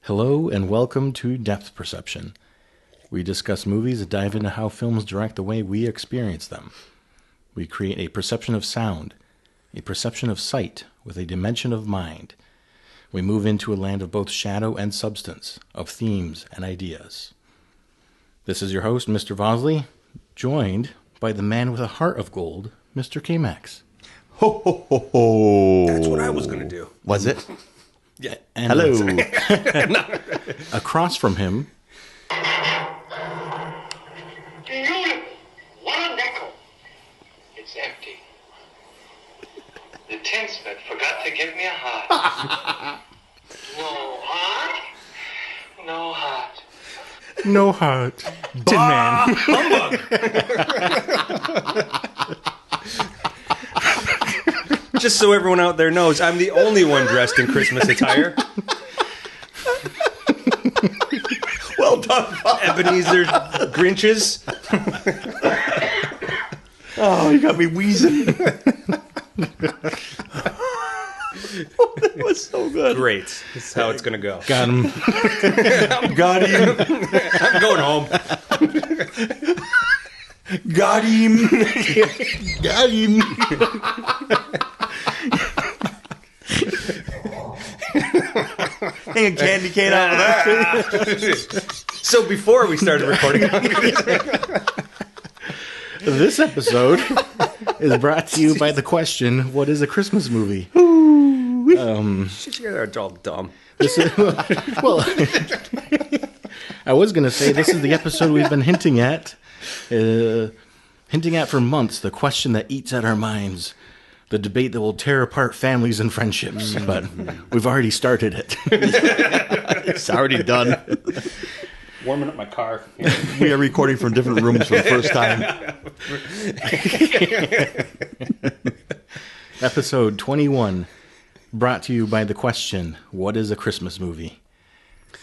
Hello and welcome to Depth Perception. We discuss movies that dive into how films direct the way we experience them. We create a perception of sound, a perception of sight with a dimension of mind. We move into a land of both shadow and substance, of themes and ideas. This is your host, Mr. Vozly, joined by the man with a heart of gold, Mr. KMax. Ho, ho, ho, ho. That's what I was going to do. Was it? Yeah. And hello. Across from him... Beautiful. One nickel. It's empty. The tinsmith forgot to give me a heart. No heart? No heart. No heart. Tin Man. Just so everyone out there knows, I'm the only one dressed in Christmas attire. Well done. Ebenezer Grinches. Oh, you got me wheezing. That was so good. Great. This is how it's going to go. Got him. Got him. I'm going home. Got him. Got him. Hang a candy cane out of that. So before we started recording, This episode is brought to you by the question, what is a Christmas movie? you're all dumb. This is, well, I was going to say this is the episode we've been hinting at for months, the question that eats at our minds, the debate that will tear apart families and friendships, but we've already started it. It's already done. Warming up my car. We are recording from different rooms for the first time. Episode 21, brought to you by the question, what is a Christmas movie?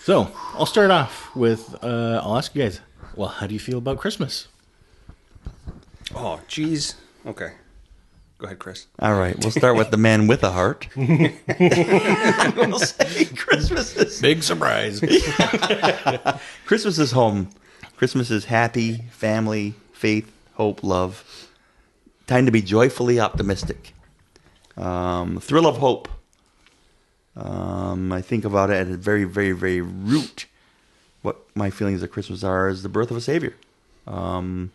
So, I'll start off with, I'll ask you guys, well, how do you feel about Christmas? Oh, geez. Okay. Go ahead, Chris. All right, we'll start with the man with a heart. We'll say Christmas is... Big surprise. Christmas is home. Christmas is happy, family, faith, hope, love. Time to be joyfully optimistic. Thrill of hope. I think about it at a very, very, very root. What my feelings of Christmas are is the birth of a Savior. So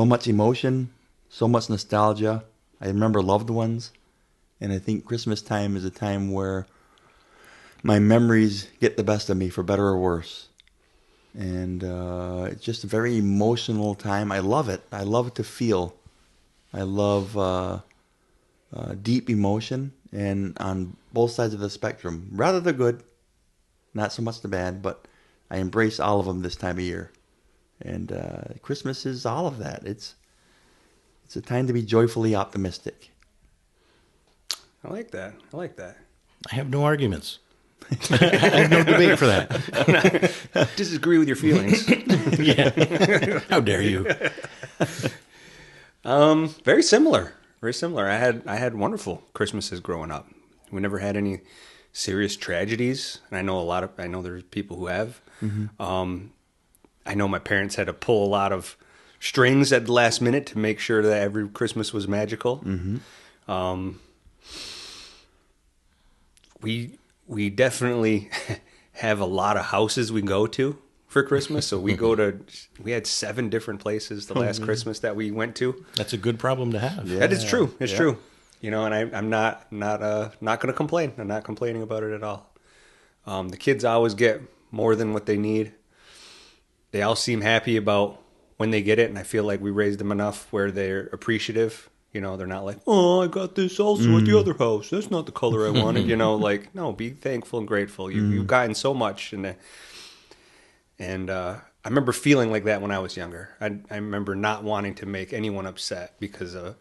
much emotion, so much nostalgia. I remember loved ones. And I think Christmas time is a time where my memories get the best of me, for better or worse. And it's just a very emotional time. I love it. I love to feel. I love deep emotion, and on both sides of the spectrum. Rather the good, not so much the bad, but I embrace all of them this time of year. And Christmas is all of that. It's a time to be joyfully optimistic. I like that. I have no arguments. I have no debate for that. Disagree with your feelings. Yeah. How dare you? Very similar. I had wonderful Christmases growing up. We never had any serious tragedies, and I know there's people who have. Mm-hmm. I know my parents had to pull a lot of strings at the last minute to make sure that every Christmas was magical. Mm-hmm. We definitely have a lot of houses we go to for Christmas. So we had 7 different places the last Christmas that we went to. That's a good problem to have. Yeah. That is true. It's true. You know, and I'm not going to complain. I'm not complaining about it at all. The kids always get more than what they need. They all seem happy about when they get it, and I feel like we raised them enough where they're appreciative. You know, they're not like, oh, I got this also at the other house. That's not the color I wanted. You know, like, no, be thankful and grateful. You've gotten so much. And I remember feeling like that when I was younger. I remember not wanting to make anyone upset because of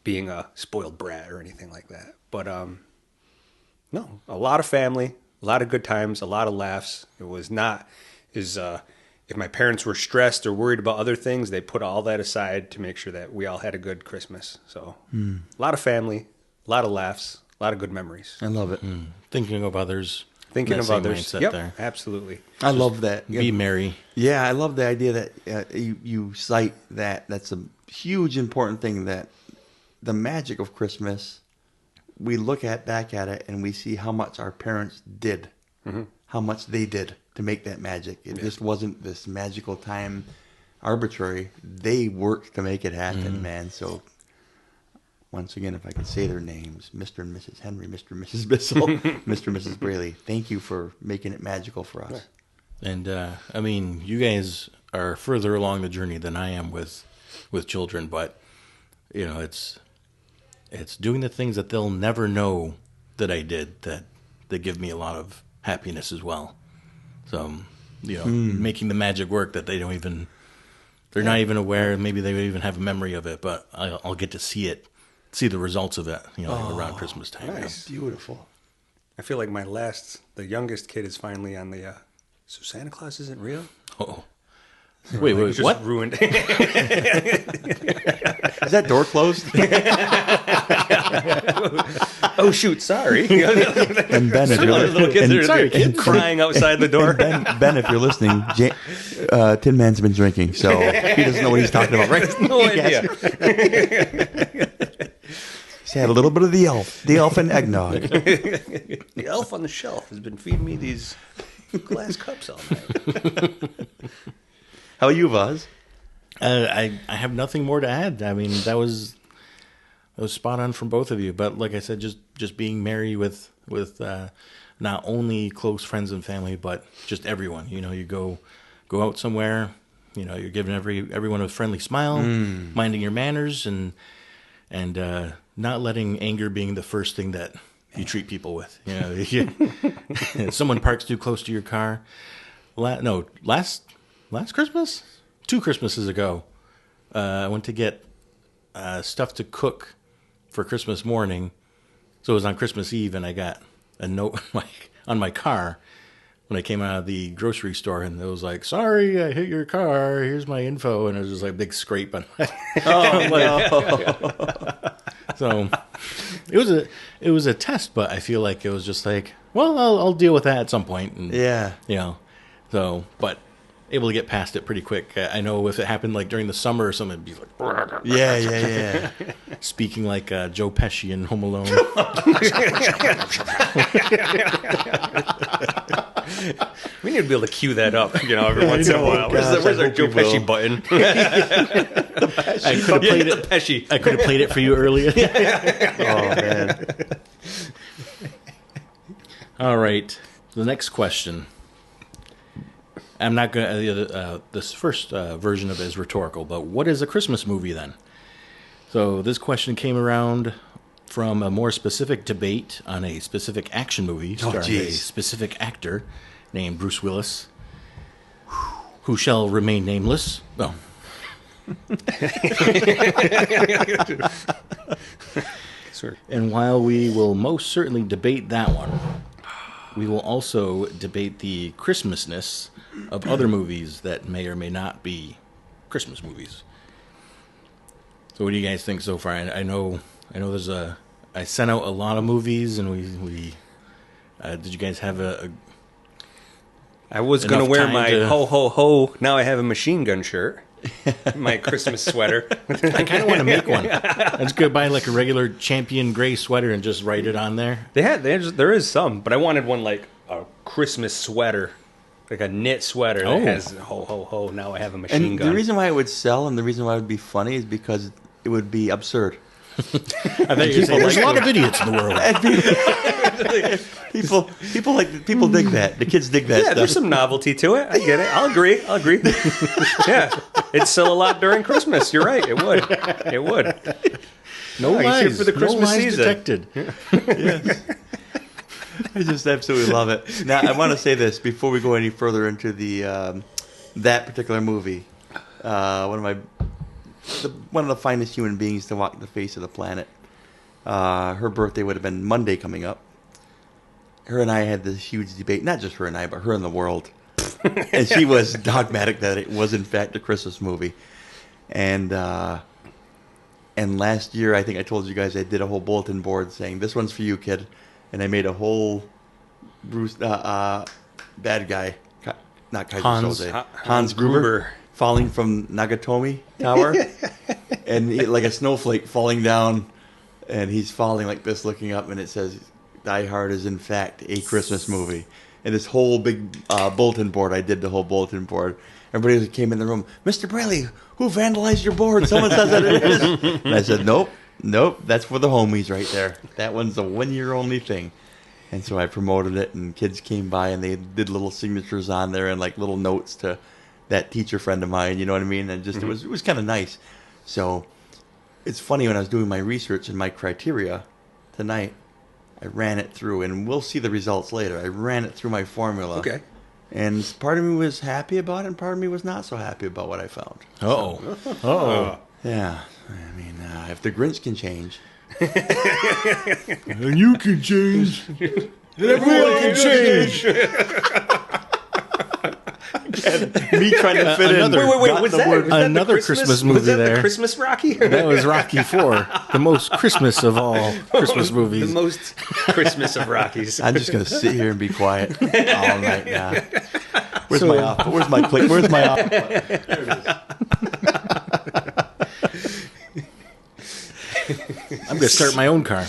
being a spoiled brat or anything like that. But no, a lot of family, a lot of good times, a lot of laughs. It was not as if my parents were stressed or worried about other things, they put all that aside to make sure that we all had a good Christmas. So a lot of family, a lot of laughs, a lot of good memories. I love it. Thinking of others. Thinking that of same others. mindset Yep, there. absolutely. I love that. Be merry. Yeah, I love the idea that you cite that. That's a huge important thing, that the magic of Christmas, we look back at it and we see how much our parents did, how much they did to make that magic. It just wasn't this magical time, arbitrary. They worked to make it happen, man. So once again, if I could say their names, Mr. and Mrs. Henry, Mr. and Mrs. Bissell, Mr. and Mrs. Braley, thank you for making it magical for us. And I mean, you guys are further along the journey than I am with children, but you know, it's doing the things that they'll never know that I did that give me a lot of happiness as well. So, you know, making the magic work that they're not even aware. Maybe they would even have a memory of it, but I'll get to see the results of it, you know, around Christmas time. Nice. Beautiful. I feel like the youngest kid is finally on the, so Santa Claus isn't real? Oh. Wait, Just what? ruined. Is that door closed? Oh, shoot, sorry. And Ben, if you're Little kids are sorry, kid. crying outside the door. Ben, if you're listening, Tin Man's been drinking, so he doesn't know what he's talking about, right? No idea. He's had a little bit of the elf and eggnog. The elf on the shelf has been feeding me these glass cups all night. How are you, Voz? I have nothing more to add. I mean, that was spot on from both of you. But like I said, just being merry with not only close friends and family, but just everyone. You know, you go out somewhere. You know, you're giving everyone a friendly smile, minding your manners, and not letting anger being the first thing that you treat people with. You know, if someone parks too close to your car. Last Christmas, 2 Christmases ago, I went to get stuff to cook for Christmas morning. So it was on Christmas Eve, and I got a note on my car when I came out of the grocery store, and it was like, "Sorry, I hit your car. Here's my info," and it was just like a big scrape on my. So it was a test, but I feel like it was just like, well, I'll deal with that at some point. And, Yeah. you know, so but able to get past it pretty quick. I know if it happened like during the summer or something, it'd be like, Yeah. speaking like Joe Pesci in Home Alone. We need to be able to cue that up, you know, every once in a while. Gosh, Where's I our hope Joe we will. Pesci button? I could have played The it. Pesci. I could have played it for you earlier. Oh, man. All right. The next question. I'm not going to. This first version of it is rhetorical, but what is a Christmas movie then? So this question came around from a more specific debate on a specific action movie starring a geez. specific actor named Bruce Willis, who shall remain nameless. Oh. And while we will most certainly debate that one, we will also debate the Christmasness of other movies that may or may not be Christmas movies. So what do you guys think so far? I know there's I sent out a lot of movies, and we did you guys have a I was going to Enough wear time my to- ho, ho, ho, now I have a machine gun shirt. My Christmas sweater. I kind of want to make one. I just go buy like a regular Champion gray sweater and just write it on there. There is some, but I wanted one like a Christmas sweater. Like a knit sweater Oh. that has ho, ho, ho, now I have a machine And gun. the reason why it would sell and the reason why it would be funny is because it would be absurd. I thought you were saying there's a lot of idiots in the world. People dig that. The kids dig that Yeah, stuff. there's some novelty to it. I get it. I'll agree. Yeah, it'd sell a lot during Christmas. You're right. It would. No he's lies here for the Christmas no lies season. detected. I just absolutely love it. Now, I want to say this before we go any further into the that particular movie. One of the finest human beings to walk the face of the planet. Her birthday would have been Monday coming up. Her and I had this huge debate. Not just her and I, but her and the world. And she was dogmatic that it was in fact a Christmas movie. And last year, I think I told you guys I did a whole bulletin board saying, "This one's for you, kid." And I made a whole bad guy, not Kaiser Soze, Hans Gruber falling from Nagatomi Tower, and like a snowflake falling down, and he's falling like this, looking up, and it says, "Die Hard is in fact a Christmas movie." And this whole big bulletin board, I did the whole bulletin board. Everybody came in the room, "Mr. Braley, who vandalized your board? Someone says that it is." And I said, nope, that's for the homies right there. That one's a 1 year only thing. And so I promoted it, and kids came by, and they did little signatures on there and like little notes to that teacher friend of mine, you know what I mean? And just it was kind of nice. So it's funny, when I was doing my research and my criteria tonight, I ran it through, and we'll see the results later. I ran it through my formula. Okay. And part of me was happy about it, and part of me was not so happy about what I found. Oh. Yeah. I mean, if the Grinch can change. And you can change. And everyone can change. Me trying to fit in. Wait, was that another Christmas movie was that there. The Christmas Rocky? That was Rocky IV, the most Christmas of all Christmas movies. The most Christmas of Rockies. I'm just going to sit here and be quiet all night now. Where's my off? Where's my click? Where's my off? There it is. I'm going to start my own car.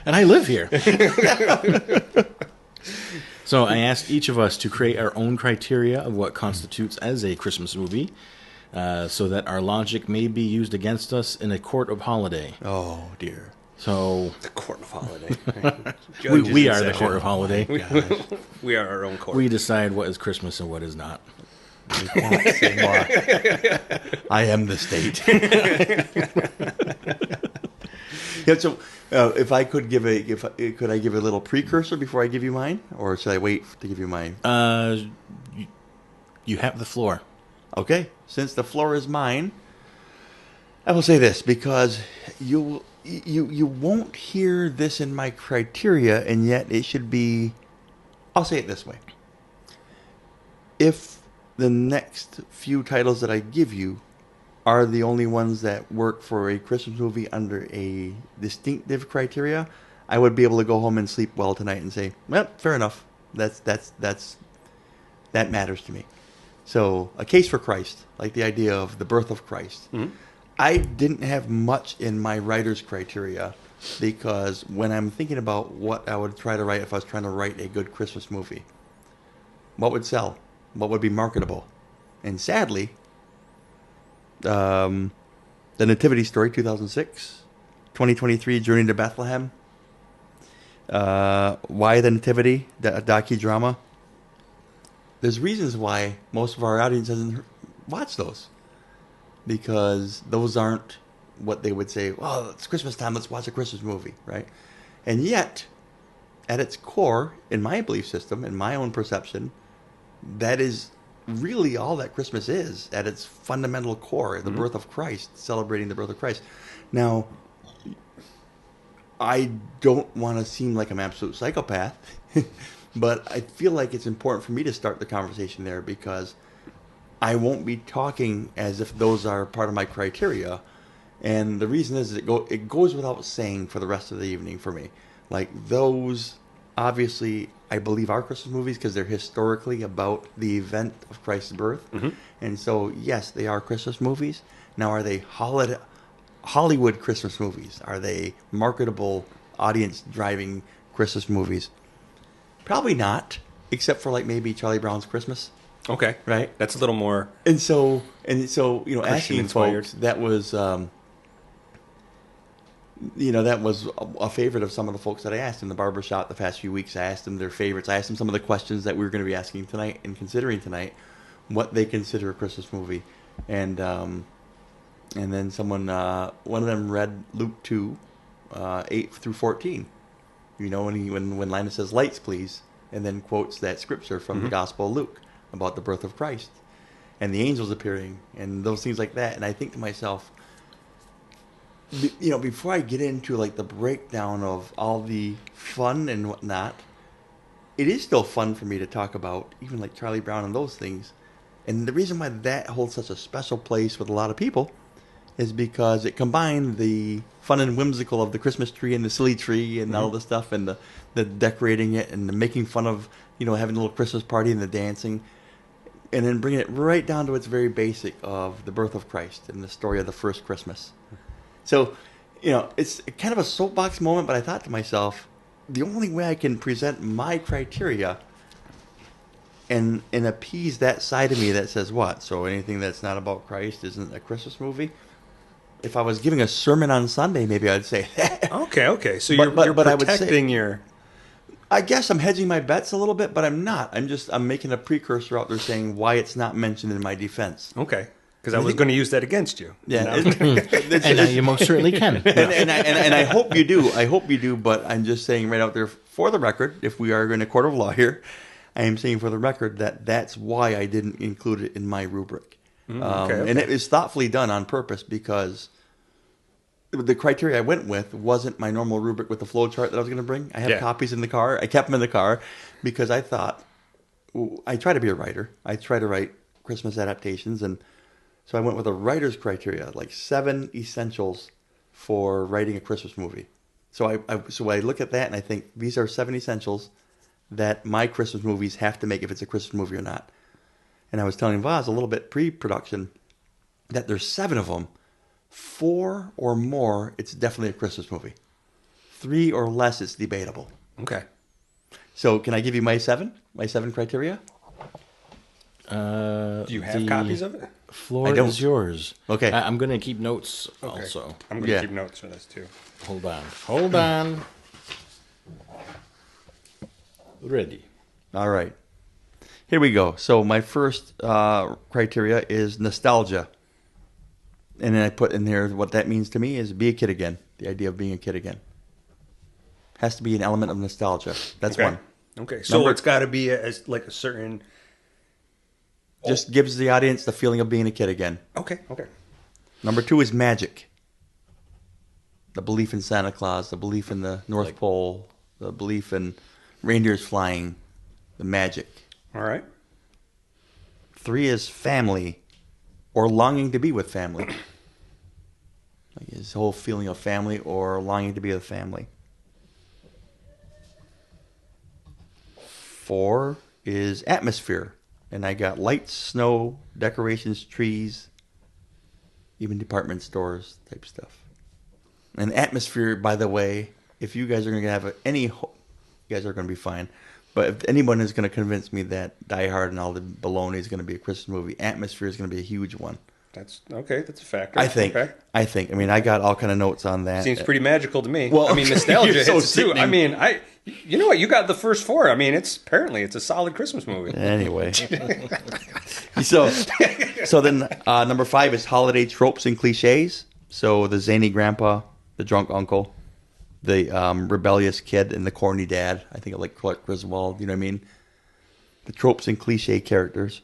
And I live here. So I asked each of us to create our own criteria of what constitutes as a Christmas movie, so that our logic may be used against us in a court of holiday. Oh, dear. So The court of holiday. we are the court of holiday. We are our own court. We decide what is Christmas and what is not. I am the state. Yeah, so if I could could I give a little precursor before I give you mine, or should I wait to give you mine? You have the floor. Okay, since the floor is mine, I will say this, because you won't hear this in my criteria, and yet it should be. I'll say it this way: if the next few titles that I give you are the only ones that work for a Christmas movie under a distinctive criteria, I would be able to go home and sleep well tonight and say, well, fair enough. That matters to me. So, A Case for Christ, like the idea of the birth of Christ. Mm-hmm. I didn't have much in my writer's criteria, because when I'm thinking about what I would try to write if I was trying to write a good Christmas movie, what would sell? What would be marketable? And sadly, The Nativity Story, 2006, 2023, Journey to Bethlehem, Why the Nativity, the docudrama. There's reasons why most of our audience doesn't watch those, because those aren't what they would say, well, it's Christmas time, let's watch a Christmas movie, right? And yet, at its core, in my belief system, in my own perception, that is really all that Christmas is at its fundamental core, the birth of Christ, celebrating the birth of Christ. Now, I don't want to seem like I'm an absolute psychopath, but I feel like it's important for me to start the conversation there, because I won't be talking as if those are part of my criteria. And the reason is it goes without saying for the rest of the evening for me. Like, those, obviously, I believe are Christmas movies because they're historically about the event of Christ's birth. Mm-hmm. And so, yes, they are Christmas movies. Now, are they Hollywood Christmas movies? Are they marketable, audience-driving Christmas movies? Probably not, except for, like, maybe Charlie Brown's Christmas. Okay. Right? That's a little more... And so you know, asking inspired. folks, that was... that was a favorite of some of the folks that I asked in the barbershop the past few weeks. I asked them their favorites. I asked them some of the questions that we were going to be asking tonight and considering tonight, what they consider a Christmas movie. And then someone, one of them read Luke 2, 8 through 14. You know, when Linus says, "Lights, please," and then quotes that scripture from the Gospel of Luke about the birth of Christ and the angels appearing and those things like that. And I think to myself, before I get into like the breakdown of all the fun and whatnot, it is still fun for me to talk about even like Charlie Brown and those things. And the reason why that holds such a special place with a lot of people is because it combined the fun and whimsical of the Christmas tree and the silly tree and all the stuff and the decorating it and the making fun of, having a little Christmas party and the dancing, and then bringing it right down to its very basic of the birth of Christ and the story of the first Christmas. So, it's kind of a soapbox moment, but I thought to myself, the only way I can present my criteria and appease that side of me that says what? So anything that's not about Christ isn't a Christmas movie? If I was giving a sermon on Sunday, maybe I'd say that. Okay. So But- you're but I would protecting your... I guess I'm hedging my bets a little bit, but I'm not. I'm making a precursor out there saying why it's not mentioned in my defense. Okay. Because I was going to use that against you. Yeah. And now you most certainly can. And I hope you do. I hope you do. But I'm just saying right out there for the record, if we are in a court of law here, I am saying for the record that that's why I didn't include it in my rubric. Okay. And it was thoughtfully done on purpose because the criteria I went with wasn't my normal rubric with the flow chart that I was going to bring. I have copies in the car. I kept them in the car because I thought, I try to be a writer. I try to write Christmas adaptations. And so I went with a writer's criteria, like 7 essentials for writing a Christmas movie. So I look at that and I think these are 7 essentials that my Christmas movies have to make if it's a Christmas movie or not. And I was telling Voz a little bit pre-production that there's 7 of them. 4 or more, it's definitely a Christmas movie. 3 or less, it's debatable. Okay. So can I give you my 7? My 7 criteria? Do you have copies of it? Floor I don't. is yours. Okay. I'm going to keep notes also. I'm going to Yeah. keep notes for this too. Hold on. Ready. All right. Here we go. So my first criteria is nostalgia. And then I put in there what that means to me is be a kid again. The idea of being a kid again. Has to be an element of nostalgia. That's Okay. one. Okay. So Number- it's got to be a certain... Just gives the audience the feeling of being a kid again. Okay. Number 2 is magic. The belief in Santa Claus, the belief in the North Pole, the belief in reindeers flying, the magic. All right. 3 is family or longing to be with family. Like his whole feeling of family or longing to be with family. 4 is atmosphere. And I got lights, snow, decorations, trees, even department stores type stuff. And atmosphere, by the way, if you guys are going to have any hope, you guys are going to be fine. But if anyone is going to convince me that Die Hard and all the baloney is going to be a Christmas movie, atmosphere is going to be a huge one. That's okay. That's a factor. I think. Okay. I mean, I got all kind of notes on that. Seems pretty magical to me. Well, I mean, nostalgia you're so hits too. I sickening. mean, you know what? You got the first 4. I mean, it's a solid Christmas movie. Anyway, so then number 5 is holiday tropes and cliches. So the zany grandpa, the drunk uncle, the rebellious kid, and the corny dad. I think I like Clark Griswold. You know what I mean? The tropes and cliche characters.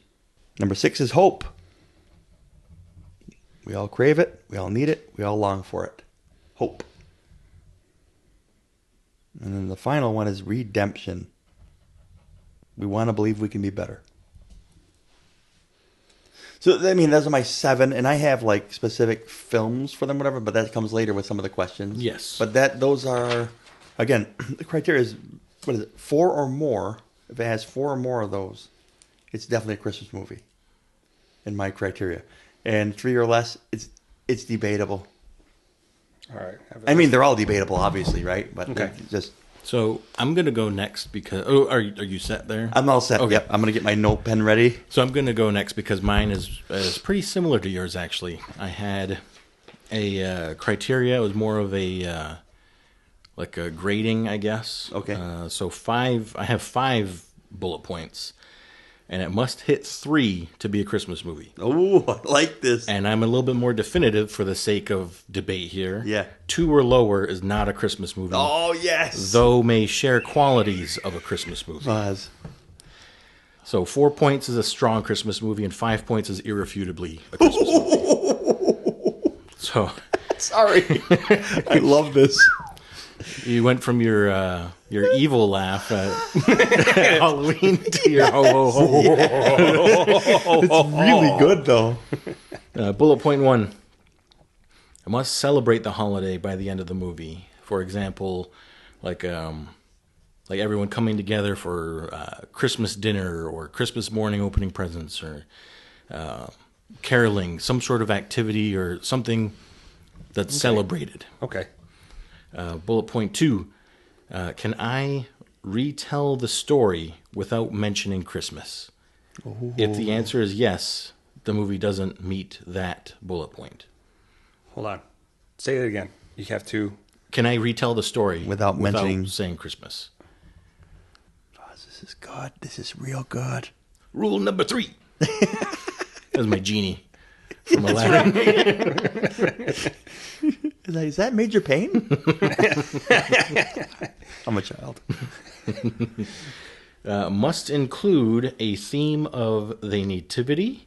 Number 6 is hope. We all crave it. We all need it. We all long for it. Hope. And then the final one is redemption. We want to believe we can be better. So, I mean, those are my 7, and I have, like, specific films for them, whatever, but that comes later with some of the questions. Yes. But those are, again, the criteria is, 4 or more. If it has 4 or more of those, it's definitely a Christmas movie in my criteria. And 3 or less, it's debatable. All right. I mean, they're all debatable, obviously, right? But Okay. just... So I'm going to go next because... Oh, are you set there? I'm all set. Okay. Yep, I'm going to get my note pen ready. So I'm going to go next because mine is pretty similar to yours, actually. I had a criteria. It was more of a like a grading, I guess. Okay. So 5. I have 5 bullet points, and it must hit 3 to be a Christmas movie. Oh, I like this. And I'm a little bit more definitive for the sake of debate here. Yeah. 2 or lower is not a Christmas movie. Oh, yes. Though may share qualities of a Christmas movie. Buzz. So 4 points is a strong Christmas movie, and 5 points is irrefutably a Christmas movie. So Sorry. I love this. You went from your evil laugh at Halloween to your ho ho ho. It's really good, though. Bullet point 1. I must celebrate the holiday by the end of the movie. For example, like everyone coming together for Christmas dinner or Christmas morning opening presents or caroling, some sort of activity or something that's celebrated. Okay. Bullet point 2. Can I retell the story without mentioning Christmas? Ooh. If the answer is yes, the movie doesn't meet that bullet point. Hold on. Say it again. You have to. Can I retell the story Without mentioning- saying Christmas? This is good. This is real good. Rule number 3. That's my genie from Aladdin. Is that Major Payne? I'm a child. Must include a theme of the nativity,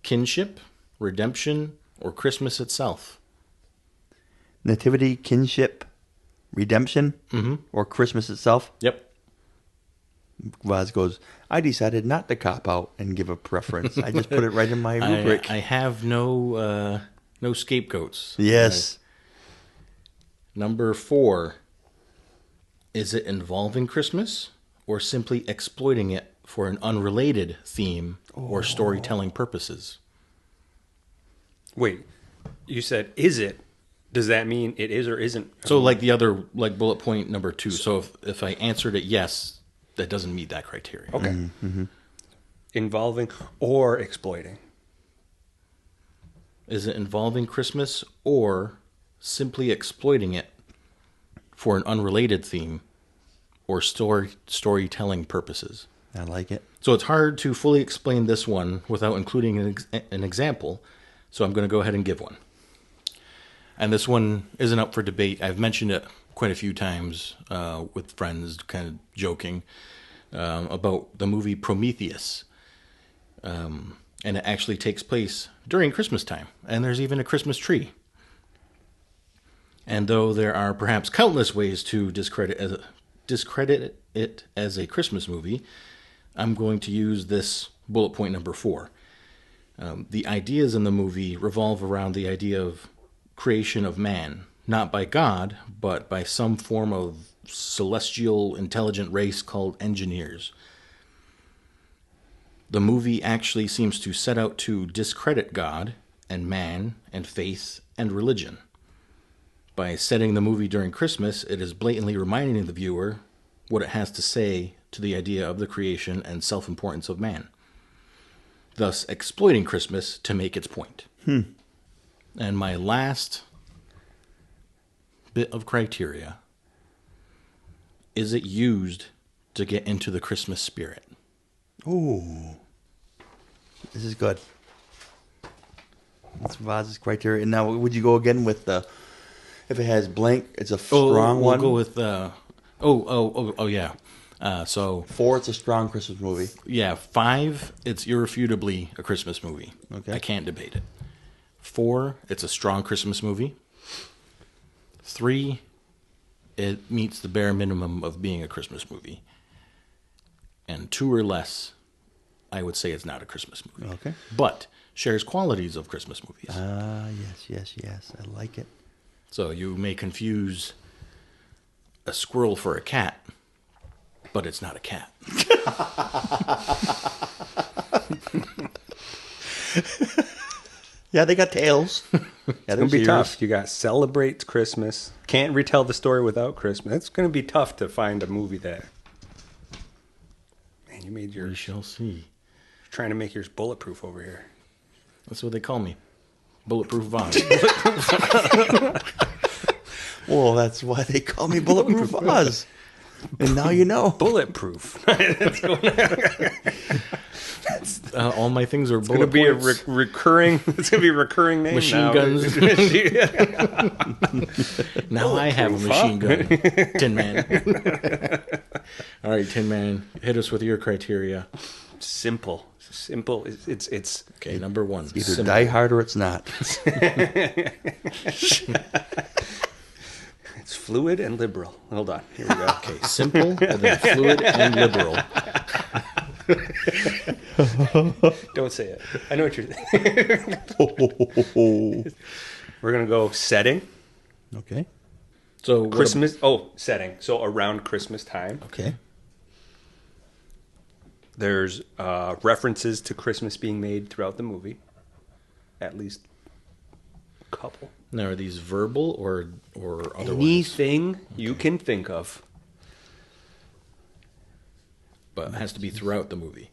kinship, redemption, or Christmas itself. Nativity, kinship, redemption, or Christmas itself. Yep. Vaz goes, I decided not to cop out and give a preference. I just put it right in my rubric. I have no scapegoats. Yes. Number 4. Is it involving Christmas or simply exploiting it for an unrelated theme or storytelling purposes? Wait. You said, is it? Does that mean it is or isn't? So like the other, like bullet point number 2. So if I answered it yes, that doesn't meet that criteria. Okay. Mm-hmm. Involving or exploiting. Is it involving Christmas or simply exploiting it for an unrelated theme or storytelling purposes? I like it. So it's hard to fully explain this one without including an example. So I'm going to go ahead and give one. And this one isn't up for debate. I've mentioned it quite a few times with friends, kind of joking, about the movie Prometheus. And it actually takes place during Christmas time. And there's even a Christmas tree. And though there are perhaps countless ways to discredit it as a Christmas movie, I'm going to use this bullet point number 4. The ideas in the movie revolve around the idea of creation of man, not by God, but by some form of celestial intelligent race called engineers. The movie actually seems to set out to discredit God and man and faith and religion. By setting the movie during Christmas, it is blatantly reminding the viewer what it has to say to the idea of the creation and self-importance of man, thus exploiting Christmas to make its point. And my last bit of criteria, is it used to get into the Christmas spirit? Ooh. This is good. That's Vaz's criteria. And now, would you go again with the, if it has blank, it's a strong we'll one? go with, yeah. So 4, it's a strong Christmas movie. yeah, 5, it's irrefutably a Christmas movie. Okay. I can't debate it. 4, it's a strong Christmas movie. 3, it meets the bare minimum of being a Christmas movie. And 2 or less, I would say it's not a Christmas movie. Okay. But shares qualities of Christmas movies. Yes. I like it. So you may confuse a squirrel for a cat, but it's not a cat. Yeah, they got tails. Yeah, It's going to be tough. You got celebrates Christmas. Can't retell the story without Christmas. It's going to be tough to find a movie that. Man, you made We yours. shall see. Trying to make yours bulletproof over here. That's what they call me. Bulletproof Vaughn. Well, that's why they call me Bulletproof Oz. And now you know. Bulletproof. All my things are It's going to bullet be a points. recurring. It's going to be a recurring name. Machine now. guns. Now I have a machine gun. Tin Man. All right, Tin Man, hit us with your criteria. Simple. Simple. It's Okay, number one. Either simple. Die Hard or it's not. It's fluid and liberal. Hold on. Here we go. Okay, simple, and then fluid and liberal. Don't say it. I know what you're We're going to go setting. Okay. So Christmas. Setting. So around Christmas time. Okay. There's references to Christmas being made throughout the movie. At least a couple. Now, are these verbal or otherwise? Anything you can think of. But it has to be throughout the movie.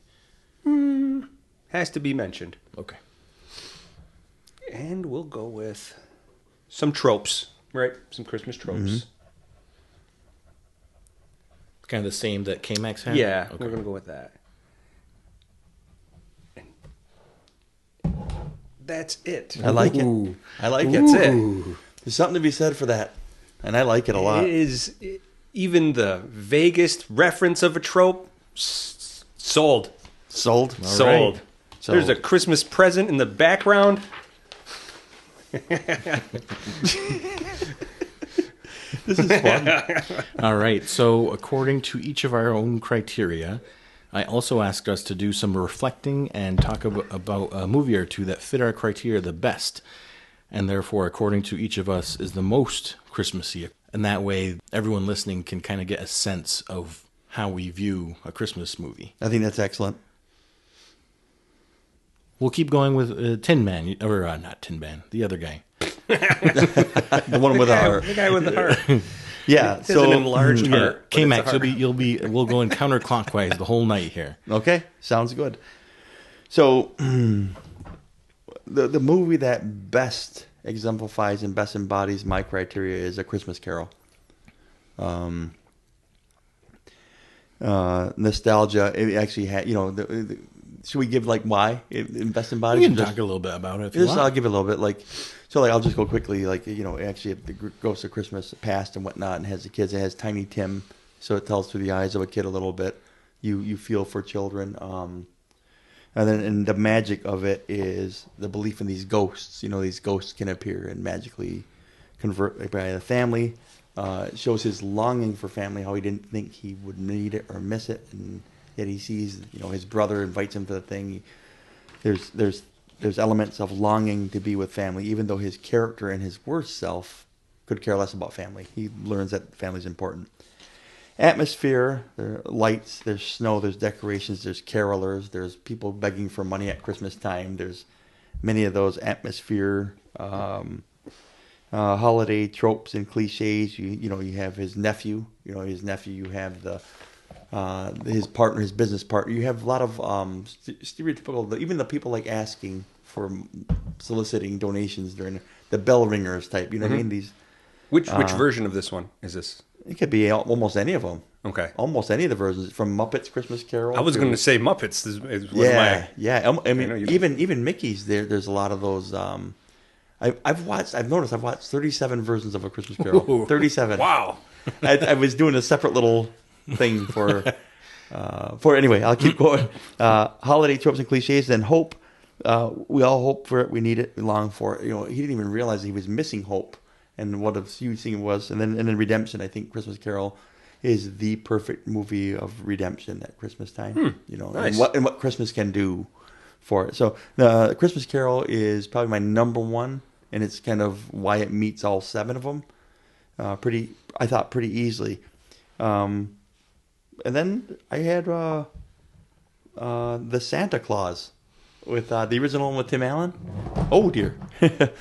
Has to be mentioned. Okay. And we'll go with some tropes, right? Some Christmas tropes. Kind of the same that KMax had? Yeah, Okay. we're going to go with that. That's it. I like Ooh. it. I like it. That's it. There's something to be said for that. And I like it a lot. It is even the vaguest reference of a trope. Sold. Sold? Sold. right. So- There's a Christmas present in the background. This is fun. All right. So, according to each of our own criteria, I also asked us to do some reflecting and talk about a movie or two that fit our criteria the best, and therefore, according to each of us, is the most Christmassy. And that way, everyone listening can kind of get a sense of how we view a Christmas movie. I think that's excellent. We'll keep going with Tin Man, or not Tin Man, the other guy. The one with our... The guy with the heart. Yeah, It's an so... enlarged heart. but it's a KMax, heart. we'll go in counterclockwise the whole night here. Okay, sounds good. So, the movie that best exemplifies and best embodies my criteria is A Christmas Carol. Nostalgia. It actually had, should we give why it best embodies? You can talk a little bit about it if you I'll want. give it a little bit. I'll just go quickly. Actually, the Ghost of Christmas Past and whatnot, and has the kids. It has Tiny Tim, so it tells through the eyes of a kid a little bit. You feel for children, and the magic of it is the belief in these ghosts. These ghosts can appear and magically convert by the family. It shows his longing for family, how he didn't think he would need it or miss it, and yet he sees, his brother invites him to the thing. There's elements of longing to be with family, even though his character and his worst self could care less about family. He learns that family's important. Atmosphere, there are lights, there's snow, there's decorations, there's carolers, there's people begging for money at Christmas time. There's many of those atmosphere, holiday tropes and cliches. You have his nephew. You have his partner, his business partner. You have a lot of stereotypical. Even the people asking for soliciting donations during the bell ringers type. You know what I mean? These. Which version of this one is this? It could be almost any of them. Okay. Almost any of the versions, from Muppets Christmas Carol. I was going to say Muppets. Is one of my... Yeah. I mean, know you- even Mickey's. There's a lot of those. I've watched 37 versions of A Christmas Carol. Ooh. 37. Wow. I was doing a separate little thing for anyway. I'll keep going. Holiday tropes and cliches. Then hope. We all hope for it. We need it. We long for it. He didn't even realize he was missing hope, and what a huge thing it was. And then redemption. I think Christmas Carol is the perfect movie of redemption at Christmas time. Nice. And what Christmas can do for it. So the Christmas Carol is probably my number one, and it's kind of why it meets all 7 of them. Pretty easily. And then I had the Santa Claus with the original one with Tim Allen. Oh dear, and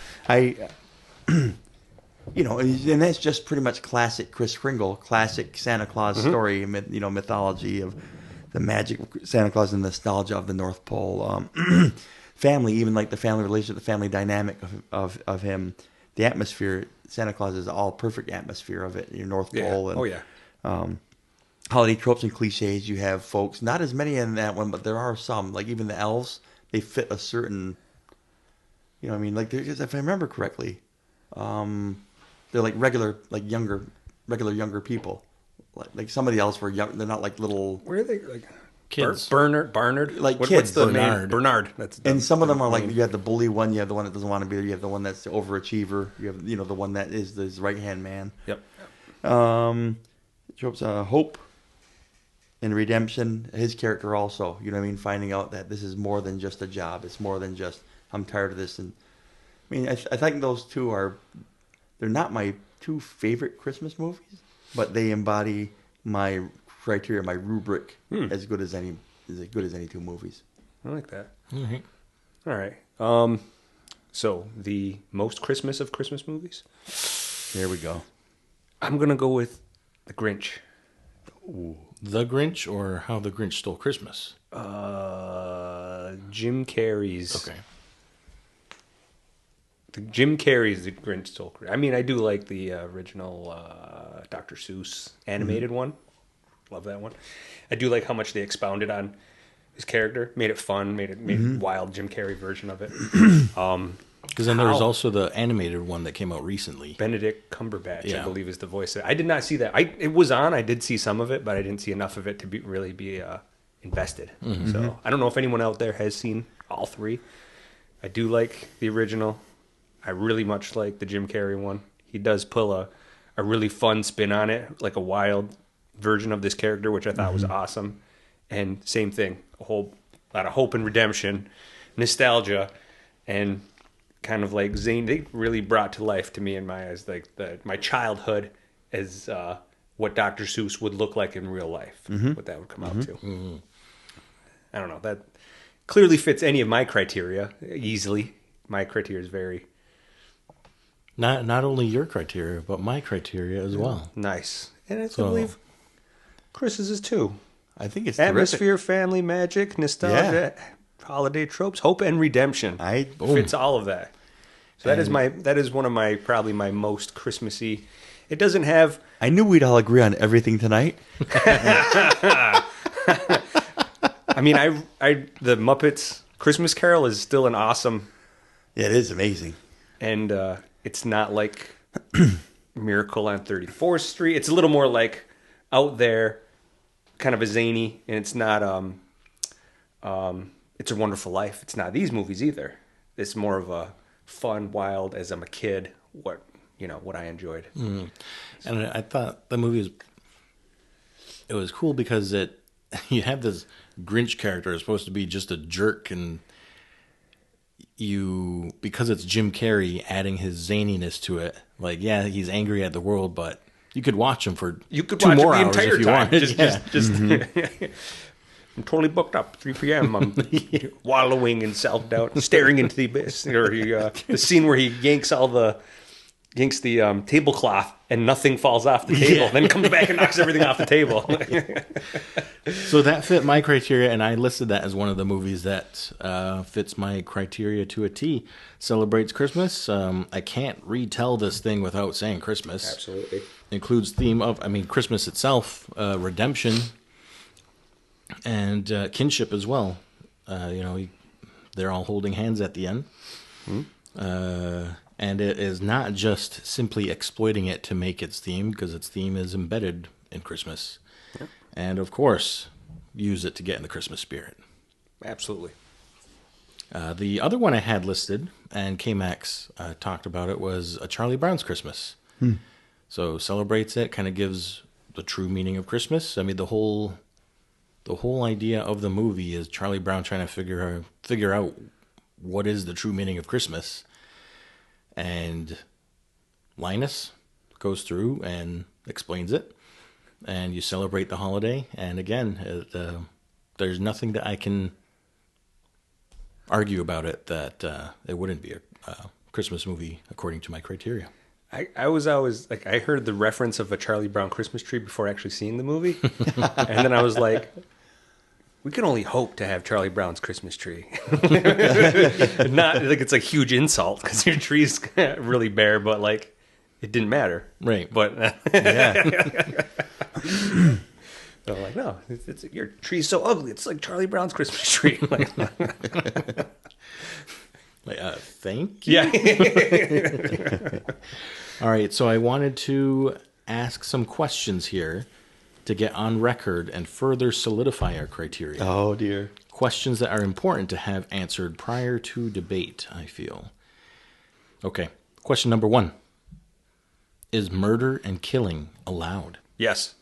that's just pretty much classic Kris Kringle, classic Santa Claus story, mythology of the magic Santa Claus and nostalgia of the North Pole. Family, even the family relationship, the family dynamic of him, the atmosphere. Santa Claus is all perfect atmosphere of it. Your North Pole. And, holiday tropes and cliches. You have folks, not as many in that one, but there are some. Even the elves, they fit a certain. If I remember correctly, they're regular, younger people. Like some of the elves were young. They're not little. Where are they? Kids. Barnard. Like What's kids. the Bernard. name? Bernard. That's And some of them are like, name. you have the bully one, you have the one that doesn't want to be there, you have the one that's the overachiever, you have, the one that is his right-hand man. Yep. It shows hope and redemption. His character also, you know what I mean? Finding out that this is more than just a job. It's more than just, I'm tired of this. And I mean, I think those two they're not my two favorite Christmas movies, but they embody my criteria, my rubric, as good as any two movies. I like that. All right. All right. So the most Christmas of Christmas movies. There we go. I'm gonna go with The Grinch. The Grinch or How the Grinch Stole Christmas? Jim Carrey's. Okay. Jim Carrey's The Grinch Stole Christmas. I mean, I do like the original Dr. Seuss animated one. Love that one. I do like how much they expounded on his character, made it fun, made it wild Jim Carrey version of it. Because then there was also the animated one that came out recently. Benedict Cumberbatch, I Yeah. believe, is the voice. I did not see that. It was on. I did see some of it, but I didn't see enough of it to really be invested. So I don't know if anyone out there has seen all three. I do like the original. I really much like the Jim Carrey one. He does pull a really fun spin on it, like a wild version of this character, which I thought was awesome. And same thing, a whole lot of hope and redemption, nostalgia, and kind of like Zane. They really brought to life to me in my eyes, like my childhood as what Dr. Seuss would look like in real life, what that would come out to. I don't know. That clearly fits any of my criteria easily. My criteria is very Not only your criteria, but my criteria as well. nice. And I So- believe Chris's is too. I think it's Atmosphere, family, magic, nostalgia, holiday tropes, hope, and redemption. Fits all of that. So that is one of my probably my most Christmassy. It doesn't have. I knew we'd all agree on everything tonight. I mean, the Muppets Christmas Carol is still an awesome, Yeah, it is amazing. and it's not like Miracle on 34th Street. It's a little more like out there, kind of a zany, and it's not It's a Wonderful Life. It's not these movies either. It's more of a fun, wild, as I'm a kid, what I enjoyed. And I thought the movie was cool because you have this Grinch character is supposed to be just a jerk, and because it's Jim Carrey adding his zaniness to it, like, yeah, he's angry at the world, but you could watch him for You could 2 watch more it the hours entire if you time. wanted. Just I'm totally booked up. 3 p.m. I'm wallowing in self-doubt, staring into the abyss. Or the scene where he yanks the tablecloth and nothing falls off the table, then comes back and knocks everything off the table. So that fit my criteria, and I listed that as one of the movies that fits my criteria to a T. Celebrates Christmas. I can't retell this thing without saying Christmas. Absolutely. Includes theme of, Christmas itself, redemption, and kinship as well. They're all holding hands at the end. And it is not just simply exploiting it to make its theme, because its theme is embedded in Christmas. Yep. And, of course, use it to get in the Christmas spirit. Absolutely. The other one I had listed, and KMax talked about it, was A Charlie Brown's Christmas. So celebrates it, kind of gives the true meaning of Christmas. I mean, the whole idea of the movie is Charlie Brown trying to figure out what is the true meaning of Christmas. And Linus goes through and explains it, and you celebrate the holiday. And again, there's nothing that I can argue about it that it wouldn't be a Christmas movie according to my criteria. I was always like, I heard the reference of a Charlie Brown Christmas tree before actually seeing the movie, and then I was like, we can only hope to have Charlie Brown's Christmas tree. Not like it's a huge insult because your tree's really bare, but like it didn't matter, Right. But Yeah. so I'm like, no, it's your tree's so ugly. It's like Charlie Brown's Christmas tree. Like, Thank you. yeah. All right, so I wanted to ask some questions here to get on record and further solidify our criteria. Oh, dear. Questions that are important to have answered prior to debate, I feel. Okay, question number 1. Is murder and killing allowed? Yes.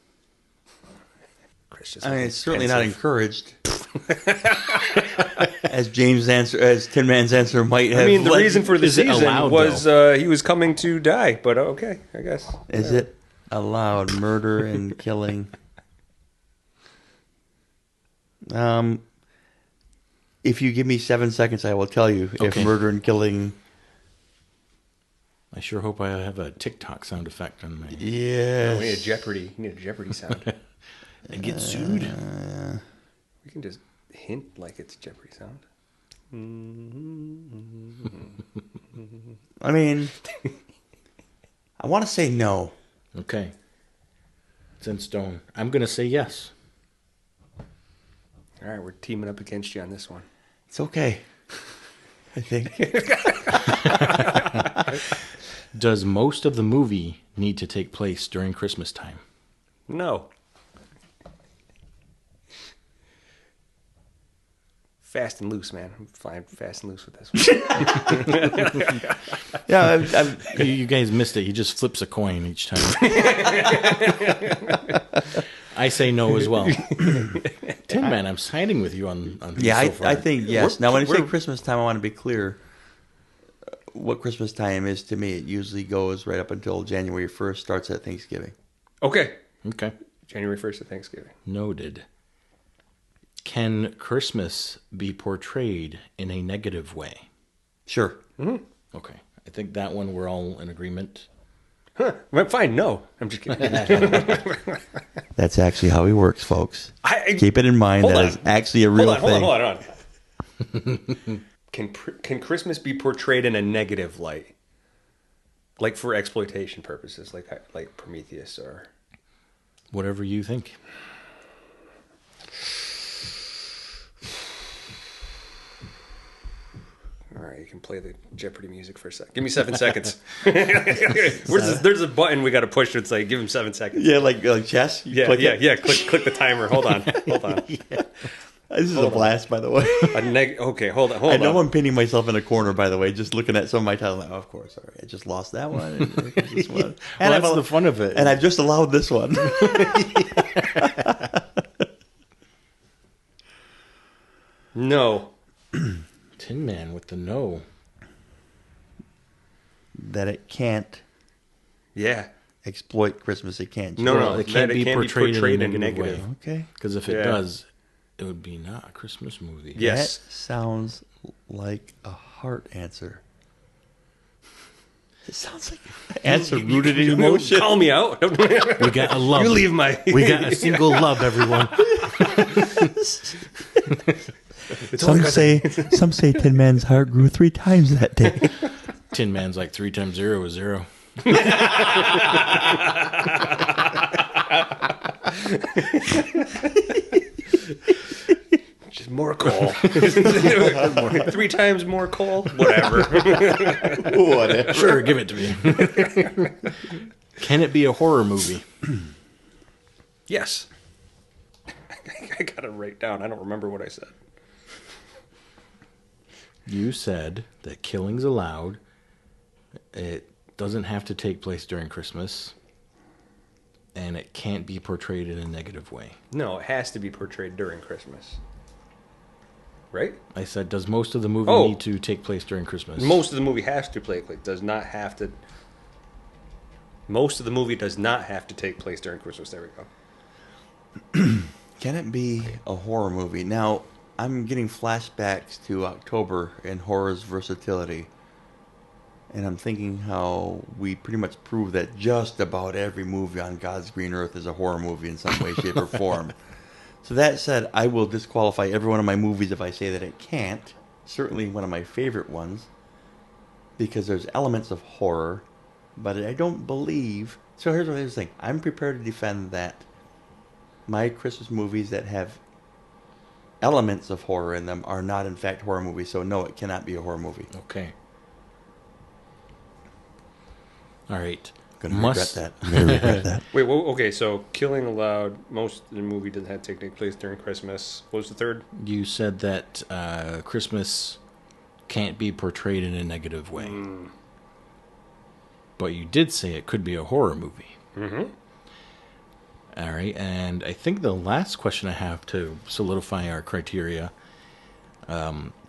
Chris just I mean, looking it's certainly not pensive. encouraged. as Tin Man's answer might have. I mean, the led- reason for the Is it season allowed, was he was coming to die, but okay, I guess. Is it allowed, murder and killing? If you give me 7 seconds, I will tell you if Okay. murder and killing. I sure hope I have a TikTok sound effect on my... Yes. We need a Jeopardy. You need a Jeopardy sound. And get sued. We can just hint like it's a Jeopardy sound. I mean, I want to say no. Okay. It's in stone. I'm going to say yes. All right, we're teaming up against you on this one. It's okay. I think. Does most of the movie need to take place during Christmas time? No. Fast and loose, man. I'm flying fast and loose with this one. Yeah, You guys missed it. He just flips a coin each time. I say no as well. Tin Man, I'm siding with you on these yeah. so far. I think yes. Now, when I say we're- Christmas time, I want to be clear. What Christmas time is to me, it usually goes right up until January 1st. Starts at Thanksgiving. Okay. Okay. January 1st of Thanksgiving. Noted. Can Christmas be portrayed in a negative way? Sure. Okay. I think that one we're all in agreement. Huh. Well, fine, no. I'm just kidding. That's actually how he works, folks. I- Keep it in mind. Hold That on. is actually a real thing. Hold on. Can Christmas be portrayed in a negative light? Like for exploitation purposes, like Prometheus or... Whatever you think. All right, you can play the Jeopardy music for a sec. Give me 7 seconds. There's a button we got to push to say, give him 7 seconds. Yeah, like chess. You Yeah, click yeah, it. yeah. Click the timer. Hold on. This is a blast, by the way. Okay, hold on. I know I'm pinning myself in a corner, by the way, just looking at some of my titles. Like, oh, of course, all right, I just lost that one. And this one. Well, I've that's the fun of it. And I've just allowed this one. No. Tin Man with the no. That it can't Yeah. exploit Christmas. It can't. No, Well, no. it can't that be portrayed in a negative way. Okay. Because if it Yeah. does, it would be not a Christmas movie. Yes. That sounds like a heart answer. It sounds like an answer rooted in emotion. Call me out. We got a love. You leave my... We got a single love, everyone. Some say Tin Man's heart grew 3 times that day. Tin Man's like 3 times 0 is 0. Just more coal. 3 times more coal? Whatever. Whatever. Sure, give it to me. Can it be a horror movie? Yes. I got to write down. I don't remember what I said. You said that killing's allowed. It doesn't have to take place during Christmas. And it can't be portrayed in a negative way. No, it has to be portrayed during Christmas. Right? I said, does most of the movie Oh. need to take place during Christmas? Most of the movie has to play. Does not have to. Most of the movie does not have to take place during Christmas. There we go. Can it be a horror movie? Now, I'm getting flashbacks to October and horror's versatility. And I'm thinking how we pretty much prove that just about every movie on God's green earth is a horror movie in some way, shape, or form. So that said, I will disqualify every one of my movies if I say that it can't. Certainly one of my favorite ones. Because there's elements of horror. But I don't believe... So here's what I was saying. I'm prepared to defend that my Christmas movies that have elements of horror in them are not in fact horror movies. So no, it cannot be a horror movie. Okay. All right. Gonna Must- regret that. I'm gonna regret that. Wait, well, okay, so Killing Aloud, most of the movie doesn't have to take place during Christmas. What was the third? You said that Christmas can't be portrayed in a negative way. But you did say it could be a horror movie. Mm-hmm. All right, and I think the last question I have to solidify our criteria,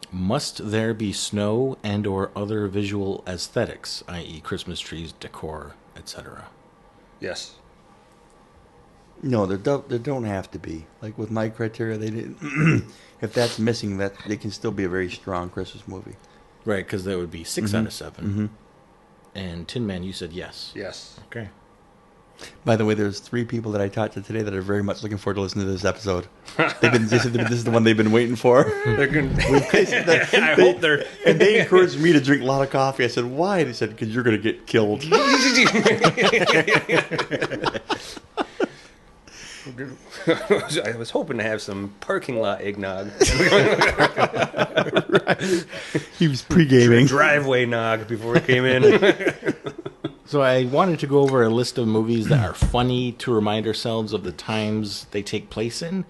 must there be snow and or other visual aesthetics, i.e. Christmas trees, decor, etc.? Yes. No, there don't have to be. Like with my criteria, they didn't. If that's missing, that they can still be a very strong Christmas movie. Right, because that would be 6 out of 7. Mm-hmm. And Tin Man, you said yes. Yes. Okay. By the way, there's 3 people that I talked to today that are very much looking forward to listening to this episode. This is the one they've been waiting for. They're gonna, I hope they're... And they encouraged me to drink a lot of coffee. I said, why? They said, because you're going to get killed. I was hoping to have some parking lot eggnog. He was pre-gaming. Driveway nog before we came in. So I wanted to go over a list of movies that are funny to remind ourselves of the times they take place in,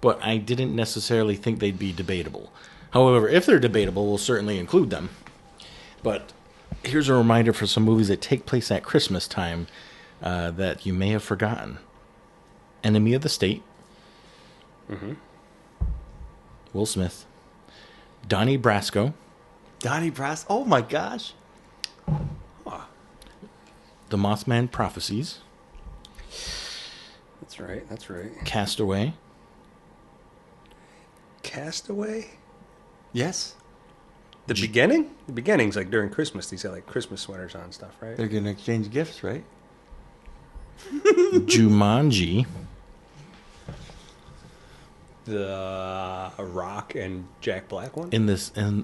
but I didn't necessarily think they'd be debatable. However, if they're debatable, we'll certainly include them. But here's a reminder for some movies that take place at Christmas time that you may have forgotten. Enemy of the State. Mm-hmm. Will Smith. Donnie Brasco. Donnie Brasco. Oh my gosh. The Mothman Prophecies. That's right. That's right. Castaway. Castaway? Yes. The beginning? The beginning's like during Christmas. These got like Christmas sweaters on and stuff, right? They're going to exchange gifts, right? Jumanji. The Rock and Jack Black one?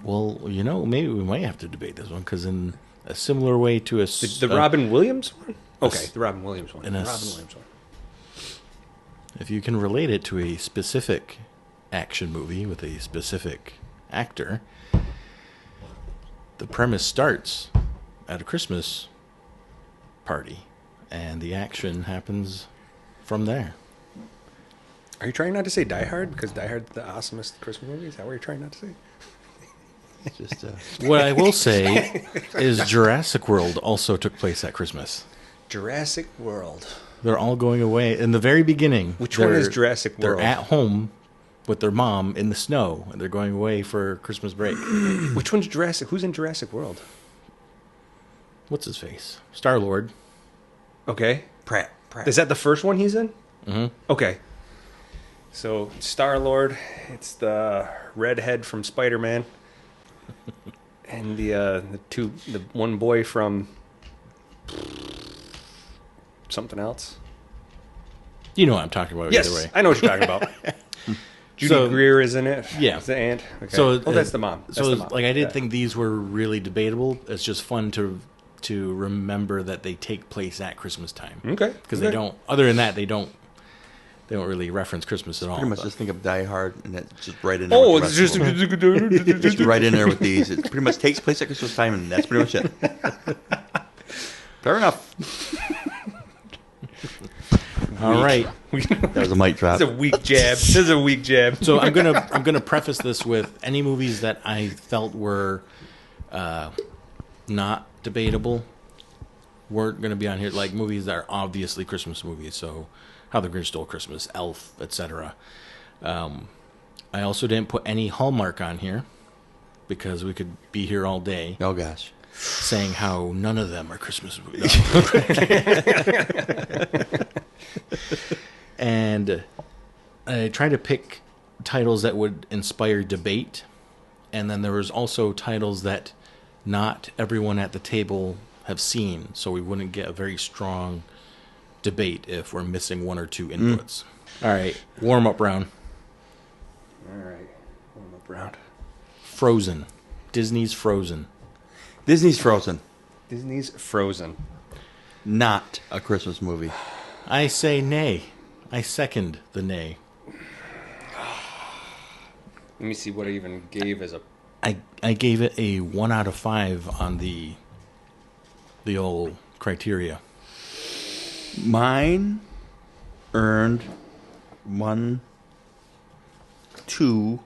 Well, you know, maybe we might have to debate this one because in a similar way to The Robin Williams one? Okay, the Robin Williams one. in The a Robin s- Williams one. if you can relate it to a specific action movie with a specific actor, the premise starts at a Christmas party, and the action happens from there. Are you trying not to say Die Hard? Because Die Hard's the awesomest Christmas movie? Is that what you're trying not to say? It's just What I will say is Jurassic World also took place at Christmas. Jurassic World. They're all going away. In the very beginning, Which one is Jurassic World? They're at home with their mom in the snow, and they're going away for Christmas break. Which one's Jurassic? Who's in Jurassic World? What's his face? Star-Lord. Okay. Pratt. Is that the first one he's in? Mm-hmm. Okay. So, Star-Lord, it's the redhead from Spider-Man. And the one boy from something else. You know what I'm talking about Yes, either way. I know what you're talking about. Judy Greer is in it. Yeah. It's the aunt. Okay. So, that's the mom. That's so the mom. like I didn't Yeah. think these were really debatable. It's just fun to remember that they take place at Christmas time. Okay. Because they don't. Other than that, they don't really reference Christmas at all. Pretty much but- just think of Die Hard, and that's just right in there. Oh, with it's the rest just of them. Just right in there with these. It pretty much takes place at Christmas time, and that's pretty much it. Fair enough. all right. That was a mic drop. This is a weak jab. This is a weak jab. So I'm gonna preface this with any movies that I felt were not debatable weren't gonna be on here. Like movies that are obviously Christmas movies. So How the Grinch Stole Christmas, Elf, etc. I also didn't put any Hallmark on here because we could be here all day Oh gosh. saying how none of them are Christmas movies. And I tried to pick titles that would inspire debate. And then there was also titles that not everyone at the table have seen. So we wouldn't get a very strong debate if we're missing one or two inputs. All right. Warm up round. All right. Warm up round. Frozen. Disney's Frozen. Disney's Frozen. Disney's Frozen. Not a Christmas movie. I say nay. I second the nay. Let me see what I even gave as a... I gave it a 1 out of 5 on the old criteria. Mine earned 1, 2,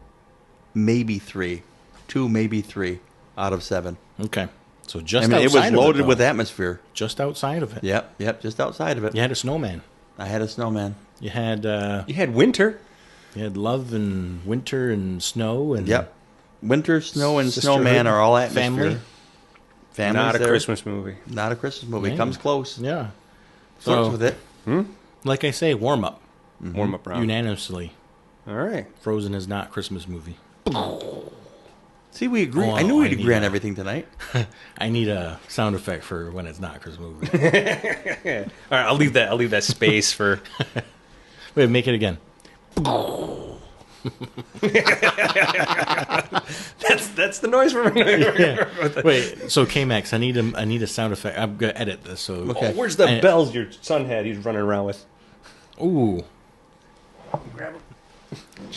maybe 3. 2, maybe 3 out of 7. Okay. So just I mean, it outside was loaded of it, with though. atmosphere. Just outside of it. Yep, just outside of it. You had a snowman. I had a snowman. You had You had winter. you had love and winter and snow and Yep. Winter, snow, and Sisterhood, snowman are all atmosphere. family. Family's Not a there. Christmas movie. Not a Christmas movie. Yeah. Comes close. Yeah. Flirts So, with it. like I say, warm up Warm up round. unanimously. All right. Frozen is not a Christmas movie. See, we agree. Oh, I knew we'd I need agree on a- everything tonight. I need a sound effect for when it's not a Christmas movie. All right. I'll leave that space for. Wait, make it again. That's the noise from. Wait, so KMax, I need a sound effect. I'm gonna edit this. So Okay. Oh, where's the I- bells your son had? He's running around with. Ooh, Grab 'em.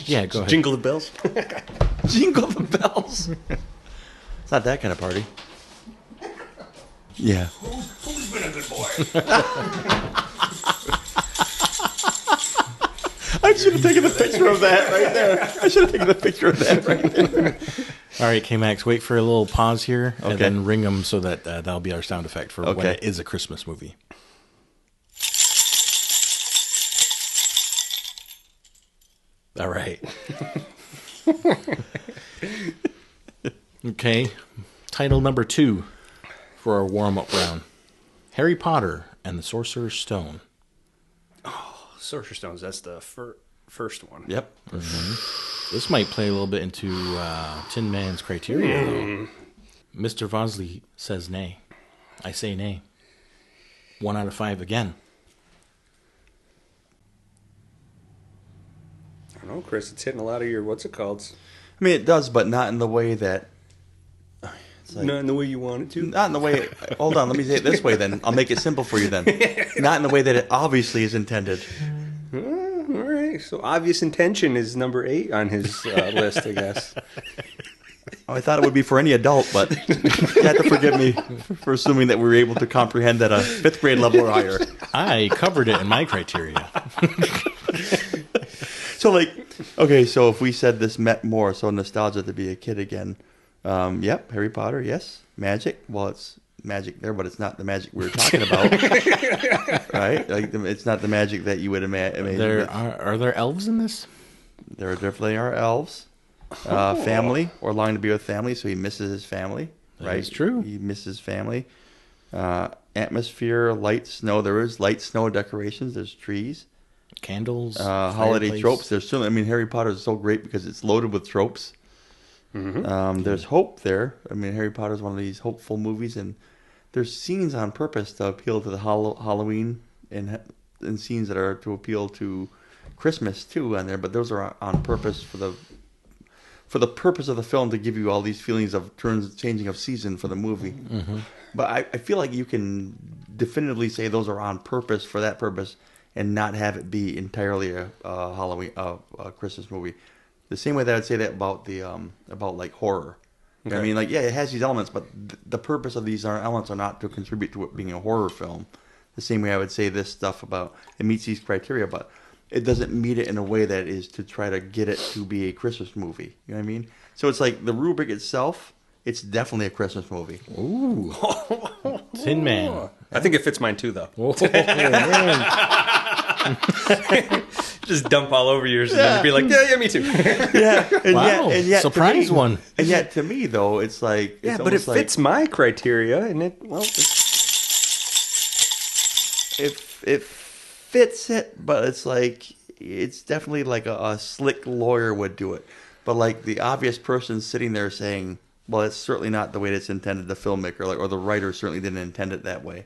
yeah, go ahead. Jingle the bells. Jingle the bells. It's not that kind of party. Yeah. Who's been a good boy? I should have taken a picture of that right there. I should have taken a picture of that right there. All right, KMax, wait for a little pause here, and Okay. then ring them so that that'll be our sound effect for when Okay. it is a Christmas movie. All right. Okay, title number 2 for our warm-up round: Harry Potter and the Sorcerer's Stone. Sorcerer Stones. That's the first one. Yep. This might play a little bit into Tin Man's criteria, though. Mr. Vozly says nay. I say nay. 1 out of 5 again. I don't know, Chris. It's hitting a lot of your what's it called? I mean, it does, but not in the way that. It's like, Not in the way you want it to. not in the way. Hold on, let me say it this way. Then I'll make it simple for you. Then, not in the way that it obviously is intended. All right. So obvious intention is number 8 on his list, I guess. Oh, I thought it would be for any adult, but you have to forgive me for assuming that we were able to comprehend at a 5th grade level or higher. I covered it in my criteria. So, like, okay, so if we said this meant more, so nostalgia to be a kid again. Yep, Harry Potter, yes. Magic, well, it's magic there, but it's not the magic we were talking about, right? Like, it's not the magic that you would imagine. There are there elves in this? There definitely are elves. Family, or longing to be with family, so he misses his family, That right? is true. He misses family. Atmosphere, light, snow. There is light snow decorations. There's trees. Candles, Holiday fireplace. tropes. There's certainly. I mean, Harry Potter is so great because it's loaded with tropes. There's hope there. I mean, Harry Potter is one of these hopeful movies, and there's scenes on purpose to appeal to the Halloween and scenes that are to appeal to Christmas too on there. But those are on purpose for the purpose of the film to give you all these feelings of changing of season for the movie. But I feel like you can definitively say those are on purpose for that purpose and not have it be entirely a Halloween, a Christmas movie. The same way that I'd say that about about like horror. You know what I mean, like, yeah, it has these elements, but the purpose of these elements are not to contribute to it being a horror film. The same way I would say this stuff about it meets these criteria, but it doesn't meet it in a way that is to try to get it to be a Christmas movie. You know what I mean? So it's like the rubric itself, it's definitely a Christmas movie. Ooh, Tin Man. I think it fits mine too, though. Oh, man. Just dump all over yours and then be like, yeah, me too. Yeah, and Wow, yet surprise to me, one. And yet to me though, it's like Yeah, it's but it almost like fits my criteria, and it it fits it, but it's like it's definitely like a slick lawyer would do it. But like the obvious person sitting there saying, "Well, it's certainly not the way it's intended." The filmmaker, like, or the writer, certainly didn't intend it that way.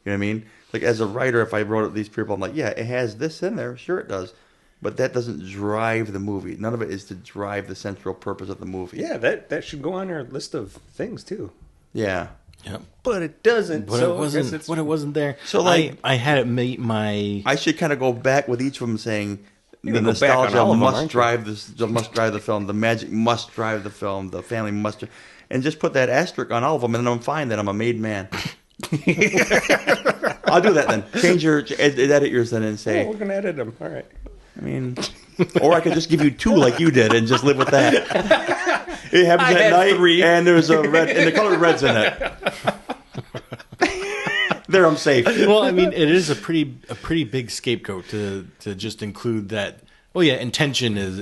You know what I mean? Like as a writer, if I wrote it these people, I'm like, yeah, it has this in there, sure it does, but that doesn't drive the movie. None of it is to drive the central purpose of the movie. yeah, that should go on our list of things too. Yeah. Yep. But it doesn't. But so it I guess wasn't. it's- But it wasn't there. So, like- I had it meet my. I should kind of go back with each of them saying the gonna go back on nostalgia all of them, must aren't you? drive this, must drive the film. The magic must drive the film. The family must, and just put that asterisk on all of them, and then I'm fine. That I'm a made man. I'll do that then. Edit yours then and Oh, say, we're going to edit them. All right. I mean, or I could just give you 2 like you did and just live with that. It happens I at had night, 3. and there's a red, and the color red's in it. There, I'm safe. Well, I mean, it is a pretty big scapegoat to just include that. Oh yeah, intention is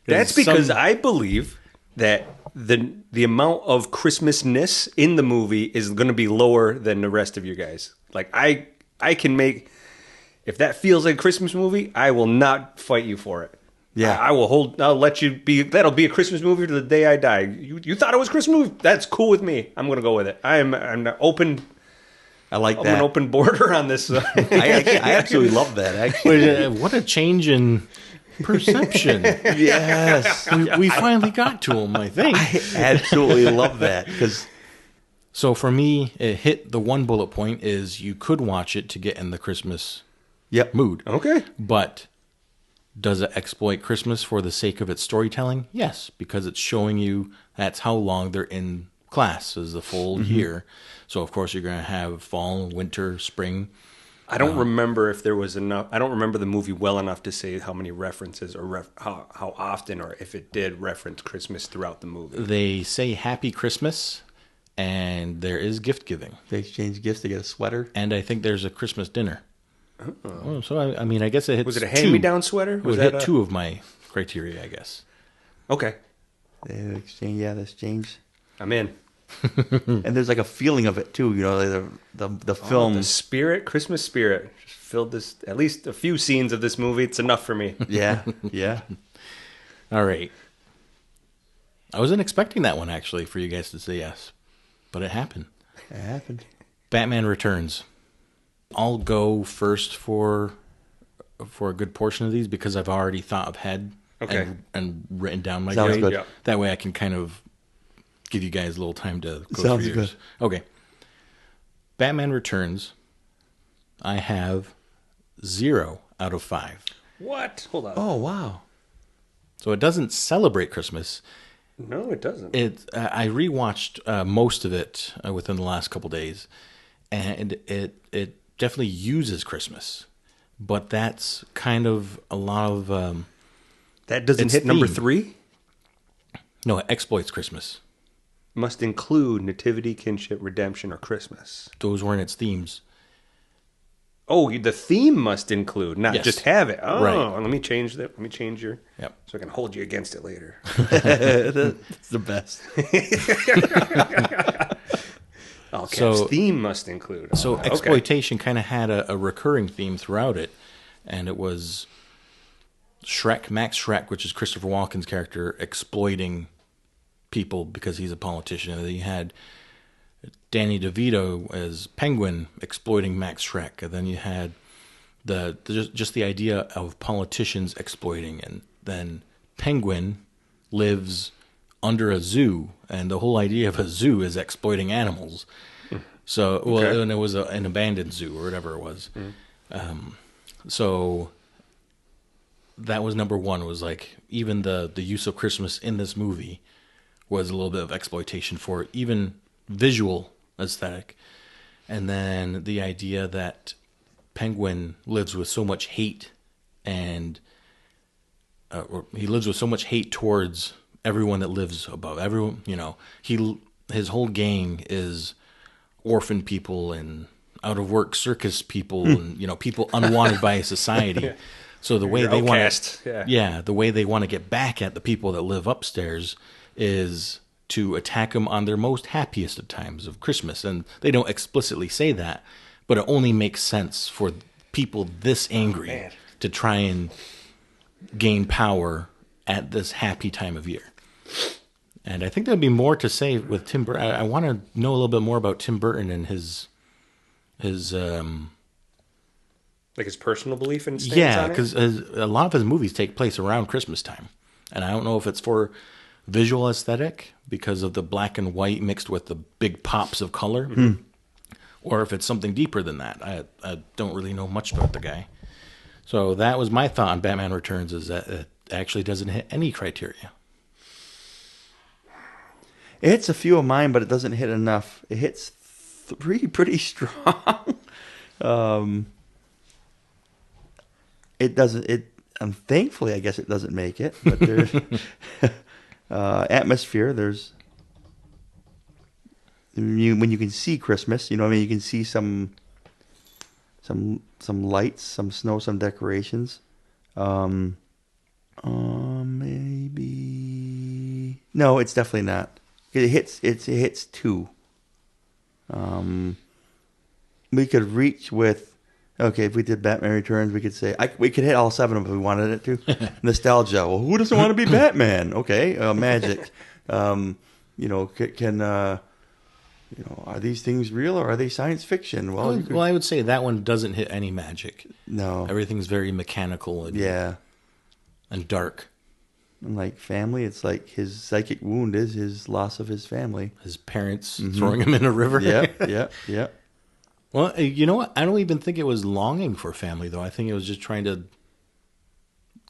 That's because I believe that the amount of Christmasness in the movie is going to be lower than the rest of you guys. Like I can make, if that feels like a Christmas movie, I will not fight you for it. Yeah. I'll let you be. That'll be a Christmas movie to the day I die. You thought it was a Christmas movie? That's cool with me. I'm going to go with it. I'm open. I like I'm that. an open border on this. I absolutely love that. Actually, what a change in perception. yes, We finally got to him, I think. I absolutely love that because So for me, it hit the one bullet point is you could watch it to get in the Christmas mood. Okay. But does it exploit Christmas for the sake of its storytelling? Yes, because it's showing you that's how long they're in class is the full year. So of course you're going to have fall, winter, spring. I don't remember if there was enough. I don't remember the movie well enough to say how many references or how often or if it did reference Christmas throughout the movie. They say Happy Christmas, and there is gift giving. they exchange gifts to get a sweater. And I think there's a Christmas dinner. Oh, so I mean, I guess it hits. Was it a hand-me-down sweater? It would hit 2 of my criteria, I guess. Okay, They exchange, the exchange, I'm in. and there's like a feeling of it too. The film. The spirit, Christmas spirit, just filled this. At least a few scenes of this movie. It's enough for me. Yeah. All right. I wasn't expecting that one actually for you guys to say yes, but it happened. It happened. Batman Returns. I'll go first for a good portion of these because I've already thought ahead and written down my Sounds grade. good. Yeah. That way I can kind of give you guys a little time to go Sounds through yours. good. Okay. Batman Returns. I have 0 out of 5. What? Hold on. Oh wow. So it doesn't celebrate Christmas. No, it doesn't. I rewatched most of it within the last couple days, and it definitely uses Christmas, but that's kind of a lot of that doesn't its hit number theme. 3. No, it exploits Christmas. Must include nativity, kinship, redemption, or Christmas. Those weren't its themes. Oh, the theme must include, not Yes. just have it. Oh, Right. let me change that. Let me change your. Yep. So I can hold you against it later. That's the best. All caps. So- Theme must include. So Okay. exploitation kind of had a recurring theme throughout it, and it was Max Shrek, which is Christopher Walken's character, exploiting people because he's a politician. And then you had Danny DeVito as Penguin exploiting Max Shrek, and then you had just the idea of politicians exploiting, and then Penguin lives under a zoo, and the whole idea of a zoo is exploiting animals. So, Okay. and it was an abandoned zoo or whatever it was. So that was number one. Was like even the use of Christmas in this movie was a little bit of exploitation for even visual aesthetic, and then the idea that Penguin lives with so much hate, and or he lives with so much hate towards everyone that lives above everyone. His whole gang is orphan people and out of work circus people, and people unwanted by society. So the way You're they want outcast, to, yeah. the way they want to get back at the people that live upstairs is to attack them on their most happiest of times of Christmas. And they don't explicitly say that, but it only makes sense for people this angry man. to try and gain power at this happy time of year. And I think there'd be more to say with Tim Burton. I want to know a little bit more about Tim Burton and his Like his personal belief and stance yeah, on it? because a lot of his movies take place around Christmas time, and I don't know if it's for visual aesthetic because of the black and white mixed with the big pops of color, or if it's something deeper than that. I don't really know much about the guy. So that was my thought on Batman Returns: is that it actually doesn't hit any criteria. It hits a few of mine, but it doesn't hit enough. It hits 3 pretty strong. It doesn't. Thankfully, I guess it doesn't make it. But there's atmosphere. There's when you can see Christmas. You can see some lights, some snow, some decorations. Maybe no, it's definitely not. It hits 2. We could reach with. Okay, if we did Batman Returns, we could say we could hit all 7 of them if we wanted it to. Nostalgia. Well, who doesn't want to be Batman? Okay, magic. Are these things real or are they science fiction? Well, I would say that one doesn't hit any magic. No, everything's very mechanical and and dark. And like family, it's like his psychic wound is his loss of his family, his parents throwing him in a river. Yeah. Well, you know what? I don't even think it was longing for family, though. I think it was just trying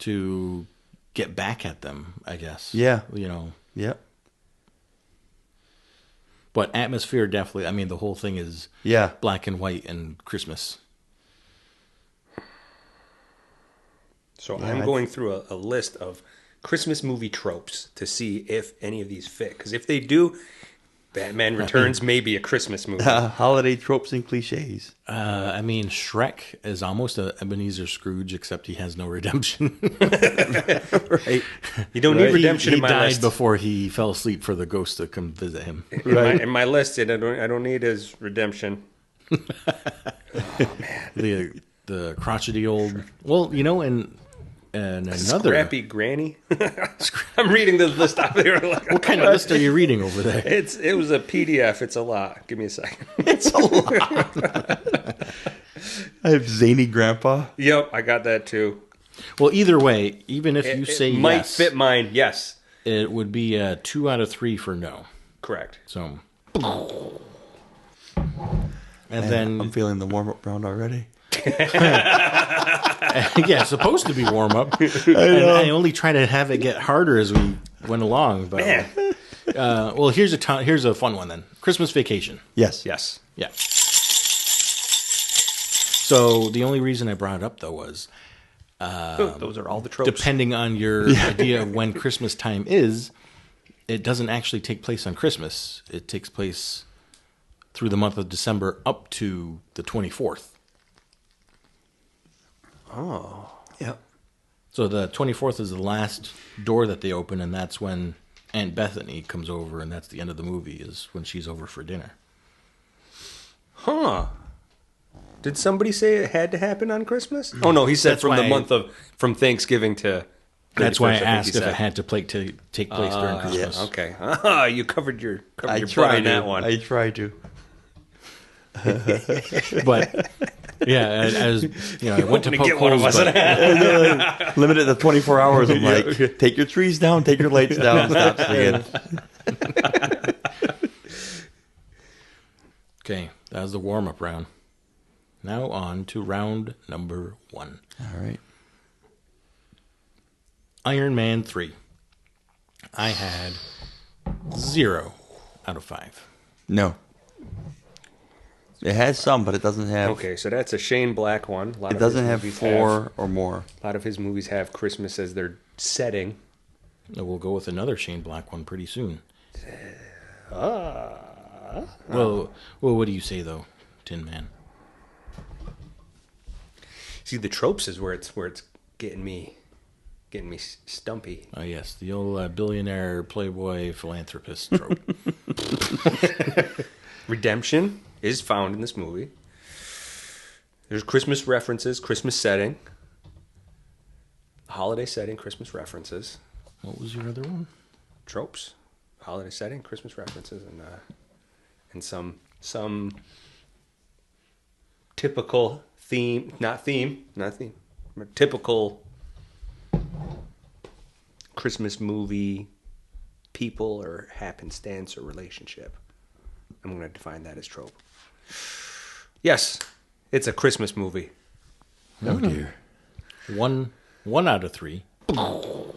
to get back at them, I guess. Yeah. Yeah. But atmosphere, definitely. I mean, the whole thing is black and white and Christmas. So I'm going through a list of Christmas movie tropes to see if any of these fit. Because if they do... Batman Returns may be a Christmas movie. Holiday tropes and cliches. I mean, Shrek is almost a Ebenezer Scrooge, except he has no redemption. Right. You don't need redemption in my list. He died before he fell asleep for the ghost to come visit him. In my list, I don't need his redemption. Oh, man. The crotchety old... Well, and another... Scrappy granny. I'm reading this list out there. What kind of list are you reading over there? It was a PDF. It's a lot. Give me a second. It's a lot. I have Zany Grandpa. Yep, I got that too. Well, either way, even if you say it might fit mine, yes. It would be a 2 out of 3 for no. Correct. So... And then... I'm feeling the warm-up round already. Yeah, it's supposed to be warm up. I only try to have it get harder as we went along. But well, here's a fun one then. Christmas Vacation. Yes. Yeah. So the only reason I brought it up though was those are all the tropes. Depending on your idea of when Christmas time is, it doesn't actually take place on Christmas. It takes place through the month of December up to the 24th. Oh. Yep. So the 24th is the last door that they open, and that's when Aunt Bethany comes over, and that's the end of the movie, is when she's over for dinner. Huh. Did somebody say it had to happen on Christmas? Oh, no, he said from Thanksgiving to... That's why I asked if it had to take place during Christmas. Yeah, okay. You covered your butt on that one. I tried to. But yeah, as I went to poke holes, limited to 24 hours. I'm like, take your trees down, take your lights down, stop singing. Okay, that was the warm-up round. Now on to round number 1. All right. Iron Man 3. I had 0 out of 5. No. It has some, but it doesn't have... Okay, so that's a Shane Black one. It doesn't have 4 or more. A lot of his movies have Christmas as their setting. We'll go with another Shane Black one pretty soon. Well, what do you say, though, Tin Man? See, the tropes is where it's getting me stumpy. Oh, yes, the old billionaire, playboy, philanthropist trope. Redemption is found in this movie. There's Christmas references, Christmas setting, holiday setting, Christmas references. What was your other one? Tropes, holiday setting, Christmas references, and some typical typical Christmas movie people or happenstance or relationship. I'm going to define that as trope. Yes, it's a Christmas movie. Oh, dear. One out of 3. Oh,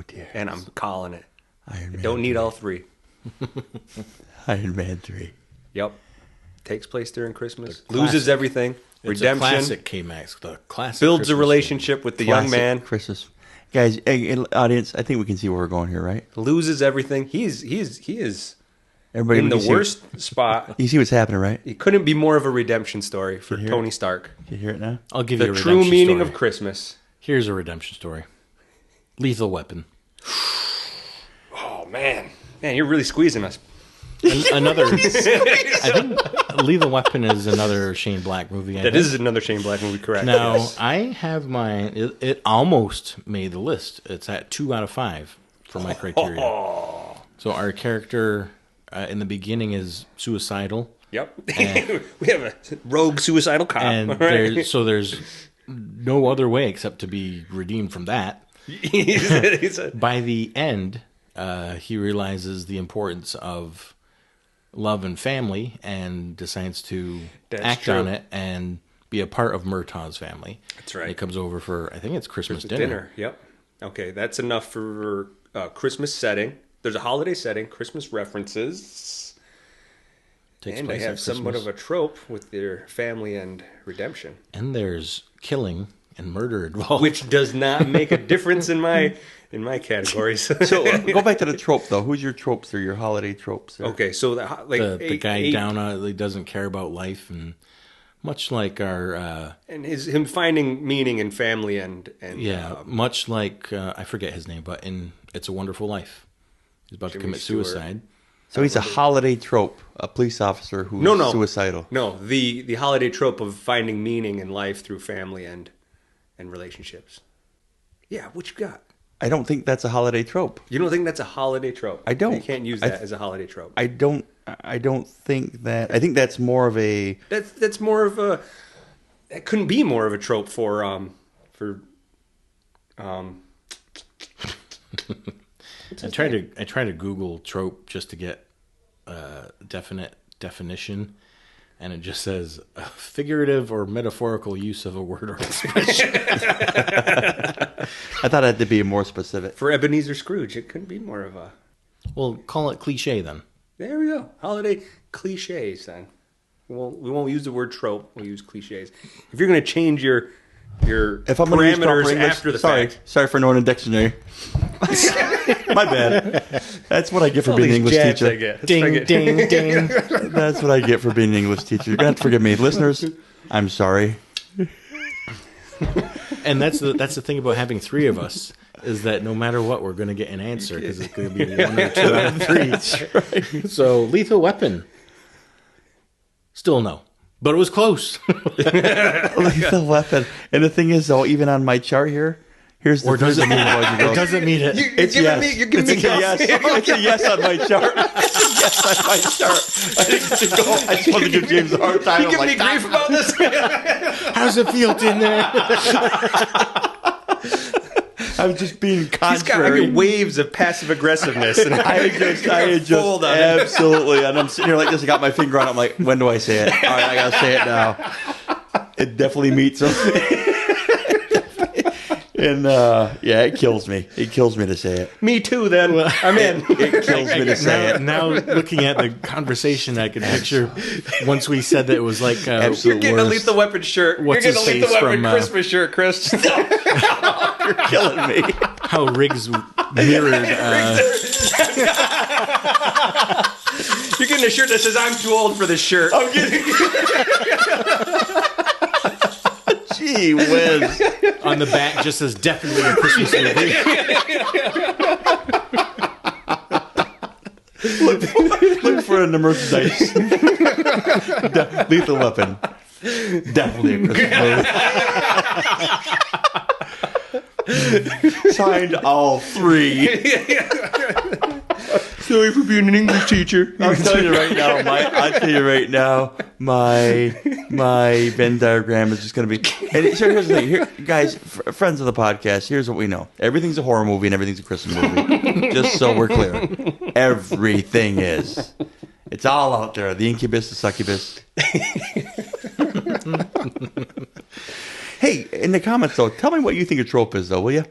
dear. And I'm calling it. Iron Man Don't need 3. all 3. Iron Man 3. Yep. takes place during Christmas. The classic. Loses everything. It's Redemption. a classic KMax. The classic Builds a Christmas relationship with the young Classic man. Christmas. Guys, hey, audience, I think we can see where we're going here, right? Loses everything. He is Everybody in we the can see- worst spot. You see what's happening, right? It couldn't be more of a redemption story for hear Tony Stark. You hear it now? I'll give you The a true redemption meaning story. of Christmas. Here's a redemption story. Lethal Weapon. Oh man, you're really squeezing us. Another. I think Lethal Weapon is another Shane Black movie. That is another Shane Black movie, correct? Now, yes. I have mine. It almost made the list. It's at 2 out of 5 for my criteria. So our character in the beginning is suicidal, Yep. We have a rogue suicidal cop. and all right? there's no other way except to be redeemed from that. he's a, By the end, he realizes the importance of love and family and decides to That's act true. on it and be a part of Murtaugh's family. That's right. And he comes over for, I think it's Christmas dinner. Yep. Okay, that's enough for Christmas setting. There's a holiday setting, Christmas references, Takes and they place have at somewhat Christmas. of a trope with their family and redemption, And there's killing and murder involved. which does not make a difference in my categories. So go back to the trope, though. Who's your tropes or your holiday tropes? There? Okay, so the guy down on he doesn't care about life, and much like our and him finding meaning in family and much like I forget his name, but in It's a Wonderful Life, he's about to Jimmy commit Stewart. suicide. So he's a holiday trope, a police officer who's No. suicidal. No, the holiday trope of finding meaning in life through family and relationships. Yeah, what you got? I don't think that's a holiday trope. You don't think that's a holiday trope? I don't. You can't use that as a holiday trope. I don't think that. I think that's more of a. That's more of a. That couldn't be more of a trope for. I try to Google trope just to get a definite definition, and it just says a figurative or metaphorical use of a word or expression. I thought it had to be more specific. For Ebenezer Scrooge, it couldn't be more of a. Well, call it cliche then. There we go. Holiday cliches. Then we won't use the word trope. We'll use cliches. If you're going to change your If I'm going to use proper parameters English, after the sorry, fact, sorry for knowing a dictionary. My bad. That's what I get for all being an these English jabs I teacher. get. Ding, ding, ding. That's what I get for being an English teacher. You're gonna have to forgive me, listeners. I'm sorry. And that's the thing about having three of us is that no matter what, we're going to get an answer because it's going to be 1 or 2 out of 3. So Lethal Weapon, still no, but it was close. Lethal Weapon. And the thing is, though, even on my chart here, here's the Or does it meet it? boys and It girls. doesn't meet it. It's yes. You're giving It's me a yes. It's a yes on my chart. It's a yes on my chart. I think it should go. I just want to give James a hard time. You I'm giving me like, grief about this? How's it feel in there? I was just being He's got I contrary. get waves of passive aggressiveness, and I just fold on it. absolutely, and I'm sitting here like this. I got my finger on it. I'm like, when do I say it? All right, I gotta say it now. It definitely meets him. And yeah, it kills me. It kills me to say it. Me too. Then I'm in. It kills me to say it. Now looking at the conversation, I can picture once we said that it was like Absolute You're getting a worst. Lethal Weapon shirt. What's You're getting a his Lethal face Weapon from, Christmas shirt, Chris. You're killing me. how Riggs mirrored. You're getting a shirt that says "I'm too old for this shirt." Gee whiz. On the back just says definitely a Christmas movie. Look for it in the merchandise. Lethal Weapon. Definitely a Christmas movie. Signed all 3. Sorry for being an English teacher. I'll tell you right now, my Venn diagram is just going to be. And so here's the thing, guys, friends of the podcast. Here's what we know: everything's a horror movie and everything's a Christmas movie. Just so we're clear, everything is. It's all out there. The incubus, the succubus. Hey, in the comments though, tell me what you think a trope is, though, will you?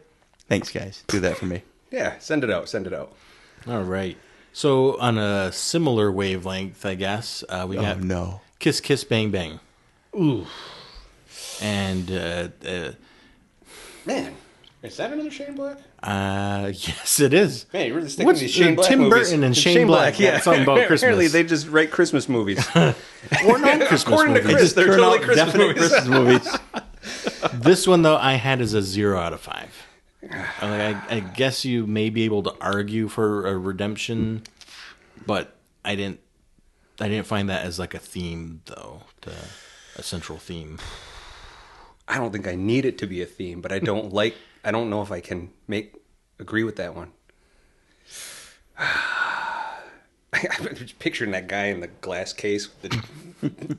Thanks, guys. Do that for me. Yeah, send it out. Send it out. All right. So on a similar wavelength, I guess we got no. Kiss Kiss Bang Bang. Ooh. And Man, is that another Shane Black? yes, it is. Man, you really sticking with these Shane Black Tim movies. Burton and Shane Black. Yeah, Something about Christmas. Apparently, they just write Christmas movies. Or non-Christmas According to movies. Chris, they're Turn totally out Christmas definite movies. Christmas movies. This one though, I had as a 0 out of 5. I guess you may be able to argue for a redemption, but I didn't find that as like a theme though, a central theme. I don't think I need it to be a theme, but I don't know if I can agree with that one. I'm just picturing that guy in the glass case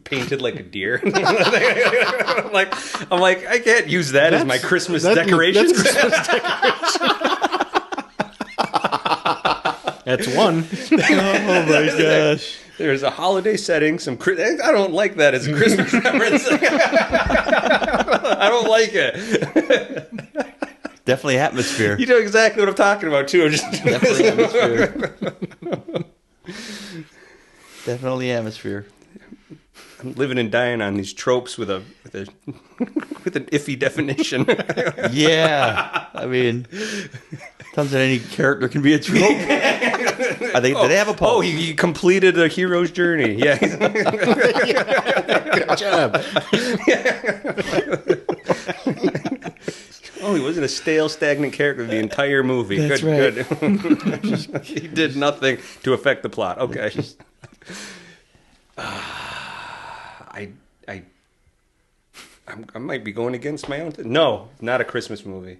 painted like a deer. I'm like, I can't use that as my Christmas decorations. That's Christmas decoration. That's one. Oh my gosh. There's a holiday setting. I don't like that as a Christmas reference. I don't like it. Definitely atmosphere. You know exactly what I'm talking about too. Definitely atmosphere. Definitely atmosphere. I'm living and dying on these tropes with an iffy definition. Yeah. I mean, sounds like any character can be a trope. Do they have a pulse? Oh, he completed a hero's journey. Yeah. Good job. Oh, he wasn't a stale, stagnant character the entire movie. That's good, right. good. He did nothing to affect the plot. Okay. I might be going against my own. No, not a Christmas movie.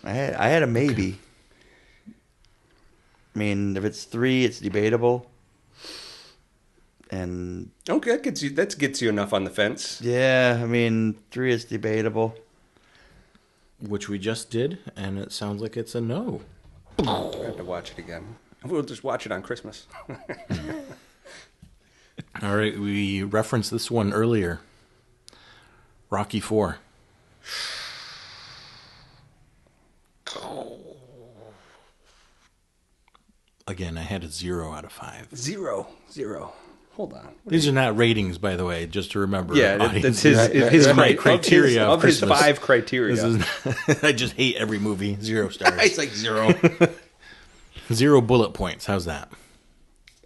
I had a maybe. I mean, if it's 3, it's debatable. And Okay, that gets you enough on the fence. yeah, I mean, 3 is debatable. Which we just did, and it sounds like it's a no. I have to watch it again. We'll just watch it on Christmas. All right, we referenced this one earlier. Rocky 4. Again, I had a 0 out of 5. Zero. Hold on. These are not ratings, by the way, just to remember. Yeah, audience. that's his my criteria of his Christmas. 5 criteria. This is, I just hate every movie. 0 stars. It's like 0. 0 bullet points. How's that?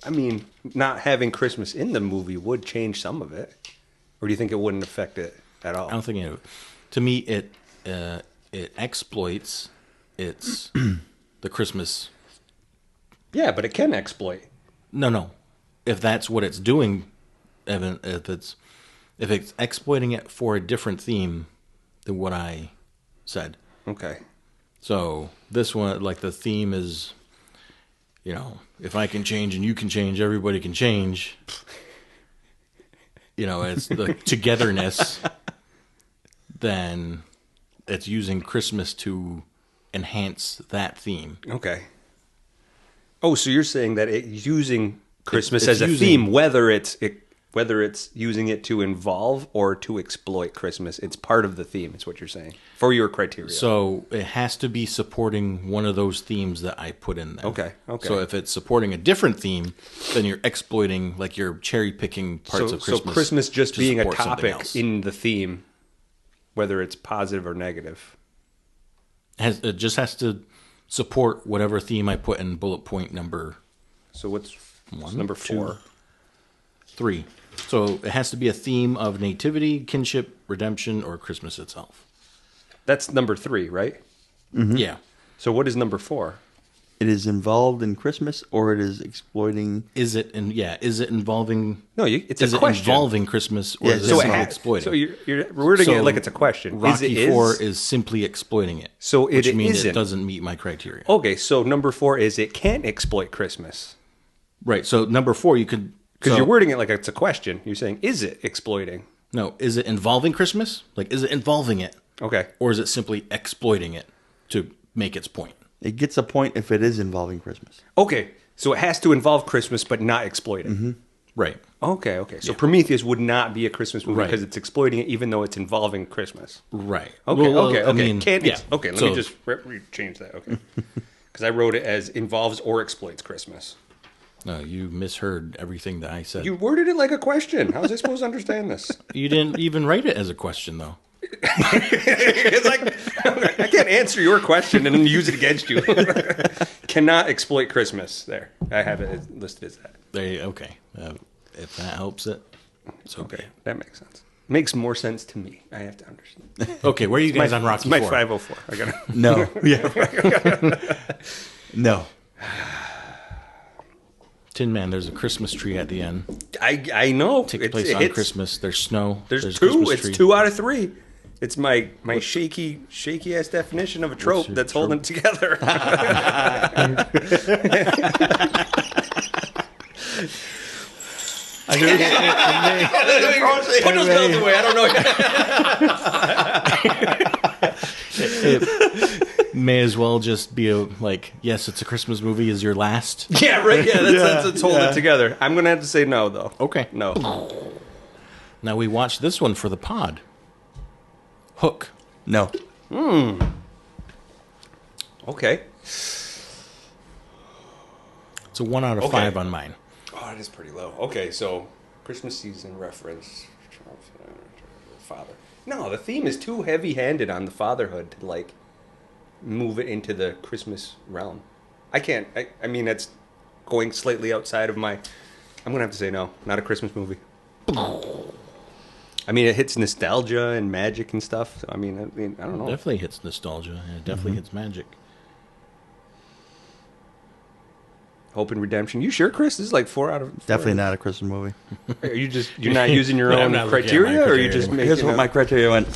I mean, not having Christmas in the movie would change some of it, or do you think it wouldn't affect it at all? I don't think it. To me, it exploits its the Christmas. Yeah, but it can exploit. No. If that's what it's doing, Evan, if it's exploiting it for a different theme than what I said. Okay. So this one, like the theme is, if I can change and you can change, everybody can change. It's the togetherness. Then it's using Christmas to enhance that theme. Okay. Oh, so you're saying that it's using Christmas It's as a using- theme, whether it's using it to involve or to exploit Christmas, it's part of the theme. Is what you're saying for your criteria. So it has to be supporting one of those themes that I put in there. Okay. So if it's supporting a different theme, then you're exploiting, like you're cherry picking parts of Christmas. So Christmas just to being a support something topic else. in the theme, whether it's positive or negative. It just has to support whatever theme I put in bullet point number So what's 1, number 2, 4? 3. So it has to be a theme of nativity, kinship, redemption, or Christmas itself. That's number 3, right? Yeah. So what is number 4? It is involved in Christmas, or it is exploiting. Is it involving? No, it's Is a it question. involving Christmas, or Yeah, is it so it simply has- exploiting? So you're wording it like it's a question. Rocky 4 is simply exploiting it. So which it means isn't. it doesn't meet my criteria. Okay, so number 4 is it can't exploit Christmas. Right. So number 4, you could Because you're wording it like it's a question. You're saying, is it exploiting? No, is it involving Christmas? Like, is it involving it, Okay. or is it simply exploiting it to make its point? It gets a point if it is involving Christmas. Okay, so it has to involve Christmas but not exploit it. Right. Okay. So Prometheus would not be a Christmas movie Right. because it's exploiting it even though it's involving Christmas. Right. Okay, Well, okay. I mean, Let So- me just change that. Okay. Because I wrote it as involves or exploits Christmas. No, you misheard everything that I said. You worded it like a question. How was I supposed to understand this? You didn't even write it as a question, though. It's like, I can't answer your question and then use it against you. Cannot exploit Christmas. There. I have it listed as that. Okay. If that helps it, it's okay. That makes sense. Makes more sense to me. I have to understand. Okay, where are you guys on Rocky My IV? 504. I got it. No. Yeah. No. Tin Man, there's a Christmas tree at the end. I know. Takes place on Christmas. There's snow. There's two. Christmas It's tree. 2 out of 3. It's my shaky ass definition of a trope that's holding it together. I heard it. Put those bells away. I don't know. It may as well just be yes, it's a Christmas movie is your last. Yeah, right. Yeah, that's hold it together. I'm gonna have to say no, though. Okay. No. Now we watched this one for the pod. Hook. No. Okay. It's a 1 out of Okay. 5 on mine. Oh, it is pretty low. Okay, so Christmas season reference. Father. No, the theme is too heavy-handed on the fatherhood to move it into the Christmas realm. I can't. I mean, that's going slightly outside of my. I'm gonna have to say no. Not a Christmas movie. I mean, it hits nostalgia and magic and stuff. So, I mean, I don't know. Definitely hits nostalgia. And it definitely hits magic. Hope and redemption. You sure, Chris? This is 4 out of 4. Definitely not a Christmas movie. Are you you're not using your I'm own not looking at my criteria, or are you criteria just anymore. making Here's what my criteria went.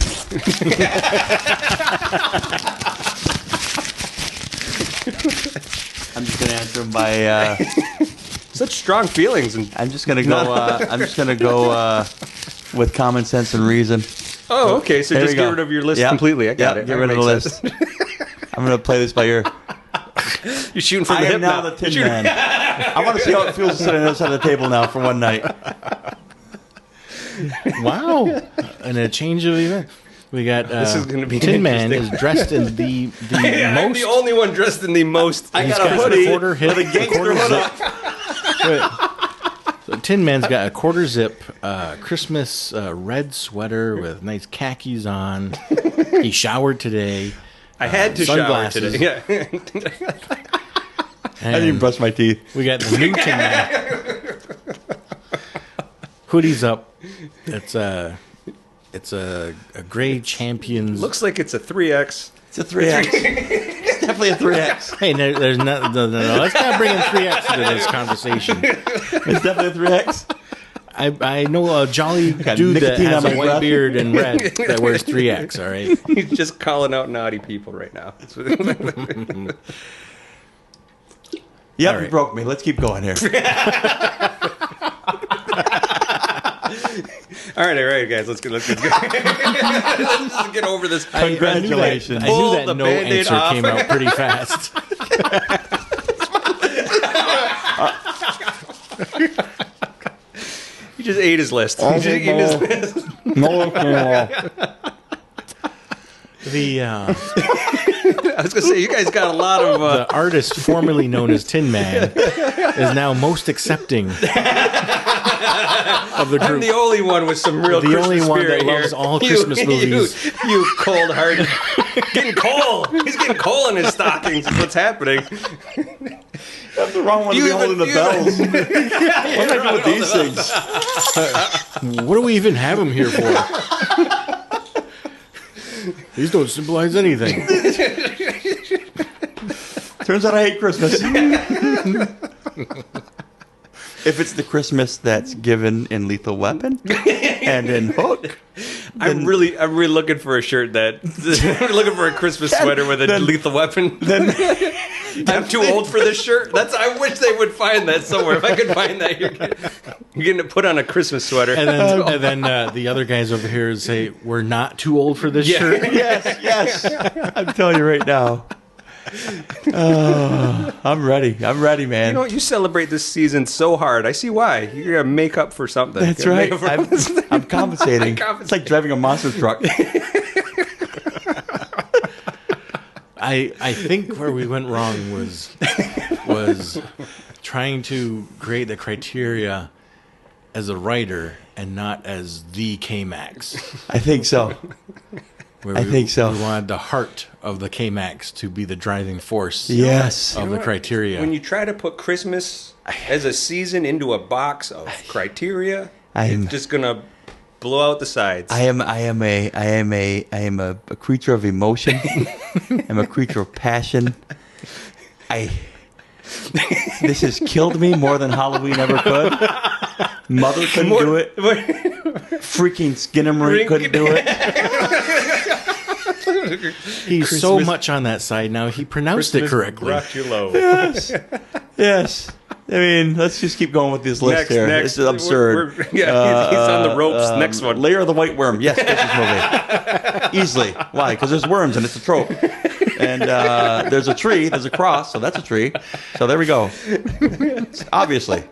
I'm just gonna answer them by. such strong feelings? And I'm just gonna go. I'm just gonna go with common sense and reason. oh, okay. So There just we get go. rid of your list Yep. completely. I got Yep, it. Get That rid of the makes list. sense. I'm gonna play this by ear. You're shooting from I the hip am now the Tin Man. I want to see how it feels to sit on the other side of the table now for one night. Wow. And a change of event. We got This is gonna be Tin Man is interesting. dressed in the I'm most. the only one dressed in the most. I He's got a got hoodie quarter hip, with a gangster quarter hood zip. up. So Tin Man's got a quarter zip, Christmas red sweater with nice khakis on. He showered today. I had to shower sunglasses. today. Yeah. I didn't even brush my teeth. We got the new Tin Man. Hoodie's up. It's a gray Champions. Looks like it's a 3X. It's a 3X. It's definitely a 3X. Hey, there's no. Let's not bring in 3X into this conversation. It's definitely a 3X. I know a jolly Got dude that nicotine has on a my white breath. beard and red that wears 3X. All right. He's just calling out naughty people right now. Yep, All right. you broke me. Let's keep going here. All right, guys. Let's go. Let's just get over this. Congratulations. I knew Pull that the no Band-Aid answer off. came out pretty fast. He just ate his list. He just ate his list. The I was gonna say you guys got a lot of. the artist formerly known as Tin Man is now most accepting of the I'm group. the only one with some real The Christmas only one spirit that loves here. all Christmas movies. You cold-hearted. Getting coal. He's getting coal in his stockings. Is what's happening. That's the wrong one to be holding the bells. What am I doing with these things? What do we even have him here for? These don't symbolize anything. Turns out I hate Christmas. If it's the Christmas that's given in Lethal Weapon and in Hook, I'm really looking for a shirt that. Looking for a Christmas sweater with a lethal weapon. then I'm too old for this shirt. I wish they would find that somewhere. If I could find that, you're getting it put on a Christmas sweater. And then the other guys over here say, we're not too old for this Yeah. shirt. yes, I'm telling you right now. I'm ready, man. You know what? You celebrate this season so hard. I see why. You're gonna make up for something. That's You're right. gonna make up for- I'm compensating. It's like driving a monster truck. I think where we went wrong was trying to create the criteria as a writer and not as the KMax. I think so. I think so. We wanted the heart of the KMax to be the driving force Yes. of the criteria. When you try to put Christmas as a season into a box of criteria, it's just gonna blow out the sides. I am a creature of emotion. I'm a creature of passion. This has killed me more than Halloween ever could. Mother couldn't do it. Freaking Skinnamarink couldn't do it. He's so much on that side now. He pronounced it correctly. Rock your low. Yes. Yes. I mean, let's just keep going with this list here. This is absurd. He's on the ropes. Next one. Layer of the White Worm. Yes, Christmas movie. Easily. Why? Because there's worms and it's a trope. And there's a tree. There's a cross. So that's a tree. So there we go. Obviously.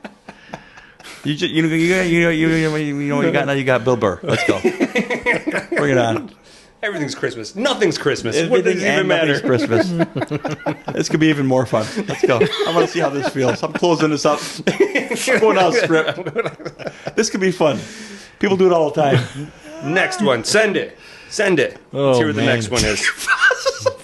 You know what you got now? You got Bill Burr. Let's go. Bring it on. Everything's Christmas. Nothing's Christmas. What Everything does it even and matter? nothing's Christmas. This could be even more fun. Let's go. I want to see how this feels. I'm closing this up. I'm going out of script. This could be fun. People do it all the time. Next one. Send it. Send it. Oh, Let's hear what the man. next one is.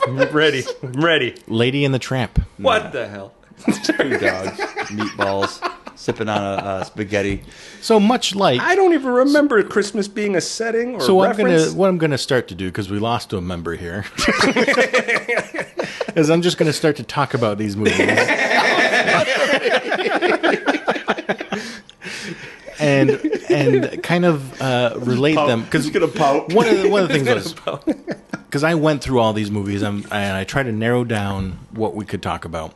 I'm ready. I'm ready. Lady and the Tramp. What the hell? 2 dogs, meatballs, sipping on a spaghetti. So much like. I don't even remember Christmas being a setting or So reference. what I'm gonna start to do, because we lost a member here, is I'm just gonna start to talk about these movies. and kind of relate them, because gonna pout. one of the things was, because I went through all these movies and I tried to narrow down what we could talk about.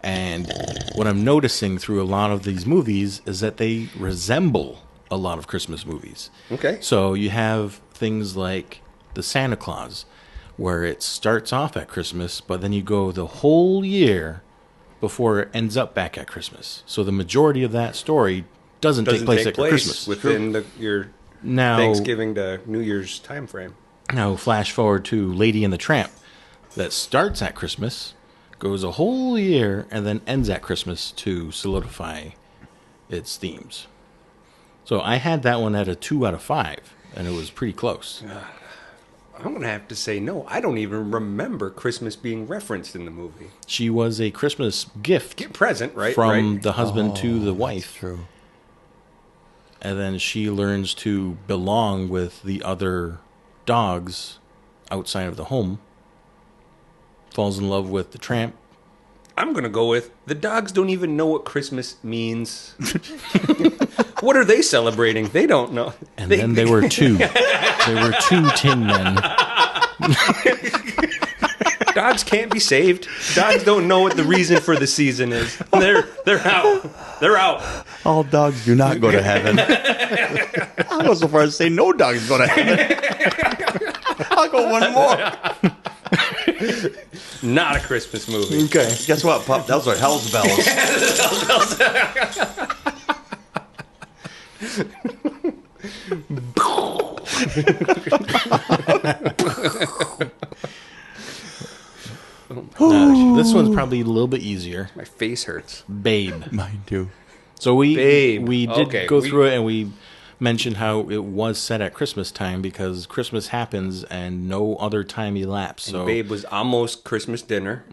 And what I'm noticing through a lot of these movies is that they resemble a lot of Christmas movies. Okay. So you have things like the Santa Claus, where it starts off at Christmas, but then you go the whole year before it ends up back at Christmas. So the majority of that story doesn't take place at Christmas. within your Now, Thanksgiving to New Year's time frame. Now, flash forward to Lady and the Tramp, that starts at Christmas, goes a whole year, and then ends at Christmas to solidify its themes. So I had that one at a 2 out of 5, and it was pretty close. I'm going to have to say no. I don't even remember Christmas being referenced in the movie. She was a Christmas gift Get present, right? from right. the husband to the wife. True. And then she learns to belong with the other dogs outside of the home. Falls in love with the tramp. I'm going to go with the dogs don't even know what Christmas means. What are they celebrating? They don't know. And then they were 2. They were 2 Tin Men. Dogs can't be saved. Dogs don't know what the reason for the season is. They're out. They're out. All dogs do not go to heaven. I'll go so far as to say no dogs go to heaven. I'll go one more. Not a Christmas movie. Okay. Guess what, pup? Those are hell's bells. This one's probably a little bit easier. My face hurts. Babe. Mine too. So we Babe. did Okay, go through it, and we mentioned how it was set at Christmas time because Christmas happens and no other time elapsed. So Babe was almost Christmas dinner.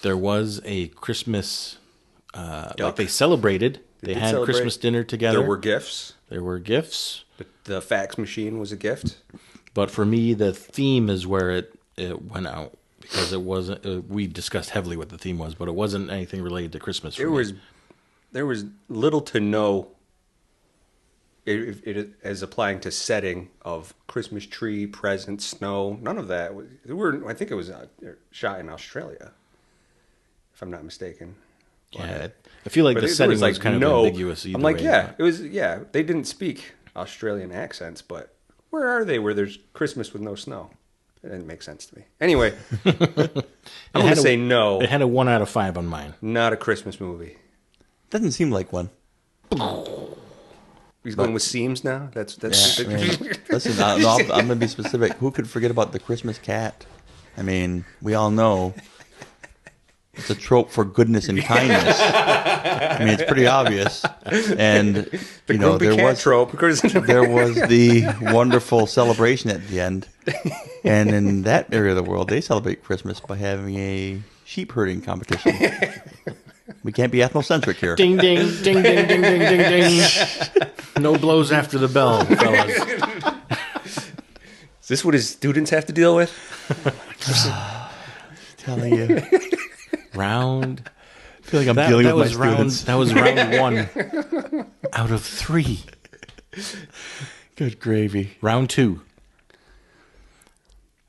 there was a Christmas, like Duck. they celebrated. They did had celebrate. Christmas dinner together. There were gifts. There were gifts. The fax machine was a gift. But for me, the theme is where it went out because it wasn't. We discussed heavily what the theme was, but it wasn't anything related to Christmas. For me. There was little to no. It as applying to setting of Christmas tree, presents, snow. None of that. I think it was shot in Australia, if I'm not mistaken. Yeah, I feel like But the there setting was like kind no, of ambiguous. Either I'm like, way, yeah, but- it was. Yeah, they didn't speak Australian accents, but where are they? Where there's Christmas with no snow? It didn't make sense to me. Anyway, I'm gonna say no. It had a 1 out of 5 on mine. Not a Christmas movie. Doesn't seem like one. He's going with seams now. That's Yeah, I mean, listen, I'm going to be specific. Who could forget about the Christmas cat? I mean, we all know it's a trope for goodness and kindness. I mean, it's pretty obvious. And The grumpy cat trope. there was the wonderful celebration at the end. And in that area of the world, they celebrate Christmas by having a sheep herding competition. We can't be ethnocentric here. Ding, ding, ding, ding, ding, ding, ding, ding. No blows after the bell, fellas. Is this what his students have to deal with? Telling you. Round. I feel like I'm dealing with my students. That was round 1 out of 3. Good gravy. Round 2.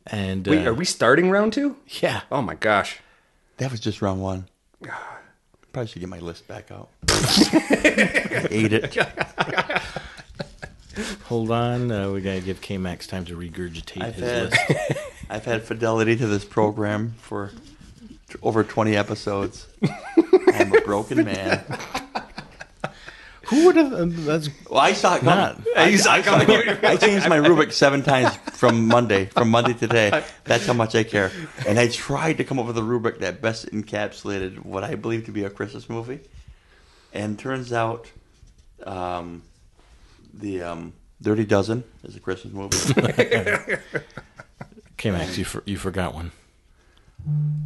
And Wait, are we starting round 2? Yeah. Oh my gosh. That was just round 1. Probably should get my list back out. I ate it. Hold on. We got to give KMax time to regurgitate his list. I've had fidelity to this program for over 20 episodes. I'm a broken man. Who would have? That's Well, I saw it not. coming. I changed my rubric 7 times from Monday to today. That's how much I care. And I tried to come up with a rubric that best encapsulated what I believe to be a Christmas movie. And turns out the Dirty Dozen is a Christmas movie. KMax, you forgot one.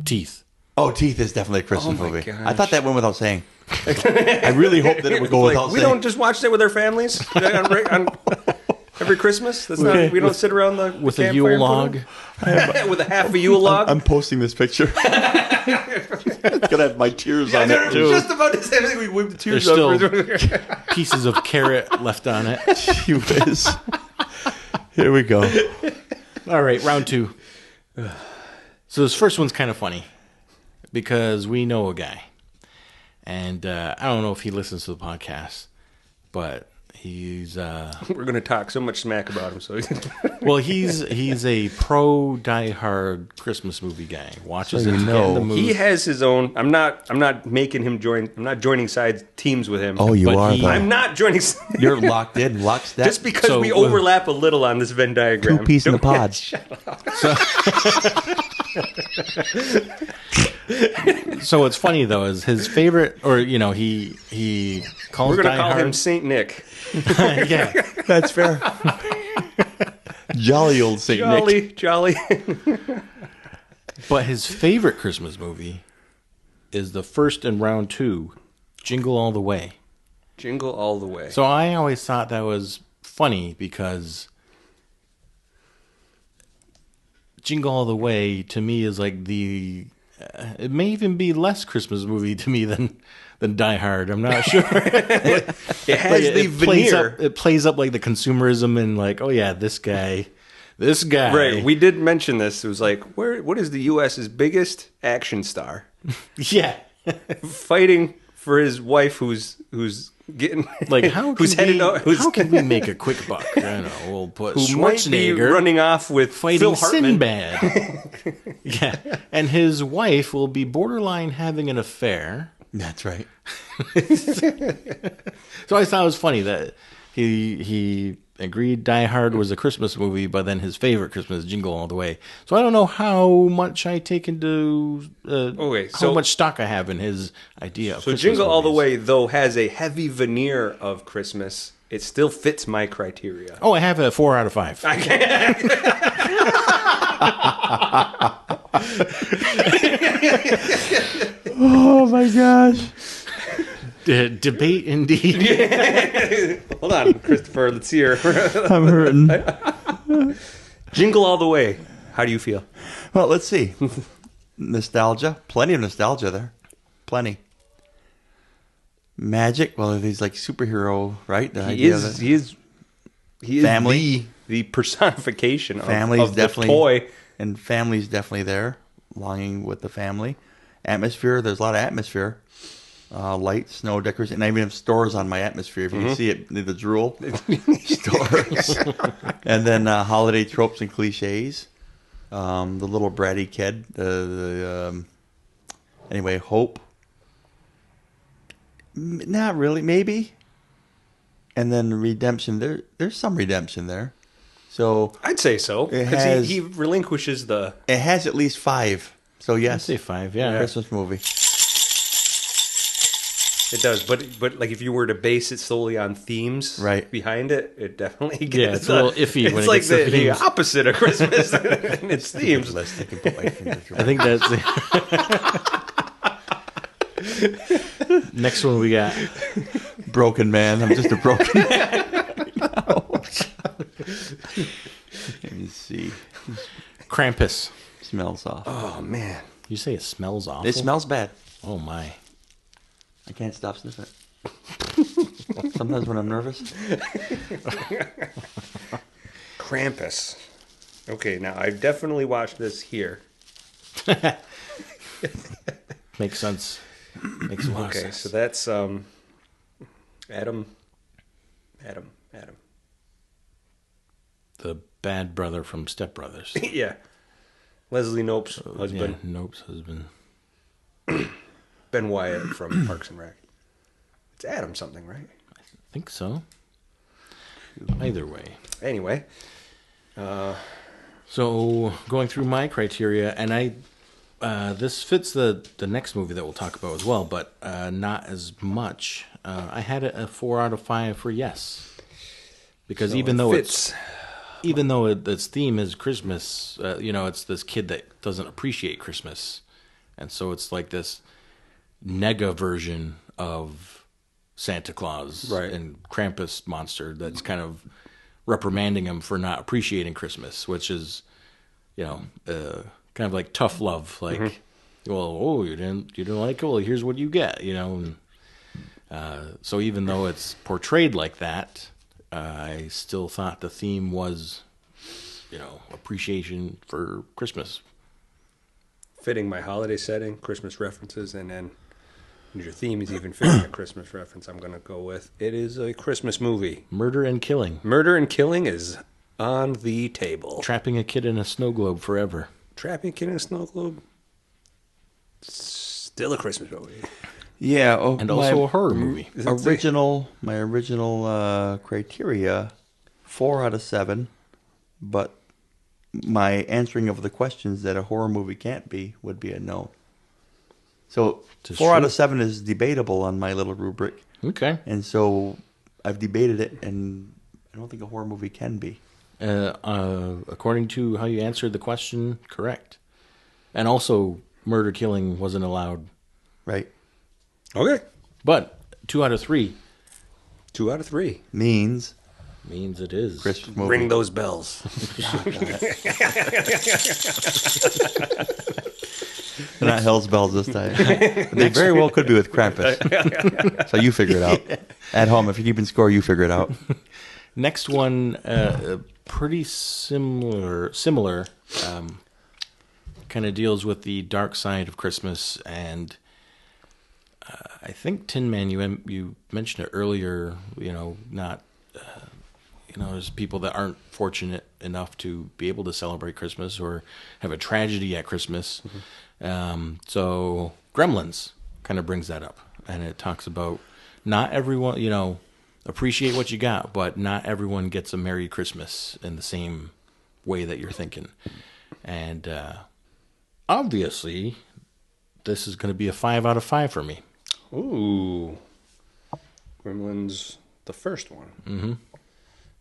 Teeth. Oh, Teeth is definitely a Christmas Oh my movie. gosh. I thought that went without saying. I really hope that it would go without We saying. don't just watch that with our families on every Christmas. That's not. We don't sit around the With a campfire Yule and put log. it- with a half a Yule log. I'm posting this picture. It's gonna have my tears on it too. Just about the same thing. We whipped the There's tears still up. pieces of carrot left on it. Gee whiz. Here we go. All right, round 2. So this first one's kind of funny because we know a guy. And I don't know if he listens to the podcast, but he's We're gonna talk so much smack about him. So well, he's a pro diehard Christmas movie guy. Watches So it you to get know. in the mood. he has his own. I'm not making him join. I'm not joining sides teams with him. Oh, you But are he- though. I'm not joining. You're locked in, lockstep. Just because So, we overlap a little on this Venn diagram. two-piece in the pod. So what's funny though is his favorite, or he calls. We're gonna Die call him Hard. Saint Nick. Yeah, That's fair. Jolly old Saint Nick. Jolly. but his favorite Christmas movie is the first in round 2, Jingle All the Way. Jingle all the way. So I always thought that was funny because Jingle All the Way to me is like the. It may even be less Christmas movie to me than Die Hard. I'm not sure. It has Like, the veneer. it plays up like the consumerism and like, oh yeah, this guy. Right. We did mention this. It was like, what is the U.S.'s biggest action star Yeah. fighting for his wife who's getting Like how who's can, headed out, how can we make a quick buck? I don't know. We'll put who might be Schwarzenegger running off with fighting Phil Hartman. Sinbad. Yeah. And his wife will be borderline having an affair. That's right. So I thought it was funny that he agreed Die Hard was a Christmas movie, but then his favorite Christmas is Jingle All the Way. So I don't know how much I take into Okay, how so- much stock I have in his idea of So Christmas Jingle All the movies. Way, though, has a heavy veneer of Christmas. It still fits my criteria. Oh, I have a 4 out of 5. Oh my gosh. Debate indeed. Hold on, Christopher. Let's hear. I'm hurting. Jingle All the Way. How do you feel? Well, let's see. Nostalgia. Plenty of nostalgia there. Plenty. Magic. Well, he's like superhero, right? The He idea is. that He is. He is Family. the personification Family's of definitely the toy. and family's definitely there, longing with the family. Atmosphere. There's a lot of atmosphere. Light, snow, decoration, and I even have stores on my atmosphere. If you can see it, the drool stores, and then holiday tropes and cliches. The little bratty kid. Anyway, hope. Not really, maybe. And then redemption. There's some redemption there. So I'd say so It because has- he relinquishes the. it has at least 5 So I'd yes, say 5, yeah. Christmas movie. It does, but like if you were to base it solely on themes Right. behind it, it definitely gets Yeah, it's a little iffy when it like gets to the themes. opposite of Christmas in its themes. List I can put my finger through. I think that's the next one we got. Broken man. I'm just a broken man. Let me see. Krampus. Smells off. Oh man, You say it smells awful? It smells bad. Oh my. I can't stop sniffing it. Sometimes when I'm nervous. Krampus. Okay, now I've definitely watched this here. Makes sense. Makes a lot of Okay, sense. so that's Adam. The bad brother from Step Brothers. Yeah, Leslie Knope's husband, Yeah, Nope's husband. Ben Wyatt from Parks and Rec. It's Adam something, right? I think so. Either way. Anyway, So going through my criteria, and this fits the next movie that we'll talk about as well, but not as much. I had it a 4 out of 5 for yes, because so even it though fits. its theme is Christmas, it's this kid that doesn't appreciate Christmas, and so it's like this nega version of Santa Claus Right. and Krampus monster that's kind of reprimanding him for not appreciating Christmas, which is, kind of like tough love. Like, well, you didn't like it. Well, here's what you get. And, so even though it's portrayed like that, I still thought the theme was, appreciation for Christmas. Fitting my holiday setting, Christmas references, and then your theme is even fitting a Christmas reference. I'm going to go with it is a Christmas movie. Murder and killing. Murder and killing is on the table. Trapping a kid in a snow globe forever. Trapping a kid in a snow globe. Still a Christmas movie. Yeah. And also a horror movie. My original criteria, 4 out of 7, but my answering of the questions that a horror movie can't be would be a no. So Tis 4 out true. of 7 is debatable on my little rubric, Okay. and so I've debated it, and I don't think a horror movie can be. According to how you answered the question, correct. And also, murder killing wasn't allowed. Right? Okay. But 2 out of 3 2 out of 3. Means means it is. Christmas movie. Ring those bells. They're not Hell's Bells this time. They very well could be with Krampus. So you figure it out. At home, if you're keeping score, you figure it out. Next one, pretty similar. Kind of deals with the dark side of Christmas, and I think Tin Man. You mentioned it earlier. Not. There's people that aren't fortunate enough to be able to celebrate Christmas or have a tragedy at Christmas. So Gremlins kind of brings that up, and it talks about not everyone, appreciate what you got, but not everyone gets a Merry Christmas in the same way that you're thinking. And obviously, this is going to be a 5 out of 5 for me. Ooh. Gremlins, the first one. Mm-hmm.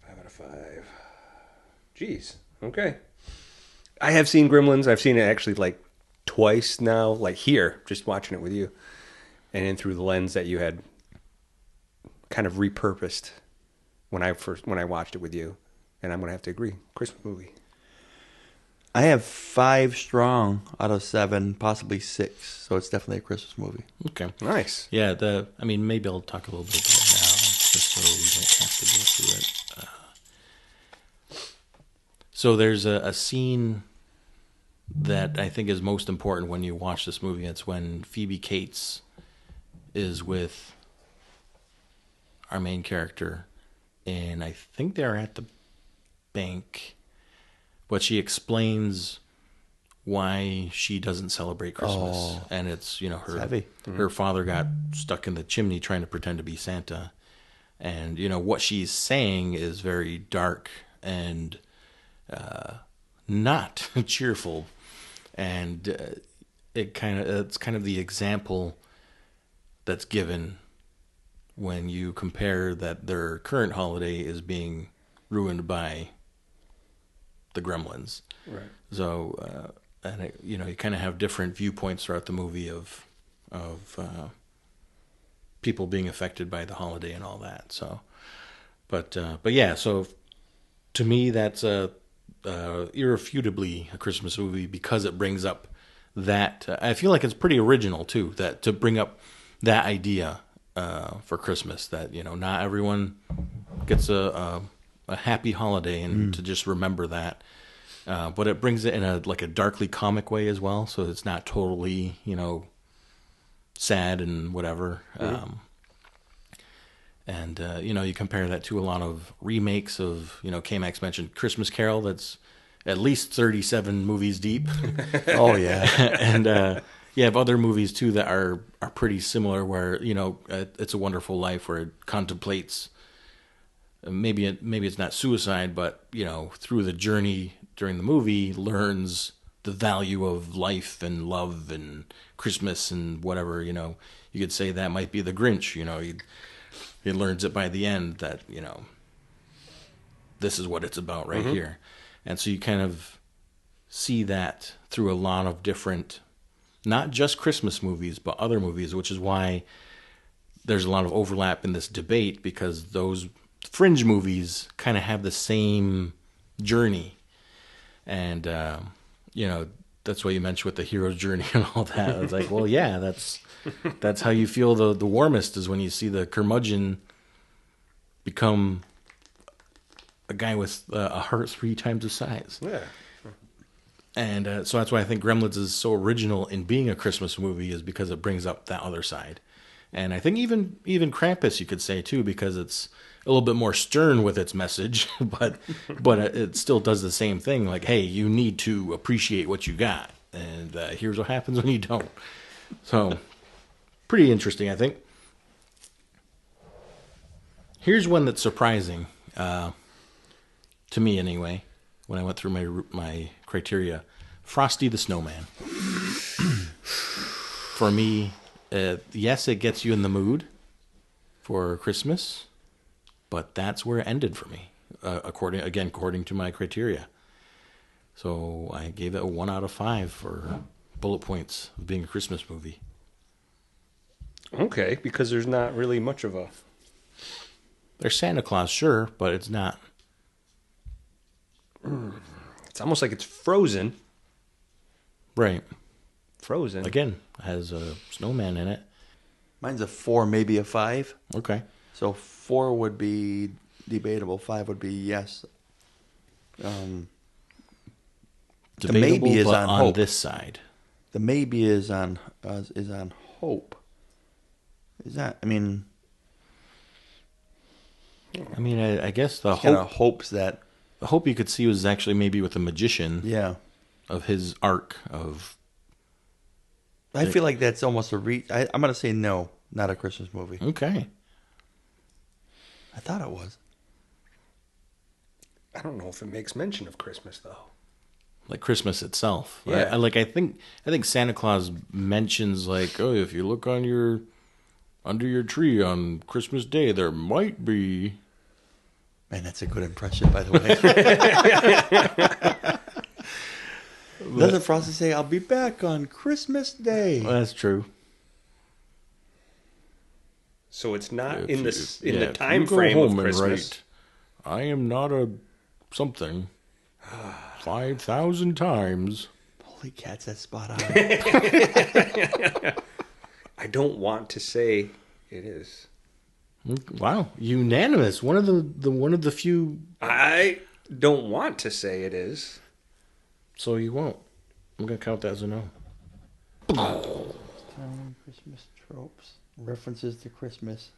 5 out of 5. Jeez. Okay. I have seen Gremlins. I've seen it actually like twice now, like here, just watching it with you. And in through the lens that you had kind of repurposed when I watched it with you. And I'm going to have to agree. Christmas movie. I have 5 strong out of 7, possibly 6. So it's definitely a Christmas movie. Okay. Nice. Yeah, maybe I'll talk a little bit about it now, just so we don't have to go through it. So there's a scene that I think is most important when you watch this movie. It's when Phoebe Cates is with our main character, and I think they're at the bank, but she explains why she doesn't celebrate Christmas. And it's, It's heavy. her father got stuck in the chimney trying to pretend to be Santa. And, what she's saying is very dark and not cheerful. And it's kind of the example that's given when you compare that their current holiday is being ruined by the Gremlins. Right. So, you kind of have different viewpoints throughout the movie of people being affected by the holiday and all that. So, but yeah. So, to me, that's irrefutably a Christmas movie because it brings up that. I feel like it's pretty original too. That to bring up that idea for Christmas, that not everyone gets a happy holiday, and to just remember that. But it brings it in a darkly comic way as well, so it's not totally sad and whatever. And you compare that to a lot of remakes of KMax mentioned Christmas Carol, that's at least 37 movies deep. Oh yeah. And you have other movies too that are pretty similar, where It's a Wonderful Life, where it contemplates maybe it's not suicide, but through the journey during the movie learns the value of life and love and Christmas and whatever. You could say that might be the Grinch. He learns it by the end that this is what it's about right here. And so you kind of see that through a lot of different, not just Christmas movies, but other movies, which is why there's a lot of overlap in this debate, because those fringe movies kind of have the same journey. And, that's what you mentioned with the hero's journey and all that. I was like, well, yeah, that's how you feel the warmest, is when you see the curmudgeon become a guy with a heart 3 times the size. Yeah. And so that's why I think Gremlins is so original in being a Christmas movie, is because it brings up that other side. And I think even Krampus, you could say too, because it's a little bit more stern with its message, but it still does the same thing. Like, hey, you need to appreciate what you got, and here's what happens when you don't. So, pretty interesting, I think. Here's one that's surprising, to me anyway, when I went through my criteria. Frosty the Snowman. For me, yes, it gets you in the mood for Christmas, but that's where it ended for me, according to my criteria. So I gave it a 1 out of 5 for bullet points of being a Christmas movie. Okay, because there's not really much of a... There's Santa Claus, sure, but it's not. It's almost like it's Frozen. Right. Frozen. Again, has a snowman in it. Mine's a 4, maybe a 5. Okay. So 4 would be debatable. 5 would be yes. The maybe is but on hope. this side. The maybe is on hope. Is that? I mean, I guess the kind of hope hopes that. the hope you could see was actually maybe with the magician. Yeah. Of his arc of. I feel like that's almost a I'm going to say no, not a Christmas movie. Okay. I thought it was. I don't know if it makes mention of Christmas, though. Like Christmas itself. Yeah. I think Santa Claus mentions, like, oh, if you look under your tree on Christmas Day, there might be. Man, that's a good impression, by the way. Doesn't Frosty say, "I'll be back on Christmas Day"? Well, that's true. So it's not If in you- the if time you go frame of home and Christmas. write, I am not a something 5,000 times. Holy cats, that's spot on. I don't want to say it is. Wow, unanimous. One of the few. I don't want to say it is. So you won't. I'm gonna count that as a no. Time, Christmas tropes, references to Christmas.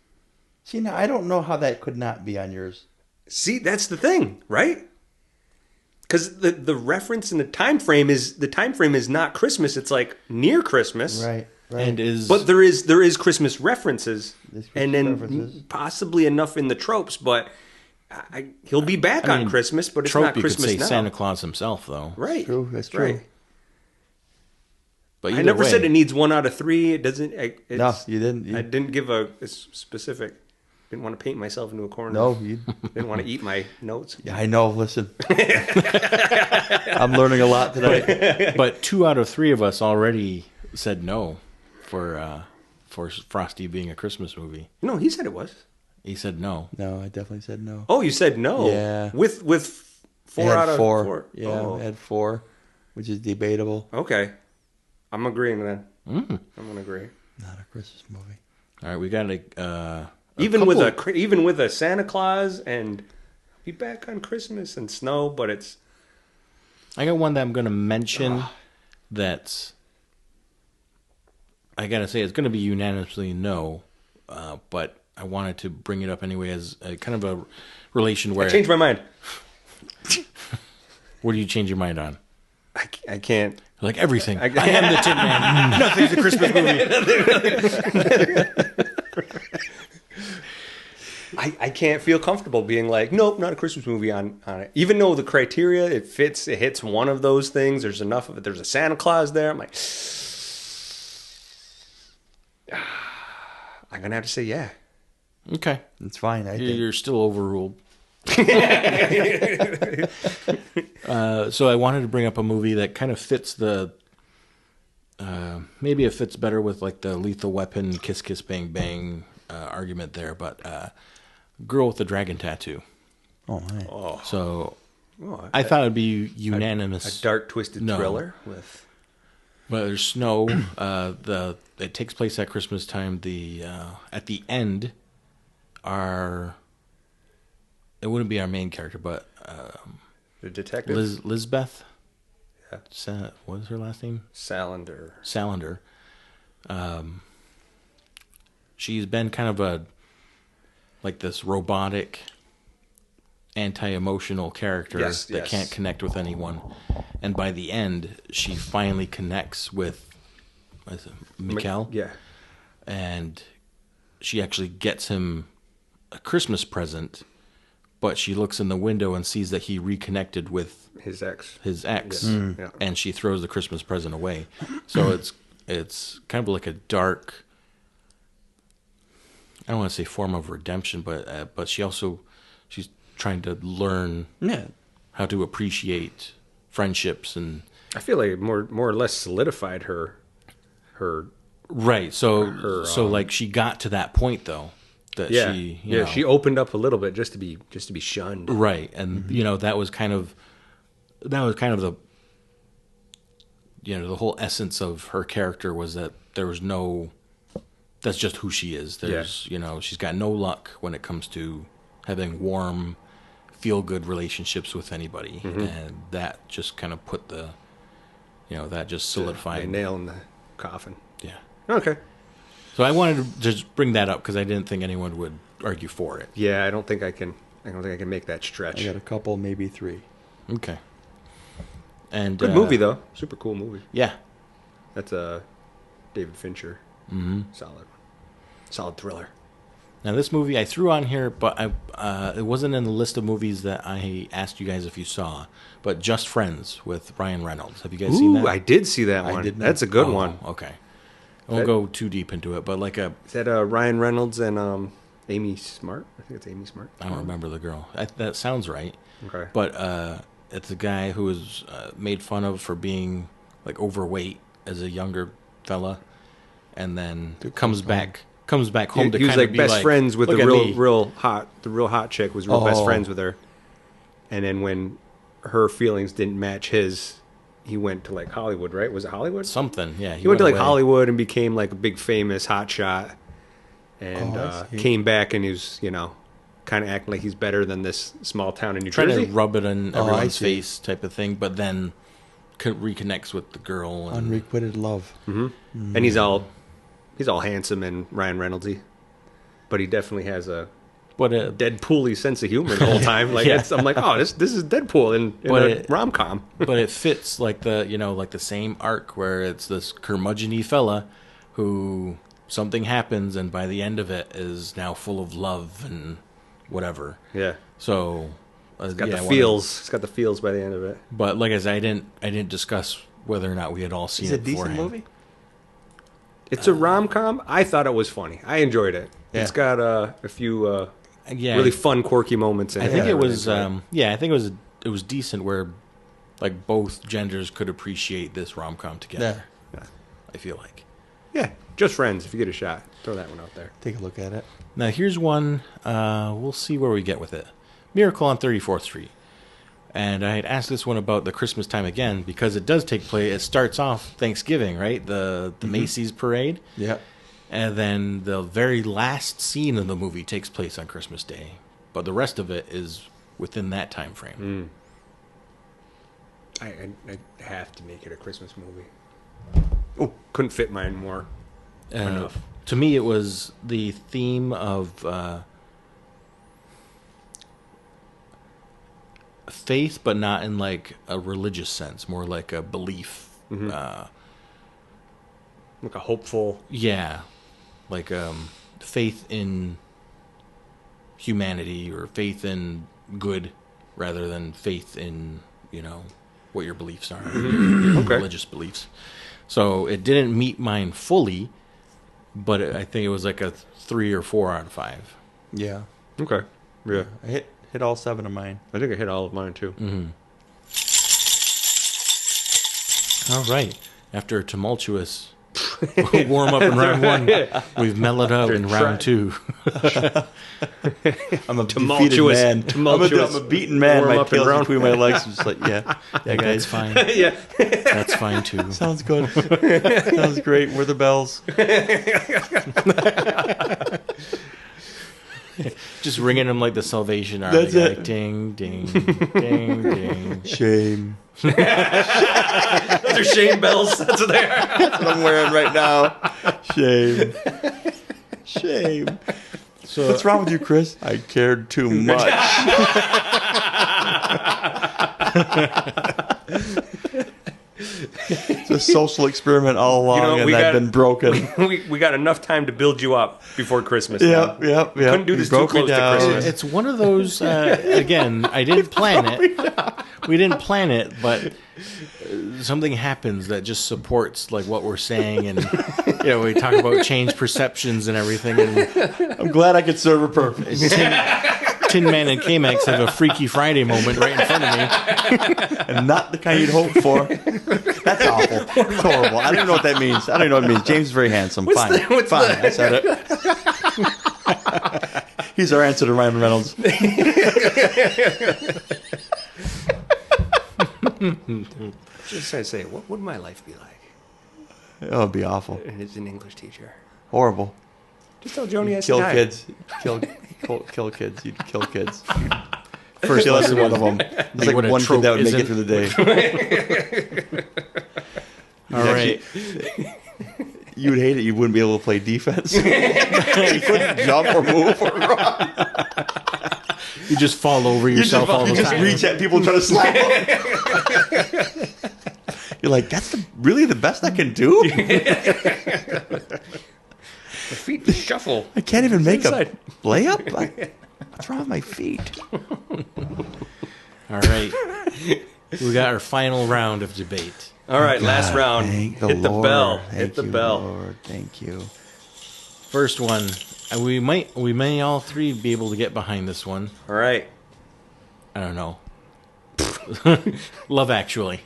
See, now I don't know how that could not be on yours. See, that's the thing, right? Because the reference in the time frame is not Christmas. It's like near Christmas, Right. And But there is Christmas references, There's Christmas and then references. possibly enough in the tropes. But he'll be back on Christmas, but it's trope not you Christmas could say now. Santa Claus himself, though. Right. True, that's true. Right. But I either never way, said it needs 1 out of 3. It doesn't. No, you didn't. I didn't give a specific. Didn't want to paint myself into a corner. No, you. Didn't want to eat my notes. Yeah, I know. Listen, I'm learning a lot today. But 2 out of 3 of us already said no for Frosty being a Christmas movie. No, he said it was. He said no. No, I definitely said no. Oh, you said no. Yeah. With It 4 had out of 4. 4. Yeah, Oh. it had 4, which is debatable. Okay. I'm agreeing then. Mm. I'm gonna agree. Not a Christmas movie. All right, we got a Even couple- with a Santa Claus and be back on Christmas and snow, but it's I got one that I'm going to mention that's, I got to say, it's going to be unanimously no, but I wanted to bring it up anyway as a kind of a relation where... I changed my mind. What do you change your mind on? I can't. Like everything. I am the Tin Man. Nothing's a Christmas movie. I can't feel comfortable being like, nope, not a Christmas movie on it. Even though the criteria, it hits one of those things. There's enough of it. There's a Santa Claus there. I'm like, I'm going to have to say yeah. Okay. It's fine. I think. You're still overruled. So I wanted to bring up a movie that kind of fits the... maybe it fits better with like the Lethal Weapon, Kiss Kiss Bang Bang argument there, but Girl with the Dragon Tattoo. Oh, man. Oh, So I thought it'd be unanimous. a dark, twisted No. thriller with... But there's snow. It takes place at Christmas time. At the end, it wouldn't be our main character, but The detective? Lizbeth. Yeah. What is her last name? Salander. Salander. She's been kind of like this robotic, anti-emotional character that can't connect with anyone. And by the end, she finally connects with Mikkel. Yeah. And she actually gets him a Christmas present, but she looks in the window and sees that he reconnected with His ex. his ex, Yeah. and she throws the Christmas present away. So it's kind of like a dark, I don't want to say form of redemption, but she's trying to learn how to appreciate friendships and I feel like it more or less solidified her right. So like she got to that point though that she you know, she opened up a little bit just to be shunned. right, and you know that was kind of the the whole essence of her character was that there was no, that's just who she is. There's she's got no luck when it comes to having warm, feel good relationships with anybody, and that just kind of put the that just solidified The nail in the coffin. Yeah. Okay. So I wanted to just bring that up because I didn't think anyone would argue for it. Yeah, I don't think I can make that stretch. I got a couple, maybe 3. Okay. And Good movie though. Super cool movie. Yeah. That's David Fincher. Solid thriller. Now this movie I threw on here, but it wasn't in the list of movies that I asked you guys if you saw. But Just Friends with Ryan Reynolds. Have you guys seen that? I did see that I one. did not. That's a good Oh, one. Okay. I won't go too deep into it, but like Is that Ryan Reynolds and Amy Smart? I think it's Amy Smart. I don't remember the girl. That sounds right. Okay. But it's a guy who was made fun of for being like overweight as a younger fella, and then comes back home He to was kind like of be best like, friends with the "Look at me." real hot chick was real best friends with her. And then when her feelings didn't match his, he went to like Hollywood, right? Was it Hollywood? Something, yeah. He went to like away. Hollywood and became like a big famous hotshot, and I see. came back and he was kind of acting like he's better than this small town in New Trying Jersey. to rub it in I everyone's see. face type of thing, but then reconnects with the girl. And, Unrequited love. And he's all handsome and Ryan Reynoldsy, but he definitely has a but Deadpool-y sense of humor the whole time. Like Yeah. I'm like, oh, this is Deadpool in a rom com. but it fits like the like the same arc where it's this curmudgeon-y fella who something happens and by the end of it is now full of love and whatever. Yeah, So it's got yeah, the I feels. It's got the feels by the end of it. But like I said, I didn't discuss whether or not we had all seen Is it it a decent beforehand. movie? It's a rom-com. I thought it was funny. I enjoyed it. Yeah. It's got a few Yeah, really fun, quirky moments in it. I think that it really was. enjoyed. I think it was decent where, like, both genders could appreciate this rom com together. Yeah. I feel like. Yeah, just friends. If you get a shot, throw that one out there. Take a look at it. Now here's one. We'll see where we get with it. Miracle on 34th Street. And I had asked this one about the Christmas time again because it does take place. It starts off Thanksgiving, right? The Macy's parade. Yeah. And then the very last scene of the movie takes place on Christmas Day. But the rest of it is within that time frame. I have to make it a Christmas movie. Oh, couldn't fit mine more enough. To me, it was the theme of faith, but not in like a religious sense, more like a belief. Like a hopeful. Yeah, like faith in humanity or faith in good rather than faith in, what your beliefs are, your Okay. religious beliefs. So it didn't meet mine fully, but I think it was like a 3 or 4 out of 5. Yeah. Okay. Yeah. I hit all 7 of mine. I think I hit all of mine too. All right. After a tumultuous warm up in round 1, we've mellowed out in round 2. I'm a Tumultuous- defeated man. tumultuous I'm a beaten man. warm My up in tail's round- between my legs. I'm just like, yeah, That's guys. fine. Yeah. That's fine too. Sounds good. Sounds great. Where are the bells? Just ringing them like the Salvation Army. That's it. Like, ding, ding, ding, ding. Shame. Those are Shane bells. That's what they are. That's what I'm wearing right now. Shame. Shame. So What's wrong with you, Chris? I cared too much. It's a social experiment all along, and I've been broken. we got enough time to build you up before Christmas. Yep. Couldn't do You this too broke me close to down. Christmas. it's one of those. Again, I didn't plan it. We didn't plan it, but something happens that just supports like what we're saying, and we talk about change perceptions and everything. And I'm glad I could serve a purpose. Tin Man and KMax have a Freaky Friday moment right in front of me. And not the kind you'd hope for. That's awful. It's horrible. I don't even know what that means. I don't even know what it means. James is very handsome. Fine. Fine. I said it. He's our answer to Ryan Reynolds. Just trying to say, what would my life be like? It would be awful. And it's an English teacher. Horrible. Just tell Joni I said Kill hi. kids. Kill kids. You'd kill kids. First lesson, one of them. It's like what a one kid trope that would make isn't. it through the day. All right. You would hate it. You wouldn't be able to play defense. You couldn't jump or move or run. You just fall over yourself all the You just time. reach at people and try to slap them. You're like, that's really the best I can do? The feet shuffle. I can't even make a inside. layup? What's wrong with my feet? All right. We got our final round of debate. All right, last round. Thank the Hit the Lord. bell. Thank Hit the you, bell. Lord. Thank you. First one. We may all three be able to get behind this one. All right. I don't know. Love Actually.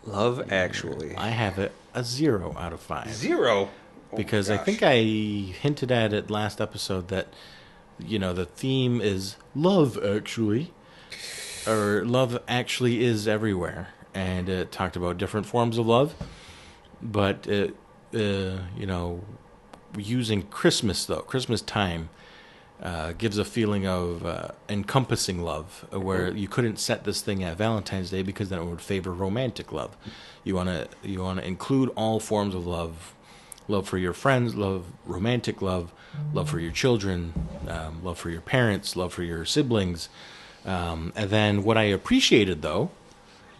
Love Actually. I have it a 0 out of 5. 0. Because I think I hinted at it last episode that, the theme is love actually. Or love actually is everywhere. And it talked about different forms of love. But, using Christmas, though, Christmas time, gives a feeling of encompassing love, where you couldn't set this thing at Valentine's Day because then it would favor romantic love. You want to include all forms of love. Love for your friends, romantic love for your children, love for your parents, love for your siblings. And then what I appreciated, though,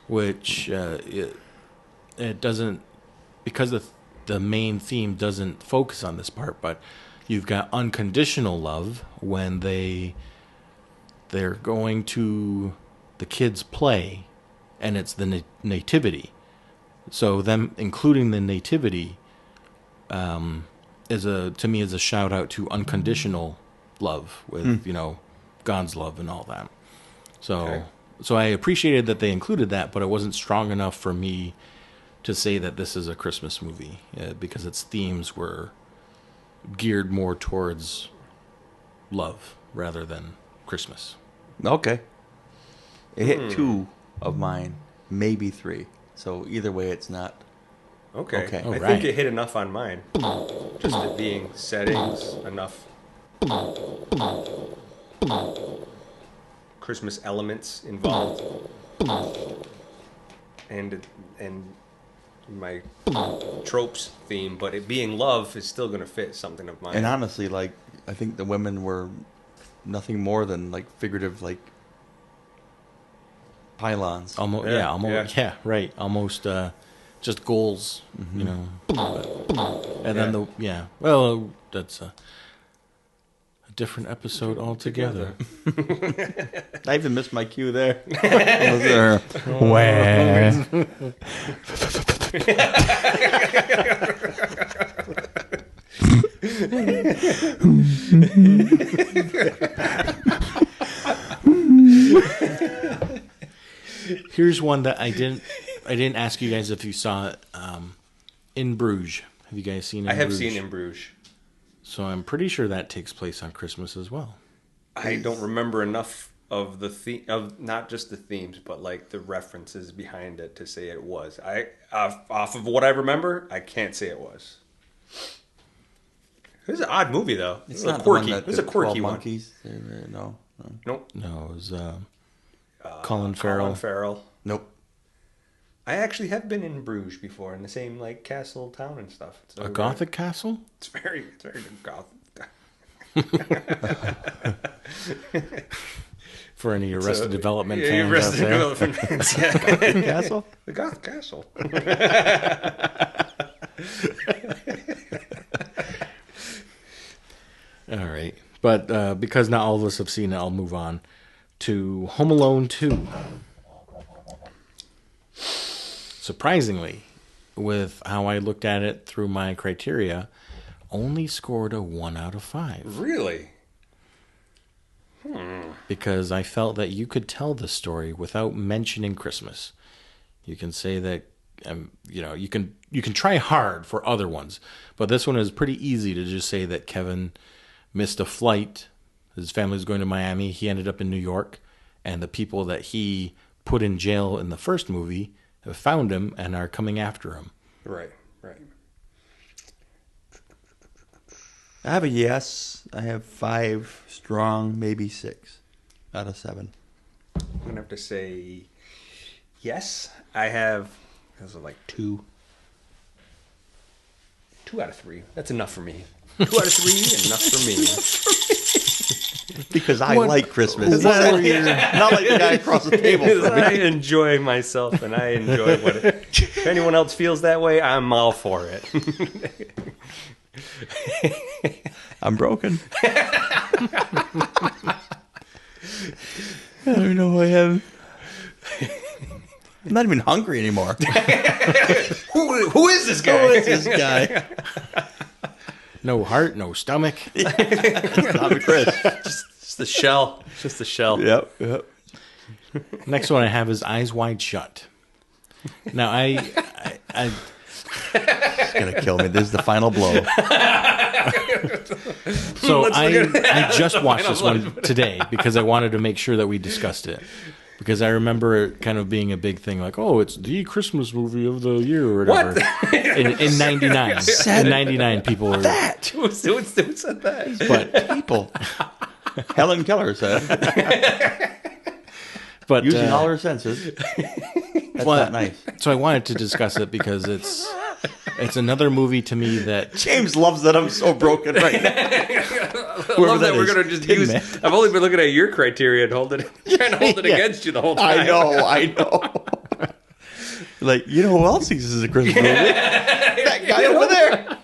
which it doesn't, because the main theme doesn't focus on this part, but you've got unconditional love when they're going to the kids' play and it's the nativity. So them including the nativity to me is a shout out to unconditional love with God's love and all that. So I appreciated that they included that, but it wasn't strong enough for me to say that this is a Christmas movie because its themes were geared more towards love rather than Christmas. Okay. It hit 2 of mine, maybe 3. So either way, it's not. Okay. Okay. I think it hit enough on mine. Just it being settings, enough Christmas elements involved, and my tropes theme, but it being love is still going to fit something of mine. And honestly, like, I think the women were nothing more than like figurative, like pylons. Almost, right. Almost just goals, and then that's a different episode altogether. I even missed my cue there. Here's one that I didn't ask you guys if you saw it. In Bruges. Have you guys seen? I have seen In Bruges. So I'm pretty sure that takes place on Christmas as well. I don't remember enough of the theme, of not just the themes, but like the references behind it to say it was. Off of what I remember, I can't say it was. It was an odd movie though. It's not quirky. It was a quirky one. Monkeys. No. Nope. No, it was Colin Farrell. Colin Farrell. Nope. I actually have been in Bruges before, in the same like castle town and stuff. A Gothic castle? It's very Gothic. For any Arrested Development fans out there. Development fans, yeah. Castle? The Gothic castle. All right. But because not all of us have seen it, I'll move on to Home Alone 2. Surprisingly, with how I looked at it through my criteria, only scored a 1 out of 5. Really? Because I felt that you could tell the story without mentioning Christmas. You can say that, you can try hard for other ones, but this one is pretty easy to just say that Kevin missed a flight. His family was going to Miami. He ended up in New York, and the people that he put in jail in the first movie have found him and are coming after him. Right. I have a yes. I have 5 strong, maybe 6 out of 7. I'm going to have to say yes. I have, those are like 2. 2 out of 3. That's enough for me. 2 out of 3, enough for me. Because I like Christmas. Not like the guy across the table. I enjoy myself, and I enjoy what it... If anyone else feels that way, I'm all for it. I'm broken. I don't know who I am. I'm not even hungry anymore. Who is this guy? Who is this guy? No heart, no stomach. I'm Chris. Just the shell. Just the shell. Yep. Next one I have is Eyes Wide Shut. Now, It's going to kill me. This is the final blow. So I just watched this one today because I wanted to make sure that we discussed it. Because I remember it kind of being a big thing, like, oh, it's the Christmas movie of the year or whatever. What? In 99. In 99, people were... That! Who said that? But People. Helen Keller said. But Using all her senses. That's not nice. So I wanted to discuss it because it's another movie to me that... James loves that I'm so broken right now. I love that we're going to just use... I've only been looking at your criteria and trying to hold it against you the whole time. I know. Like, you know who else thinks this is a Christmas movie? That guy over there.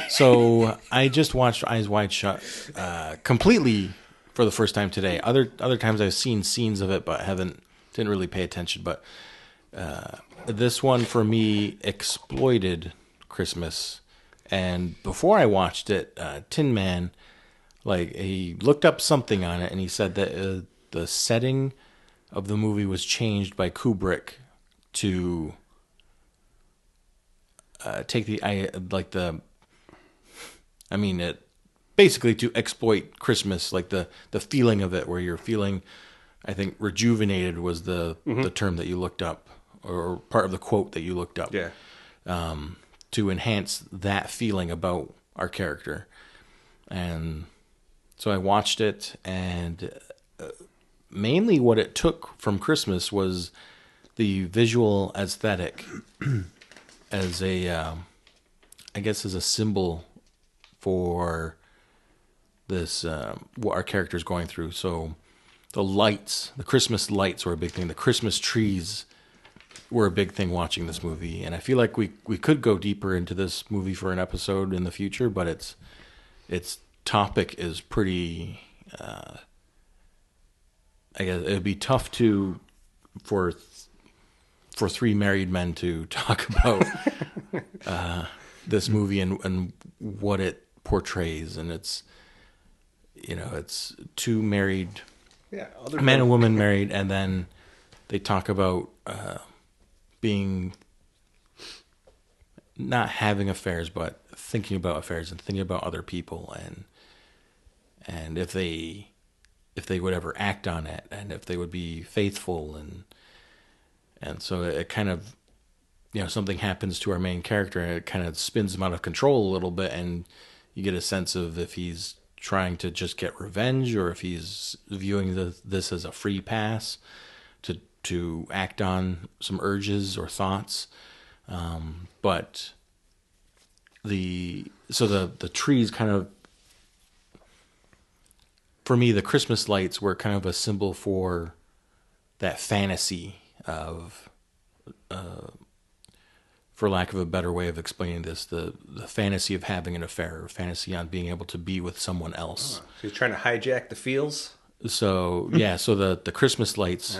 So I just watched Eyes Wide Shut completely for the first time today. Other times I've seen scenes of it, but didn't really pay attention. But this one for me exploited Christmas. And before I watched it, Tin Man, like, he looked up something on it, and he said that the setting of the movie was changed by Kubrick to basically to exploit Christmas, like the feeling of it, where you're feeling, I think, rejuvenated was the term that you looked up, or part of the quote that you looked up. Yeah. To enhance that feeling about our character. And so I watched it, and mainly what it took from Christmas was the visual aesthetic as I guess as a symbol for this, what our character's going through. So the lights, the Christmas lights were a big thing. The Christmas trees were a big thing watching this movie. And I feel like we could go deeper into this movie for an episode in the future, but its topic is pretty, I guess it'd be tough for three married men to talk about this movie and what it portrays. And it's two married, a man and woman married, and then they talk about being, not having affairs, but thinking about affairs and thinking about other people, and if they would ever act on it, and if they would be faithful, and so it kind of, something happens to our main character, and it kind of spins him out of control a little bit, and you get a sense of if he's trying to just get revenge, or if he's viewing this as a free pass to act on some urges or thoughts. But the trees kind of, for me, the Christmas lights were kind of a symbol for that fantasy of, for lack of a better way of explaining this, the fantasy of having an affair, or fantasy on being able to be with someone else. Oh, so you're trying to hijack the feels? So, yeah, so the Christmas lights,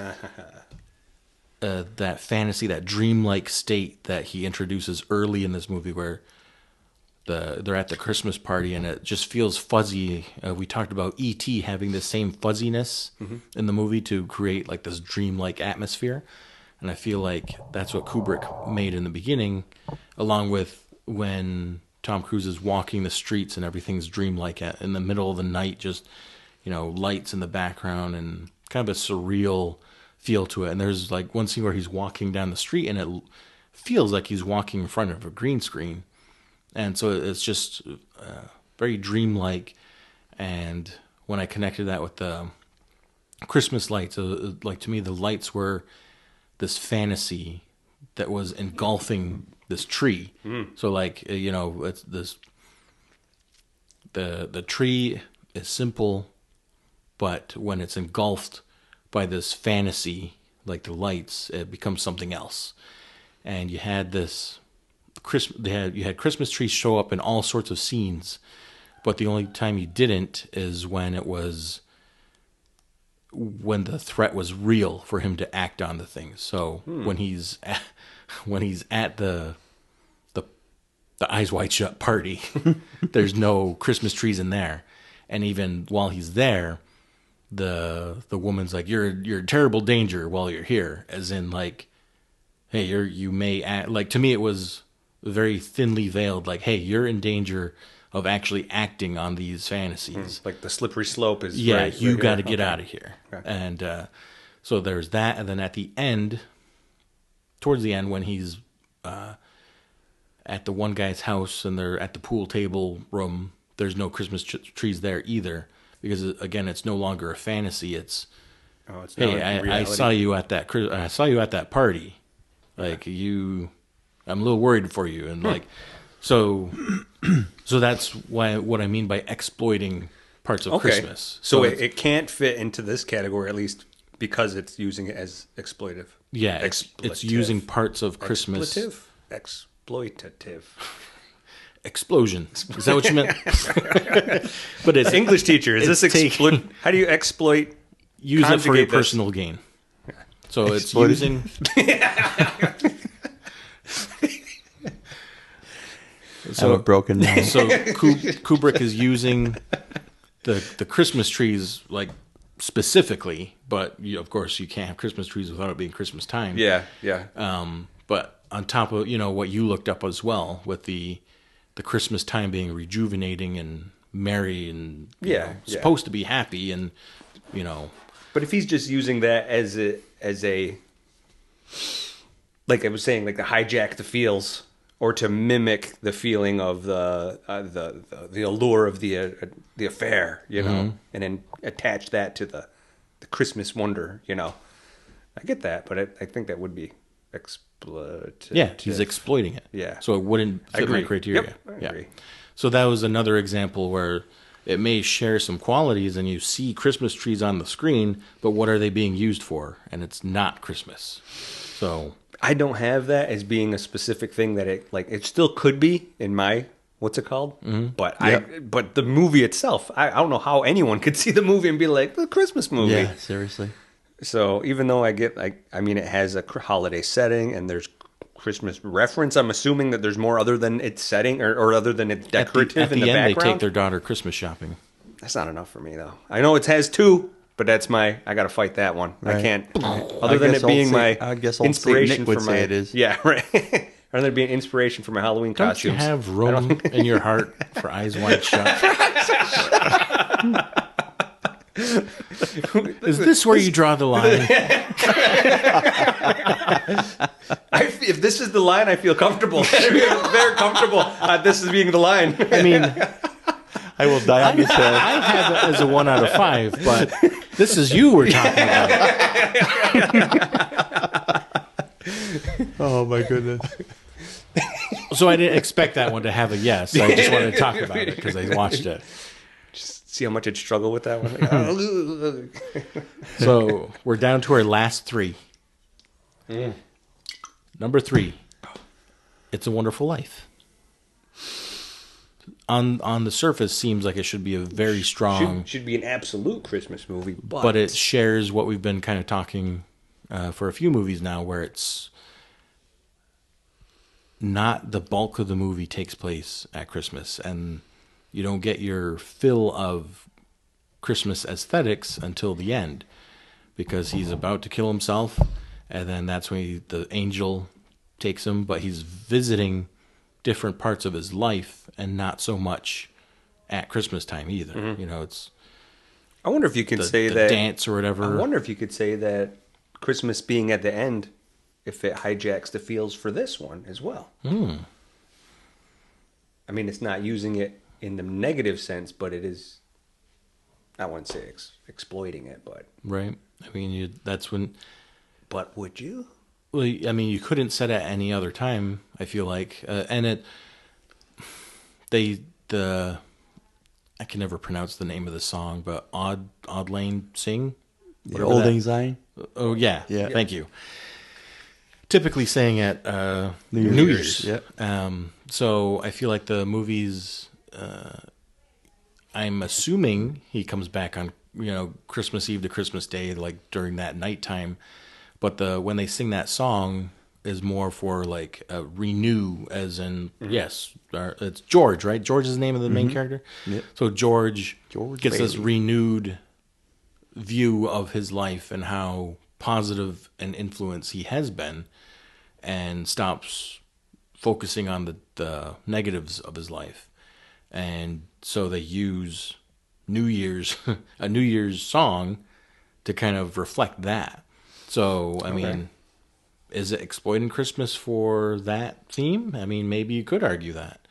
that fantasy, that dreamlike state that he introduces early in this movie, where they're at the Christmas party and it just feels fuzzy. We talked about E.T. having the same fuzziness in the movie to create like this dreamlike atmosphere. And I feel like that's what Kubrick made in the beginning, along with when Tom Cruise is walking the streets and everything's dreamlike in the middle of the night, just, lights in the background and kind of a surreal feel to it. And there's like one scene where he's walking down the street and it feels like he's walking in front of a green screen. And so it's just very dreamlike. And when I connected that with the Christmas lights, like, to me, the lights were this fantasy that was engulfing this tree. So like, it's this, the tree is simple, but when it's engulfed by this fantasy, like the lights, it becomes something else. And you had this you had Christmas trees show up in all sorts of scenes, but the only time you didn't is when the threat was real for him to act on the things. So when he's at the Eyes Wide Shut party, there's no Christmas trees in there, and even while he's there, the woman's like, you're in terrible danger while you're here, as in like, hey, you may act, like, to me it was very thinly veiled, like, hey, you're in danger of actually acting on these fantasies. Like the slippery slope is, yeah, right, you right got to here. get out of here. Okay. And so there's that, and then at the end, towards the end, when he's at the one guy's house and they're at the pool table room, there's no Christmas trees there either, because again, it's no longer a fantasy. It's hey, I saw you at that party, like, I'm a little worried for you, and like, so that's what I mean by exploiting parts of Christmas. So it can't fit into this category, at least because it's using it as exploitive. Yeah, it's using parts of Christmas. Exploitative. explosion. Is that what you meant? But it's English teacher. Is it's this exploit? How do you exploit? use it for your conjugate this? personal gain. So Exploited. it's using. I'm a broken man. So Kubrick is using the Christmas trees like specifically, but of course you can't have Christmas trees without it being Christmas time. Yeah. But on top of what you looked up as well with the Christmas time being rejuvenating and merry and supposed to be happy and But if he's just using that as a like I was saying, like to hijack the feels or to mimic the feeling of the allure of the affair, and then attach that to the Christmas wonder, I get that, but I think that would be exploitative. yeah, he's exploiting it. Yeah. So it wouldn't fit my criteria. Yep, I agree. So that was another example where it may share some qualities and you see Christmas trees on the screen, but what are they being used for? And it's not Christmas. So I don't have that as being a specific thing that it still could be in my what's it called? Mm-hmm. But but the movie itself, I don't know how anyone could see the movie and be like the Christmas movie. Yeah, seriously. So even though I get it has a holiday setting and there's Christmas reference, I'm assuming that there's more other than its setting or other than it's decorative at the in the end, background. they take their daughter Christmas shopping. That's not enough for me though. I know it has two, but I got to fight that one. Right. I can't. Other than it being I guess old inspiration Nick would for say my it is. Yeah, right. Other than it being inspiration for my Halloween Don't costumes. you have room in your heart for Eyes Wide Shut? Is this where you draw the line? If this is the line, I feel comfortable. Very comfortable. This is being the line. I mean, I will die on this hill. I have it as a 1 out of 5, but this is you we're talking about. Oh my goodness. So I didn't expect that one to have a yes. I just wanted to talk about it because I watched it. Just see how much I'd struggle with that one. So we're down to our last three. Number 3, It's a Wonderful Life. On the surface, seems like it should be a very strong... Should be an absolute Christmas movie, but it shares what we've been kind of talking for a few movies now, where it's not the bulk of the movie takes place at Christmas, and you don't get your fill of Christmas aesthetics until the end, because he's about to kill himself, and then that's when the angel takes him, but he's visiting different parts of his life and not so much at Christmas time either. Mm-hmm. It's I wonder if you could say the that dance or whatever. I wonder if you could say that Christmas being at the end, if it hijacks the feels for this one as well. I mean, it's not using it in the negative sense, but it is. I wouldn't say exploiting it, but right. I mean, that's when. But would you? Well, I mean, you couldn't set it at any other time, I feel like. And I can never pronounce the name of the song, but Odd Lane Sing? The Old Lang Syne? Oh, yeah. Yeah. Thank you. Typically saying at New Year's. Yep. So I feel like the movies, I'm assuming he comes back on, Christmas Eve to Christmas Day, like during that nighttime. But when they sing that song is more for like renew, as in yes, it's George, right? George is the name of the main character. Yep. So George gets this Bailey. renewed view of his life and how positive an influence he has been, and stops focusing on the negatives of his life. And so they use a New Year's song to kind of reflect that. So, I mean, is it exploiting Christmas for that theme? I mean, maybe you could argue that.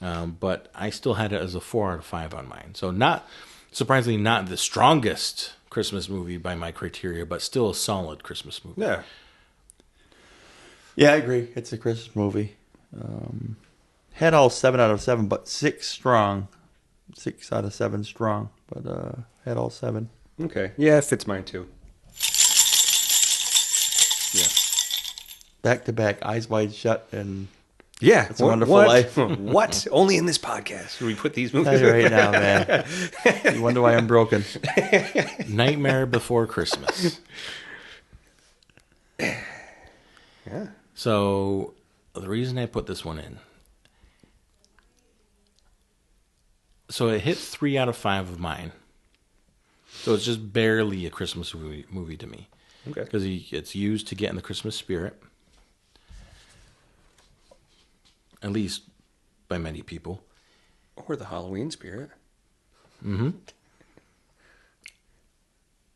But I still had it as a 4 out of 5 on mine. So surprisingly, not the strongest Christmas movie by my criteria, but still a solid Christmas movie. Yeah. Yeah, I agree. It's a Christmas movie. Had all 7 out of 7, but 6 strong. 6 out of 7 strong, but had all 7. Okay. Yeah, it fits mine too. Yeah. Back to back, Eyes Wide Shut, and Yeah, It's a Wonderful Life. What? Only in this podcast do we put these movies. Tell you right now, man. You wonder why I'm broken. Nightmare Before Christmas. Yeah. So the reason I put this one in, so it hit 3 out of 5 of mine. So it's just barely a Christmas movie to me. Okay. Because it's used to get in the Christmas spirit. At least by many people. Or the Halloween spirit. Mm-hmm.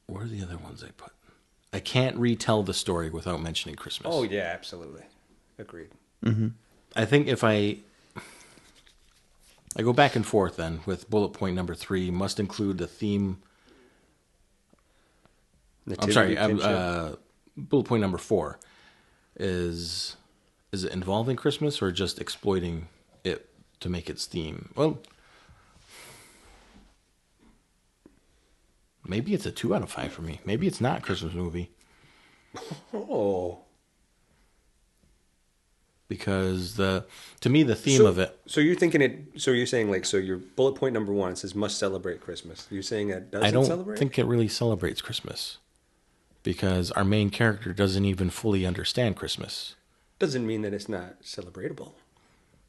What are the other ones I put? I can't retell the story without mentioning Christmas. Oh, yeah, absolutely. Agreed. Mm-hmm. I think if I go back and forth then with bullet point number 3, must include the theme. Bullet point number 4 is it involving Christmas or just exploiting it to make its theme? Well, maybe it's a 2 out of 5 for me. Maybe it's not a Christmas movie. Oh. Because to me the theme of it. So you're thinking it. So you're saying so your bullet point number 1 it says must celebrate Christmas. You're saying it doesn't I don't celebrate? think it really celebrates Christmas. Because our main character doesn't even fully understand Christmas. Doesn't mean that it's not celebratable.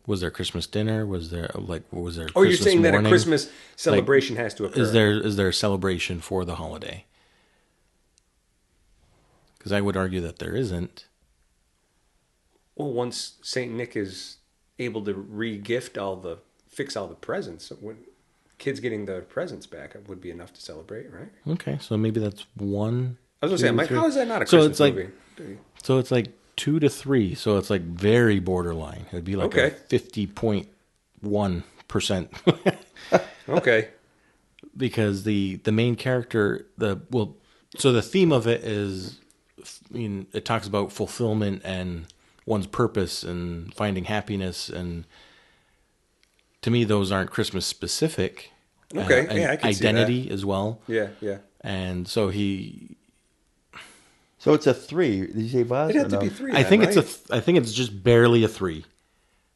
Was there Christmas dinner? Was there Christmas Or you're saying morning? that a Christmas celebration has to occur? Is there a celebration for the holiday? Because I would argue that there isn't. Well, once Saint Nick is able to fix all the presents, when kids getting the presents back, it would be enough to celebrate, right? Okay, so maybe that's 1. I was gonna say, how is that not a So Christmas it's like, movie? So it's like 2 to 3. So it's like very borderline. It'd be like a 50.1%. Okay. Because the main character, so the theme of it is, it talks about fulfillment and one's purpose and finding happiness, and to me those aren't Christmas specific. Okay, and yeah, I can see that. Identity as well. Yeah, yeah. And so So it's a 3. Did you say Boz? It'd have to be 3. I think right? I think it's just barely a 3.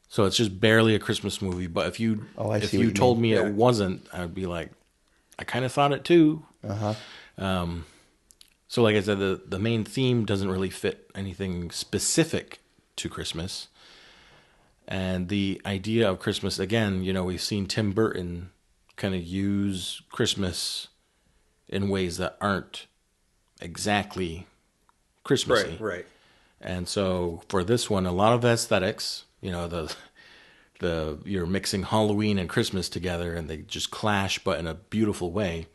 So it's just barely a Christmas movie. But if you told me it wasn't, I'd be like, I kind of thought it too. So like I said, the main theme doesn't really fit anything specific to Christmas. And the idea of Christmas, again, we've seen Tim Burton kind of use Christmas in ways that aren't exactly Christmassy. Right. And so for this one, a lot of aesthetics, you're mixing Halloween and Christmas together and they just clash, but in a beautiful way.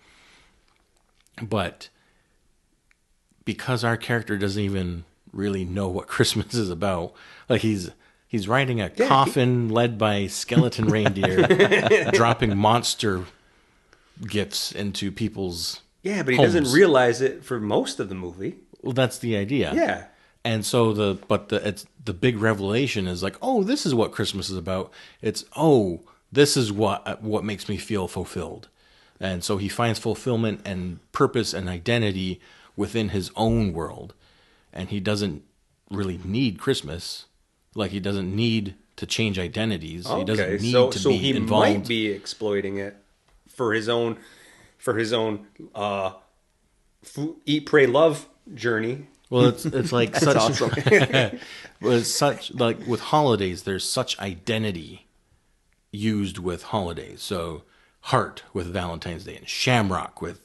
But because our character doesn't even really know what Christmas is about, like he's riding a coffin led by skeleton reindeer, dropping monster gifts into people's Yeah, but he homes. doesn't realize it for most of the movie. Well, that's the idea. Yeah. And so the big revelation is like, oh, this is what Christmas is about. It's this is what makes me feel fulfilled. And so he finds fulfillment and purpose and identity within his own world. And he doesn't really need Christmas. Like he doesn't need to change identities. Okay. He doesn't need to so be he involved. might be exploiting it for his own eat, pray, love journey. Well, it's like That's such awesome. well, it's such like with holidays, there's such identity used with holidays. So heart with Valentine's Day and shamrock with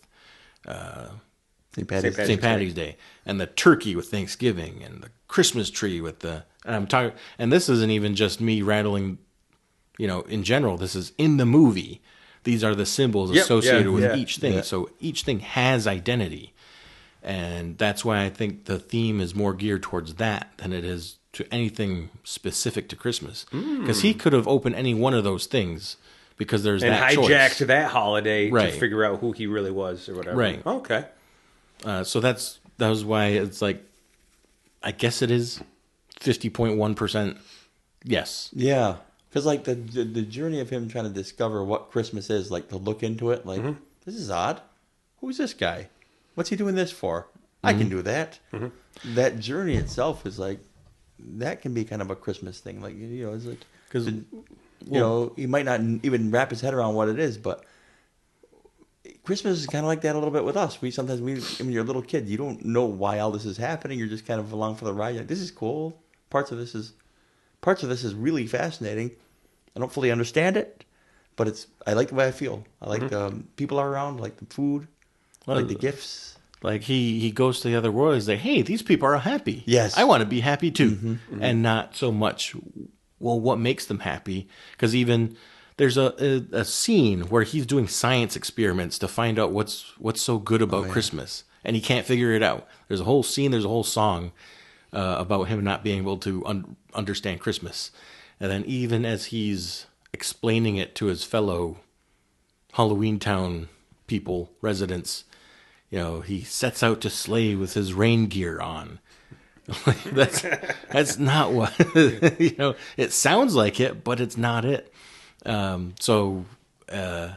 St. Patty's St. Patty's Day, and the turkey with Thanksgiving, and the Christmas tree with the. And I'm talking, and this isn't even just me rattling. In general, this is in the movie. These are the symbols associated with each thing. Yeah. So each thing has identity. And that's why I think the theme is more geared towards that than it is to anything specific to Christmas. Because he could have opened any one of those things because there's and that choice. hijacked that holiday Right. to figure out who he really was or whatever. Right. Okay. So that was why it's like, I guess it is 50.1% yes. Yeah. Because like the journey of him trying to discover what Christmas is, like to look into it, like, this is odd. Who's this guy? What's he doing this for? I can do that. That journey itself is like that can be kind of a Christmas thing. Like, it's like, Because he might not even wrap his head around what it is, but Christmas is kind of like that a little bit with us. When you're a little kid, you don't know why all this is happening. You're just kind of along for the ride. You're like, this is cool. Parts of this is really fascinating. I don't fully understand it, but I like the way I feel. I like the people are around, I like the food, I like the gifts. like he goes to the other world. He's like, hey, these people are happy. Yes. I want to be happy too. And not so much, well, what makes them happy? Because even there's a scene where he's doing science experiments to find out what's so good about Christmas. And he can't figure it out. There's a whole scene, there's a whole song about him not being able to understand Christmas. And then even as he's explaining it to his fellow Halloween Town people, residents, he sets out to slay with his rain gear on. That's not what, it sounds like it, but it's not it. I don't know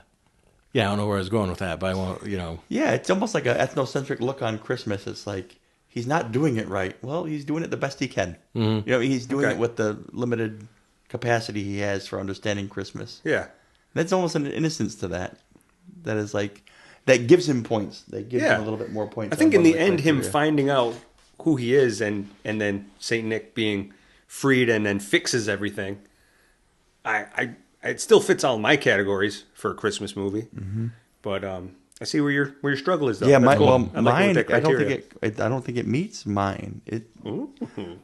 where I was going with that, but I want, Yeah, it's almost like an ethnocentric look on Christmas. It's like, he's not doing it right. Well, he's doing it the best he can. Mm-hmm. He's doing it with the limited capacity he has for understanding Christmas. Yeah. That's almost an innocence to that. That is like, that gives him points. That gives him a little bit more points. I think in the end, him finding out who he is and then Saint Nick being freed and then fixes everything, it still fits all my categories for a Christmas movie. Mm-hmm. But I see where your struggle is, though. Yeah, cool. mine. I don't think it meets mine.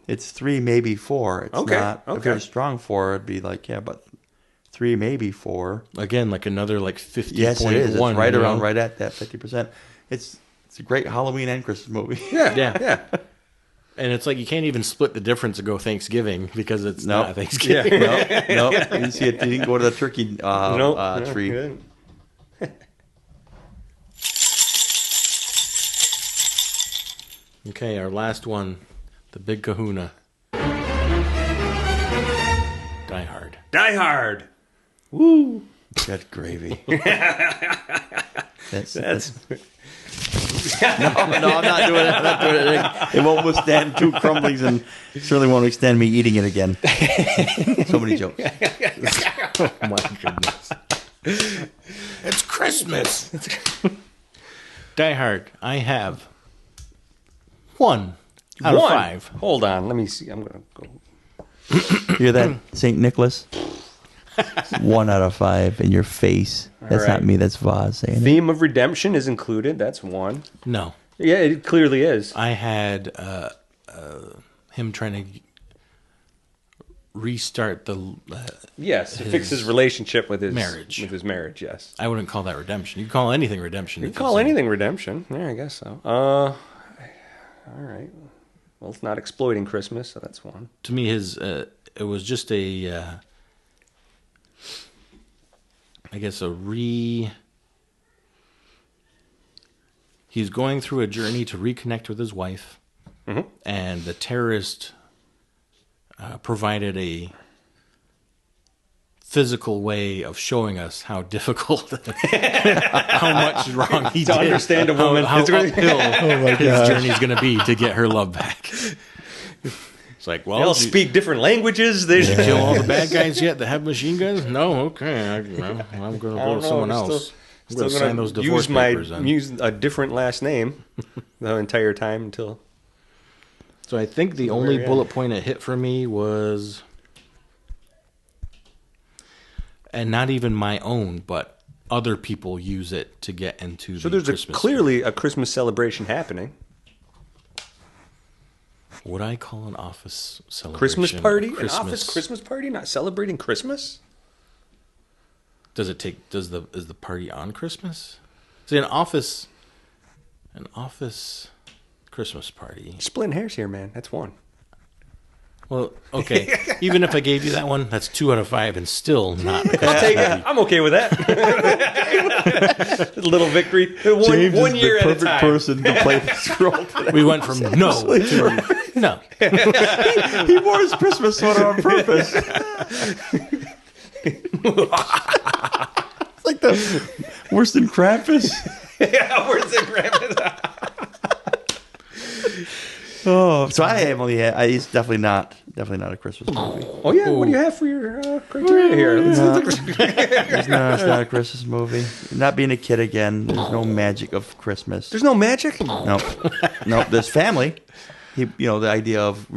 It's 3, maybe 4. It's not a very strong 4. It'd be like, but 3, maybe 4. Again, like another 50.1. Yes, it is. It's right around right at that 50%. It's a great Halloween and Christmas movie. Yeah. And it's like you can't even split the difference and go Thanksgiving because it's not Thanksgiving. No. You see it. You didn't go to the turkey tree. Okay, our last one, the big kahuna. Die Hard. Die Hard. Woo! That's gravy. That's No, I'm not doing it. It won't withstand 2 crumblings and certainly won't withstand me eating it again. So many jokes. Oh my goodness. It's Christmas. Die Hard. I have 1 out of 5. Hold on. Let me see. I'm going to go. Hear that, St. Nicholas? 1 out of 5 in your face. That's not me. That's Voz saying it. Theme of redemption is included. That's 1. No. Yeah, it clearly is. I had him trying to restart the fix his relationship with his marriage. Yes, I wouldn't call that redemption. You can call anything redemption. You can call anything redemption. Yeah, I guess so. All right. Well, it's not exploiting Christmas, so that's 1. To me, it was just a. I guess he's going through a journey to reconnect with his wife, and the terrorist provided a physical way of showing us how difficult, how much wrong he did. To understand a woman. How uphill his journey is going to be to get her love back. It's like, well, they'll speak different languages. Did you kill all the bad guys yet that have machine guns? No, okay. I'm going to go to someone else. I'm going to sign those divorce papers. Use a different last name the entire time until. So I think the only bullet point it hit for me was, and not even my own, but other people use it to get into. So there's clearly a Christmas celebration happening. What I call an office celebration. Christmas party? An office Christmas party? Not celebrating Christmas? Is the party on Christmas? See, an office Christmas party. Splitting hairs here, man. That's 1. Well, okay. Even if I gave you that one, that's 2 out of 5 and still not. I'll take it. I'm okay with that. A little victory. James one is year the at a perfect time. person to play this role today. We went from no to no. He wore his Christmas sweater on purpose. It's like the worse than Krampus. Yeah, worse than Gremlins. Oh, so I Emily, he's definitely not Definitely not a Christmas movie. Oh yeah, what do you have for your criteria here? It's not a Christmas movie. Not being a kid again. There's no magic of Christmas. There's no magic. Nope. There's family. The idea of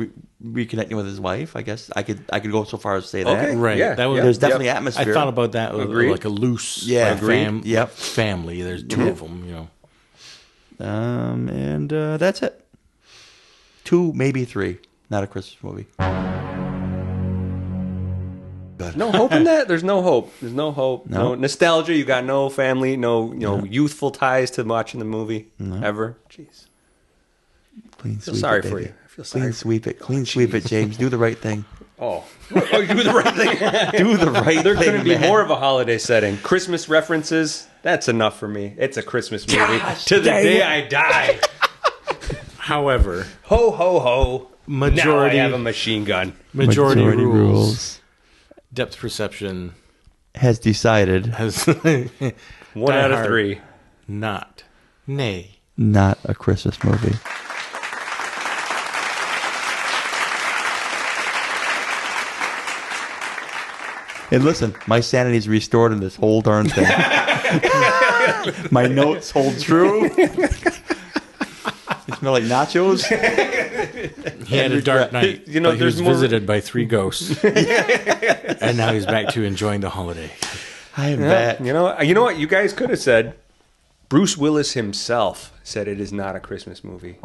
reconnecting with his wife. I guess I could go so far as to say that. Okay. Right. Yeah, That was, There's definitely atmosphere. I thought about that Agreed. like a loose Agreed. Yep. family. There's two of them, And that's it. 2, maybe 3. Not a Christmas movie. Good. No hope in that. There's no hope. There's no hope. No. No nostalgia. You got no family. No youthful ties to watching the movie ever. Jeez. Clean I feel sweep sorry it, for baby. you. I feel sorry. Clean sweep it. Clean sweep it, James. Do the right thing. Oh, you do the right thing. Do the right There thing, couldn't be man. more of a holiday setting. Christmas references. That's enough for me. It's a Christmas movie to the day I die. However, Ho ho ho. Majority- Now I have a machine gun. majority rules. rules Depth perception has decided has 1 out of Hard. 3. not, nay. not a Christmas movie. And listen, my sanity's restored in this whole darn thing. My notes hold true. You smell like nachos. He had a dark night. You You know, know, he was there's more- visited by 3 ghosts, and now he's back to enjoying the holiday. I am back. You know what? You guys could have said. Bruce Willis himself said it is not a Christmas movie,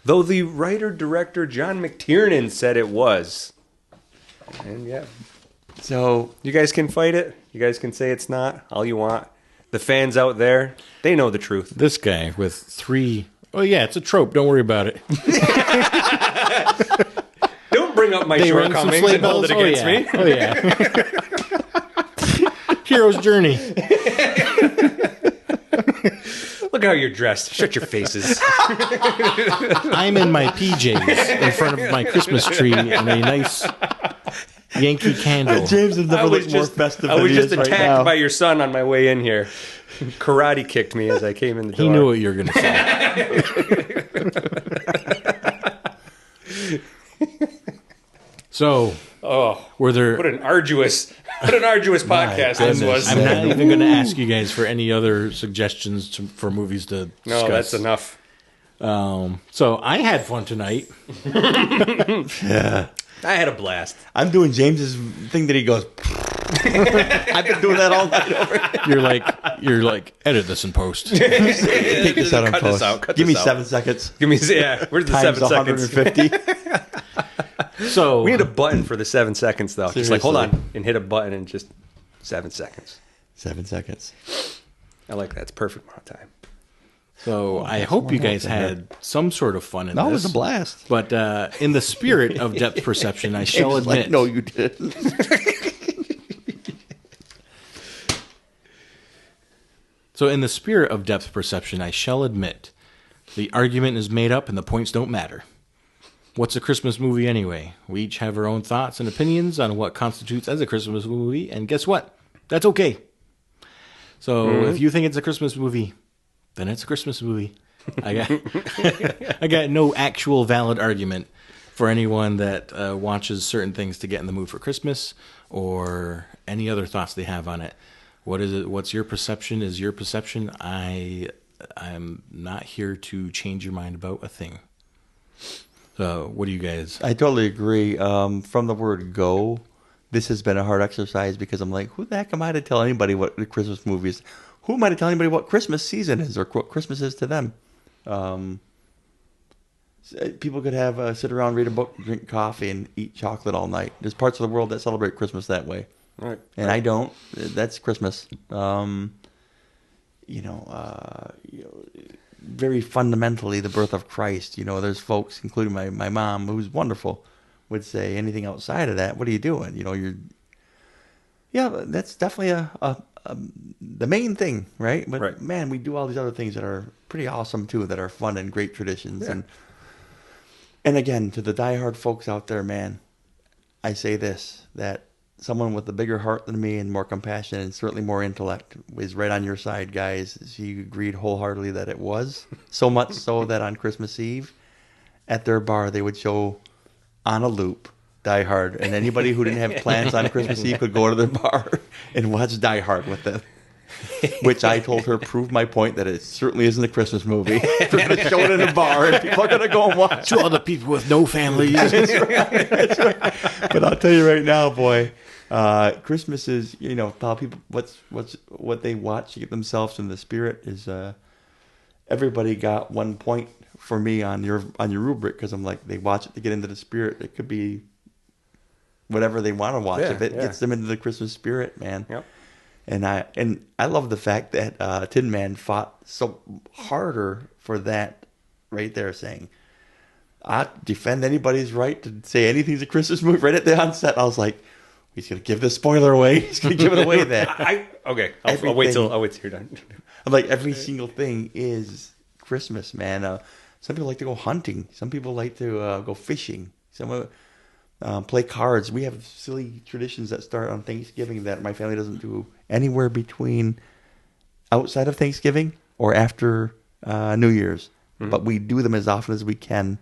though the writer-director John McTiernan said it was. And yeah, So you guys can fight it. You guys can say it's not all you want. The fans out there, they know the truth. This guy with 3. Oh yeah, it's a trope. Don't worry about it. Don't bring up my They rang some shortcomings sleigh and hold bells. it against me. Oh yeah. Hero's journey. Look how you're dressed. Shut your faces. I'm in my PJs in front of my Christmas tree and a nice Yankee candle. James has never looked more festive I than was he just is right attacked now. by your son on my way in here. Karate kicked me as I came in the door. He knew what you were going to say. So, were there? What an arduous podcast this was. I'm not even going to ask you guys for any other suggestions for movies to discuss. No, that's enough. So I had fun tonight. Yeah. I had a blast. I'm doing James's thing that he goes. I've been doing that all night over. You're like, edit this in post. Take this out on Cut this post. out, cut Give this me out. 7 seconds. Give me, yeah, where's the Times 7 seconds? 150. So We need a button for the 7 seconds, though. Just like, hold Seriously. on, and hit a button in just 7 seconds. 7 seconds. I like that. It's perfect amount of time. So I hope you guys had some sort of fun in No, it this. was a blast. But in the spirit of depth perception, I shall James was like, admit. no, you didn't. So in the spirit of depth perception, I shall admit, the argument is made up and the points don't matter. What's a Christmas movie anyway? We each have our own thoughts and opinions on what constitutes as a Christmas movie, and guess what? That's okay. So if you think it's a Christmas movie, then it's a Christmas movie. I got no actual valid argument for anyone that watches certain things to get in the mood for Christmas or any other thoughts they have on it. What is it? What's your perception? Is your perception? I'm not here to change your mind about a thing. So, what do you guys? I totally agree. From the word go, this has been a hard exercise because I'm like, who the heck am I to tell anybody what the Christmas movie is? Who am I to tell anybody what Christmas season is or what Christmas is to them? People could have sit around, read a book, drink coffee, and eat chocolate all night. There's parts of the world that celebrate Christmas that way. Right. And I don't. That's Christmas. Very fundamentally, the birth of Christ. There's folks, including my mom, who's wonderful, would say anything outside of that. What are you doing? That's definitely the main thing, right? But Right. man, we do all these other things that are pretty awesome too, that are fun and great traditions. Yeah. And again, to the diehard folks out there, man, I say this, that someone with a bigger heart than me and more compassion and certainly more intellect is right on your side, guys. She agreed wholeheartedly that it was. So much so that on Christmas Eve at their bar, they would show on a loop Die Hard, and anybody who didn't have plans on Christmas Eve could go to the bar and watch Die Hard with them. Which I told her proved my point that it certainly isn't a Christmas movie. We're going to show it in a bar, and people are going to go and watch. To all the people with no families. That's right. But I'll tell you right now, boy, Christmas is, tell people what they watch to get themselves in the spirit is. Everybody got 1 point for me on your rubric because I'm like, they watch it to get into the spirit. It could be whatever they want to watch. If it gets them into the Christmas spirit, man. Yep. And I love the fact that Tin Man fought so harder for that right there, saying, I defend anybody's right to say anything's a Christmas movie right at the onset. I was like, he's going to give the spoiler away. He's going to give it away that. I'll wait till you're done. I'm like, every single thing is Christmas, man. Some people like to go hunting. Some people like to go fishing. Some play cards. We have silly traditions that start on Thanksgiving that my family doesn't do anywhere between outside of Thanksgiving or after New Year's. Mm-hmm. But we do them as often as we can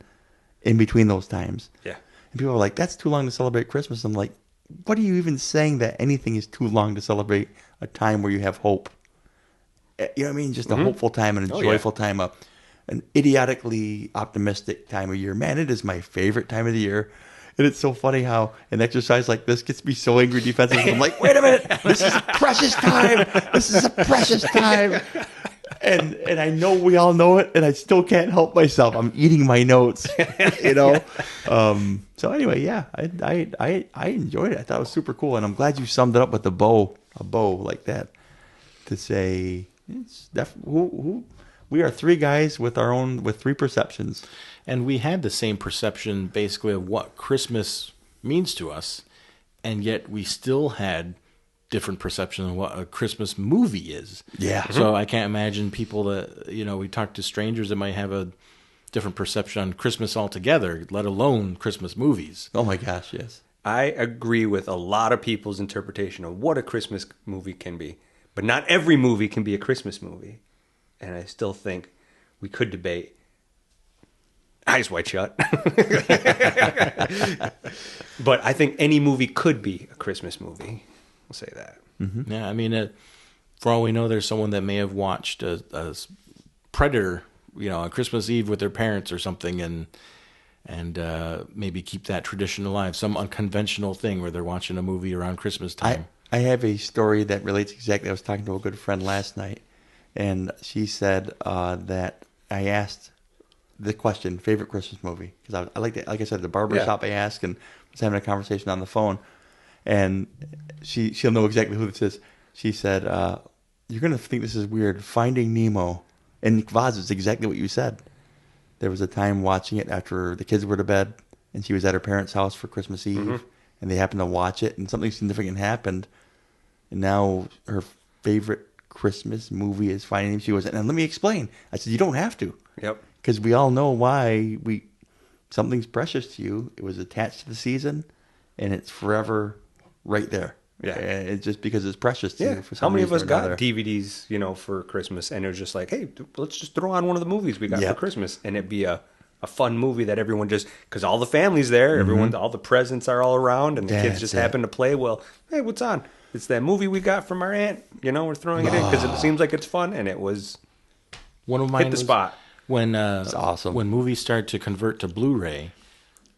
in between those times. Yeah. And people are like, that's too long to celebrate Christmas. I'm like, what are you even saying that anything is too long to celebrate a time where you have hope? You know what I mean? Just a hopeful time and a joyful time, an idiotically optimistic time of year. Man, it is my favorite time of the year. And it's so funny how an exercise like this gets me so angry defensively. I'm like, wait a minute, this is a precious time. This is a precious time. And I know we all know it, and I still can't help myself. I'm eating my notes, So anyway, yeah, I enjoyed it. I thought it was super cool, and I'm glad you summed it up with a bow like that, to say it's definitely we are three guys with three perceptions. And we had the same perception, basically, of what Christmas means to us, and yet we still had different perception of what a Christmas movie is. Yeah. So I can't imagine people that, we talk to strangers that might have a different perception on Christmas altogether, let alone Christmas movies. Oh my gosh, yes. I agree with a lot of people's interpretation of what a Christmas movie can be. But not every movie can be a Christmas movie. And I still think we could debate. Eyes wide shut. But I think any movie could be a Christmas movie. We'll say that. Mm-hmm. Yeah, I mean, for all we know, there's someone that may have watched a Predator, on Christmas Eve with their parents or something, and maybe keep that tradition alive. Some unconventional thing where they're watching a movie around Christmas time. I have a story that relates exactly. I was talking to a good friend last night, and she said that I asked the question, favorite Christmas movie, because I like I said, at the barber shop I asked and was having a conversation on the phone, and she'll know exactly who this is. She said, you're going to think this is weird, Finding Nemo. And Voz is exactly what you said. There was a time watching it after the kids were to bed, and she was at her parents' house for Christmas Eve, and they happened to watch it, and something significant happened, and now her favorite Christmas movie is Finding Nemo. She was, and let me explain. I said, you don't have to. Yep. Because we all know why something's precious to you. It was attached to the season, and it's forever right there. Yeah. And it's just because it's precious to you. For some How many of reason us or got another. DVDs, for Christmas, and it was just like, hey, let's just throw on one of the movies we got for Christmas, and it'd be a fun movie that everyone because all the family's there, all the presents are all around, and the kids just happen to play. Well, hey, what's on? It's that movie we got from our aunt. We're throwing it in because it seems like it's fun, and it was one of mine hit the spot. When it's awesome. When movies start to convert to Blu-ray,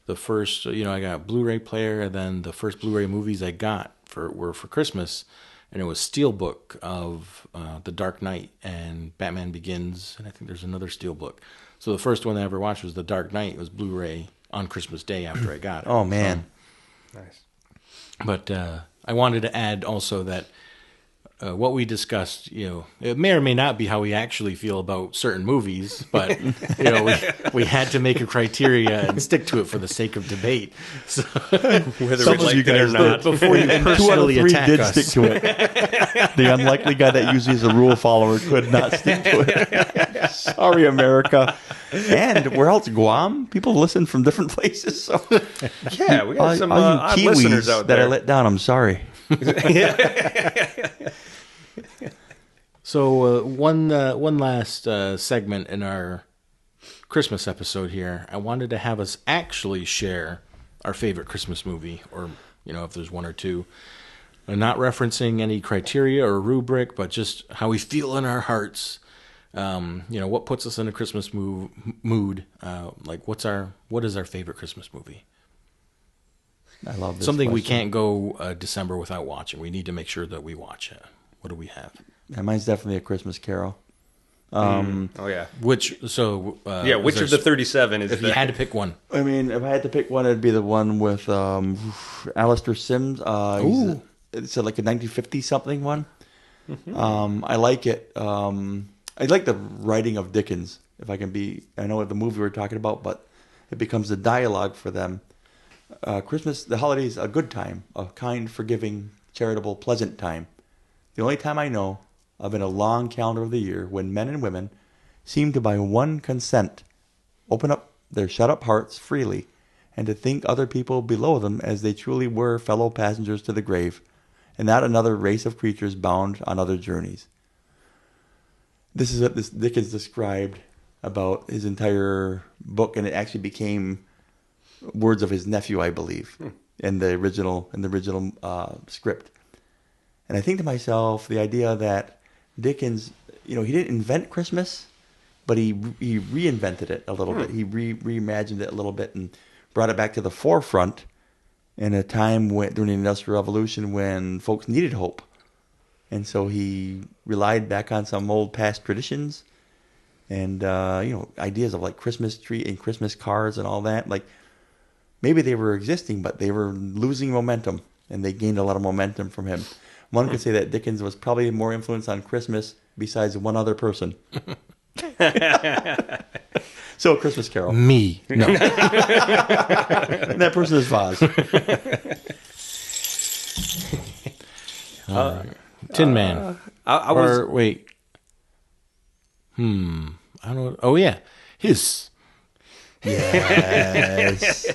the first I got a Blu-ray player, and then the first Blu-ray movies I got were for Christmas, and it was Steelbook of The Dark Knight and Batman Begins, and I think there's another Steelbook. So the first one I ever watched was The Dark Knight. It was Blu-ray on Christmas Day after I got it. Oh man, Nice. But I wanted to add also that what we discussed, it may or may not be how we actually feel about certain movies, but we had to make a criteria and stick to it for the sake of debate. So, Whether we like that or not. Before you and 2 out of personally 3 attack did us. stick to it. The unlikely guy that usually is a rule follower could not stick to it. Sorry, America. And where else? Guam? People listen from different places. So Yeah, we got some all you odd Kiwis listeners out that there. I let down. I'm sorry. So one last segment in our Christmas episode here, I wanted to have us actually share our favorite Christmas movie, or if there's one or two. Not referencing any criteria or rubric, but just how we feel in our hearts. What puts us in a Christmas mood? What is our favorite Christmas movie? I love this Something we question. can't go December without watching. We need to make sure that we watch it. What do we have? Yeah, mine's definitely A Christmas Carol. Oh yeah. Which Which of the 37 is if you had to pick one? I mean, if I had to pick one, it'd be the one with Alistair Sims. Ooh. It's like a 1950 something one. I like it. I like the writing of Dickens. If I can be, I know the movie we're talking about, but it becomes the dialogue for them. Christmas, the holidays, a good time, a kind, forgiving, charitable, pleasant time. The only time I know of in a long calendar of the year when men and women seem to by one consent open up their shut-up hearts freely and to think other people below them as they truly were fellow passengers to the grave, and not another race of creatures bound on other journeys. This is what this Dickens described about his entire book, and it actually became words of his nephew, I believe, in the original script. And I think to myself, the idea that Dickens, he didn't invent Christmas, but he reinvented it a little bit. He reimagined it a little bit and brought it back to the forefront in a time during the Industrial Revolution when folks needed hope. And so he relied back on some old past traditions and, ideas of like Christmas tree and Christmas cards and all that. Like maybe they were existing, but they were losing momentum, and they gained a lot of momentum from him. One could say that Dickens was probably more influence on Christmas besides one other person. So, Christmas Carol. Me. No. And that person is Voz. Tin Man. I was Or wait. I don't know. Oh yeah, his. Yes.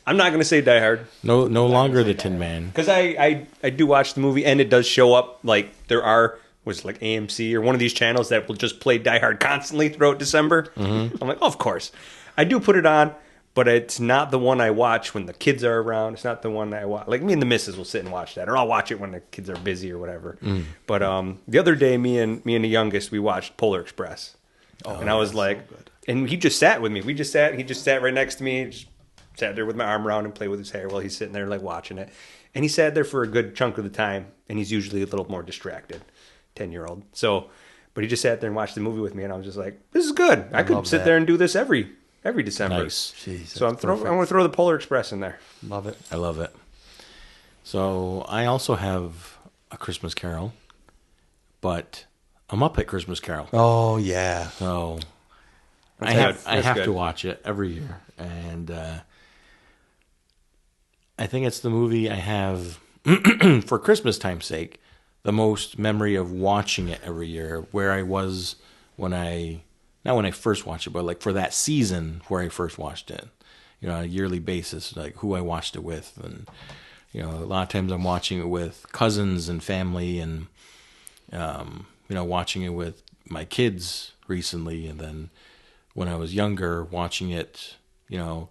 I'm not gonna say Die Hard No longer the Tin Man. because I do watch the movie and it does show up like there are like AMC or one of these channels that will just play Die Hard constantly throughout December. I'm like, oh, of course, I do put it on, but it's not the one I watch when the kids are around. It's not the one that I watch. Like me and the missus will sit and watch that, or I'll watch it when the kids are busy or whatever. But the other day, me and the youngest, we watched Polar Express, and I was like, and he just sat with me. He just sat right next to me. Just sat there with my arm around and played with his hair while he's sitting there like watching it. And he sat there for a good chunk of the time, and he's usually a little more distracted, 10-year-old. So, but he just sat there and watched the movie with me, and I was just like, this is good. I could sit there and do this every December. Nice. Jeez, So I'm going to throw the Polar Express in there. Love it. I love it. So I also have A Christmas Carol, but a Muppet Christmas Carol. Oh, yeah. So I That's have good. to watch it every year, and I think it's the movie I have, for Christmas time's sake, the most memory of watching it every year. Where I was not when I first watched it, but like for that season where I first watched it, on a yearly basis, like who I watched it with, and a lot of times I'm watching it with cousins and family, and watching it with my kids recently, and then when I was younger, watching it,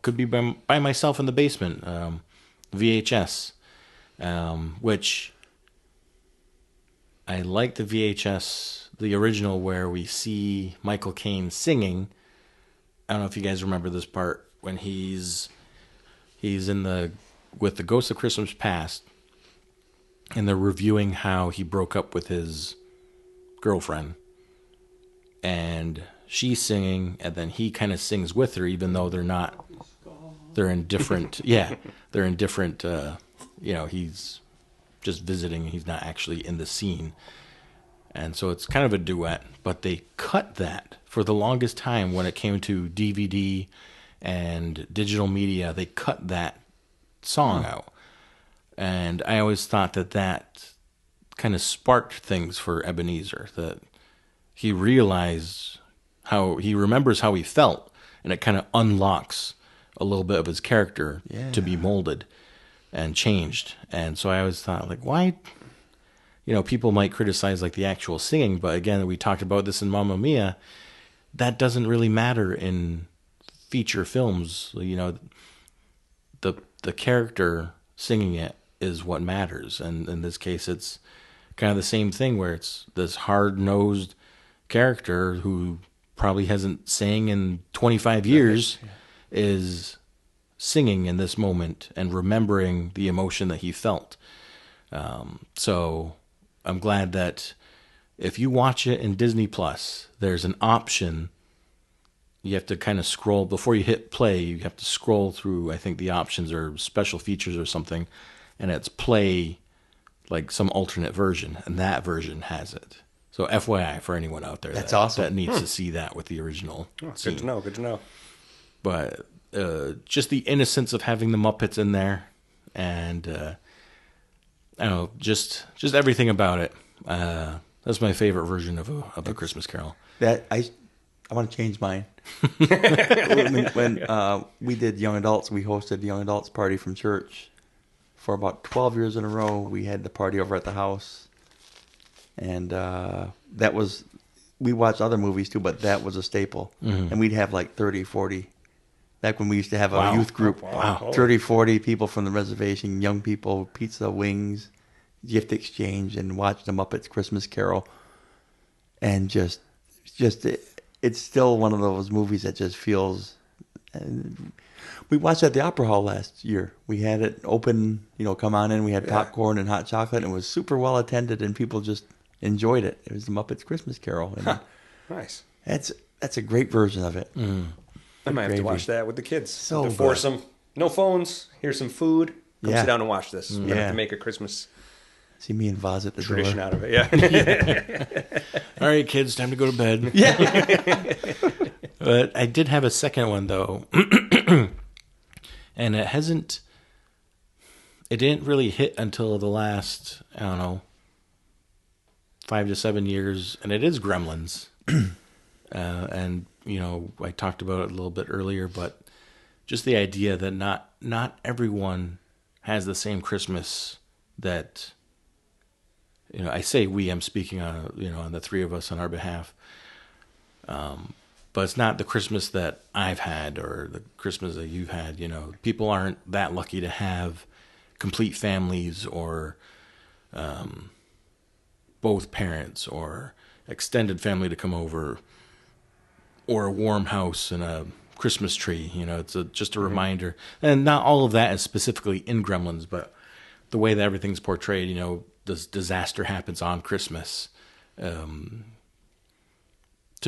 could be by myself in the basement, VHS, which I like the VHS, the original where we see Michael Caine singing. I don't know if you guys remember this part when he's with the Ghost of Christmas Past, and they're reviewing how he broke up with his girlfriend, and she's singing, and then he kind of sings with her, even though they're in different, they're in different, he's just visiting, he's not actually in the scene. And so it's kind of a duet, but they cut that for the longest time when it came to DVD and digital media. They cut that song out. And I always thought that kind of sparked things for Ebenezer, that he remembers how he felt, and it kind of unlocks a little bit of his character to be molded and changed. And so I always thought, like, why? People might criticize like the actual singing, but again, we talked about this in Mamma Mia. That doesn't really matter in feature films. The the character singing it is what matters. And in this case, it's kind of the same thing where it's this hard-nosed character who probably hasn't sang in 25 years is singing in this moment and remembering the emotion that he felt. So I'm glad that if you watch it in Disney Plus, there's an option. You have to kind of scroll before you hit play. You have to scroll through, I think, the options or special features or something, and it's play like some alternate version, and that version has it. So FYI for anyone out there That's awesome. that needs to see that with the original. Oh, scene. good to know. Good to know. But just the innocence of having the Muppets in there, and I don't know, just everything about it. That's my favorite version of a Christmas Carol. That I want to change mine. when we did young adults, we hosted the young adults party from church for about 12 years in a row. We had the party over at the house, and that was, we watched other movies too, but that was a staple. And we'd have like 30, 40. Back when we used to have a youth group, 30, 40 people from the reservation, young people, pizza, wings, gift exchange, and watch the Muppets Christmas Carol. And just it's still one of those movies that just feels. We watched it at the Opera Hall last year. We had it open, come on in. We had popcorn and hot chocolate, and it was super well attended, and people just enjoyed it. It was the Muppets Christmas Carol. And Nice. That's a great version of it. I might have to watch that with the kids. So to force them. No phones. Here's some food. Come sit down and watch this. We have to make a Christmas See me and Voz at the tradition door. out of it. Yeah. All right, kids, time to go to bed. Yeah. But I did have a second one, though. And it didn't really hit until the last, 5 to 7 years. And it is Gremlins. And, I talked about it a little bit earlier, but just the idea that not everyone has the same Christmas that, I say we, I'm speaking on, on the three of us on our behalf. But it's not the Christmas that I've had or the Christmas that you've had. People aren't that lucky to have complete families or both parents or extended family to come over or a warm house and a Christmas tree. It's just a reminder. And not all of that is specifically in Gremlins, but the way that everything's portrayed, this disaster happens on Christmas. To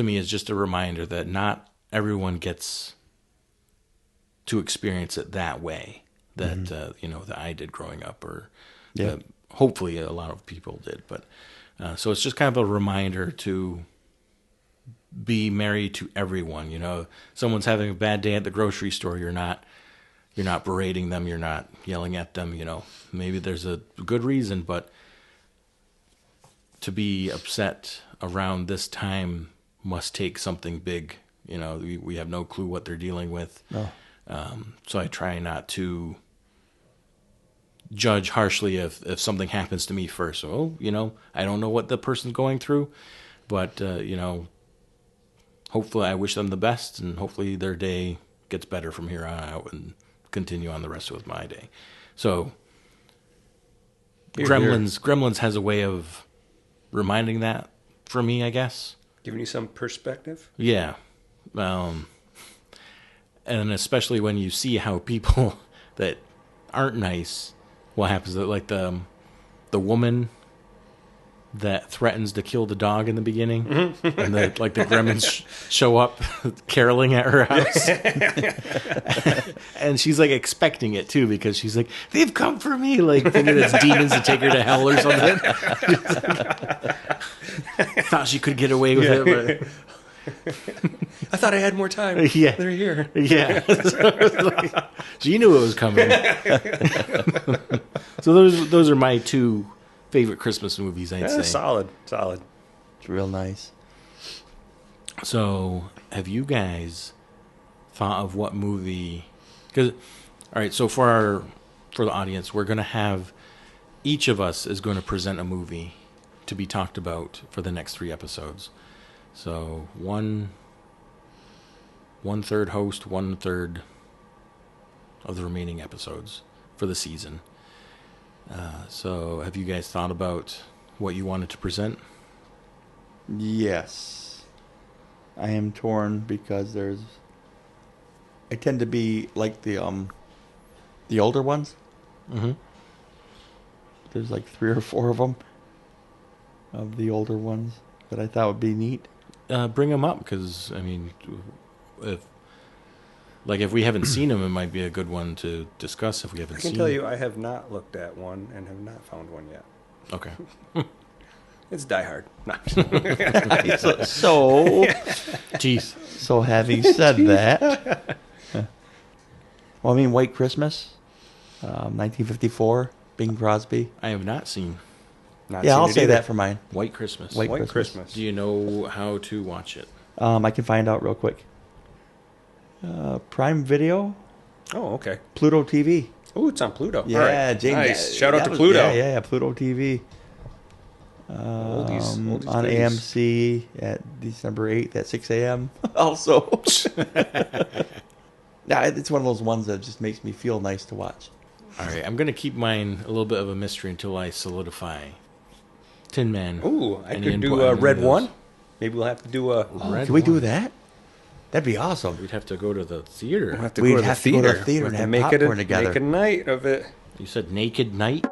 me, is just a reminder that not everyone gets to experience it that way that, that I did growing up or that hopefully a lot of people did. But so it's just kind of a reminder to be merry to everyone. Someone's having a bad day at the grocery store. You're not berating them. You're not yelling at them. Maybe there's a good reason, but to be upset around this time must take something big. We have no clue what they're dealing with. No. So I try not to judge harshly if something happens to me first. So, I don't know what the person's going through, but, hopefully I wish them the best, and hopefully their day gets better from here on out and continue on the rest of my day. So Gremlins has a way of reminding that for me, I guess. Giving you some perspective. Yeah. And especially when you see how people that aren't nice, what happens, like the woman that threatens to kill the dog in the beginning, and the Gremlins show up caroling at her house, and she's like expecting it too because she's like, they've come for me, like thinking it's demons to take her to hell or something. Thought she could get away with it, but I thought I had more time. Yeah, they're here. Yeah, so you knew it was coming. So those are my two favorite Christmas movies, I'd say. Solid. It's real nice. So, have you guys thought of what movie? Because, all right, so for the audience, we're going to have each of us is going to present a movie to be talked about for the next 3 episodes. So one third host, 1/3 of the remaining episodes for the season. So have you guys thought about what you wanted to present? Yes. I am torn because I tend to be like the older ones. Mm-hmm. There's like 3 or 4 of them, of the older ones that I thought would be neat. Bring them up, because, I mean, if we haven't seen them, it might be a good one to discuss if we haven't I seen can tell you, I have not looked at one and have not found one yet. Okay. It's Die Hard. No. So, Jeez. so having said that, well, I mean, White Christmas, 1954, Bing Crosby. I have not seen Not Yeah, seen I'll it say either. that for mine. White Christmas. White White Christmas. Christmas. Do you know how to watch it? I can find out real quick. Prime Video, Oh, okay. Pluto TV. Oh, it's on Pluto. Yeah, All right. James. Nice. Shout out that to was- Pluto. Yeah, Pluto TV. Oldies On goodies. AMC at December 8th at 6 a.m. Also. Yeah, it's one of those ones that just makes me feel nice to watch. All right, I'm going to keep mine a little bit of a mystery until I solidify Tin Man. Ooh, I Any could input do on a any Red of those? One. Maybe we'll have to do a. Red Can we do one. that? That'd be awesome. We'd have to go to the theater. We'll have to We'd go to the have to go to theater. the theater We'll and have have to popcorn together. Make a night of it. You said Naked Night?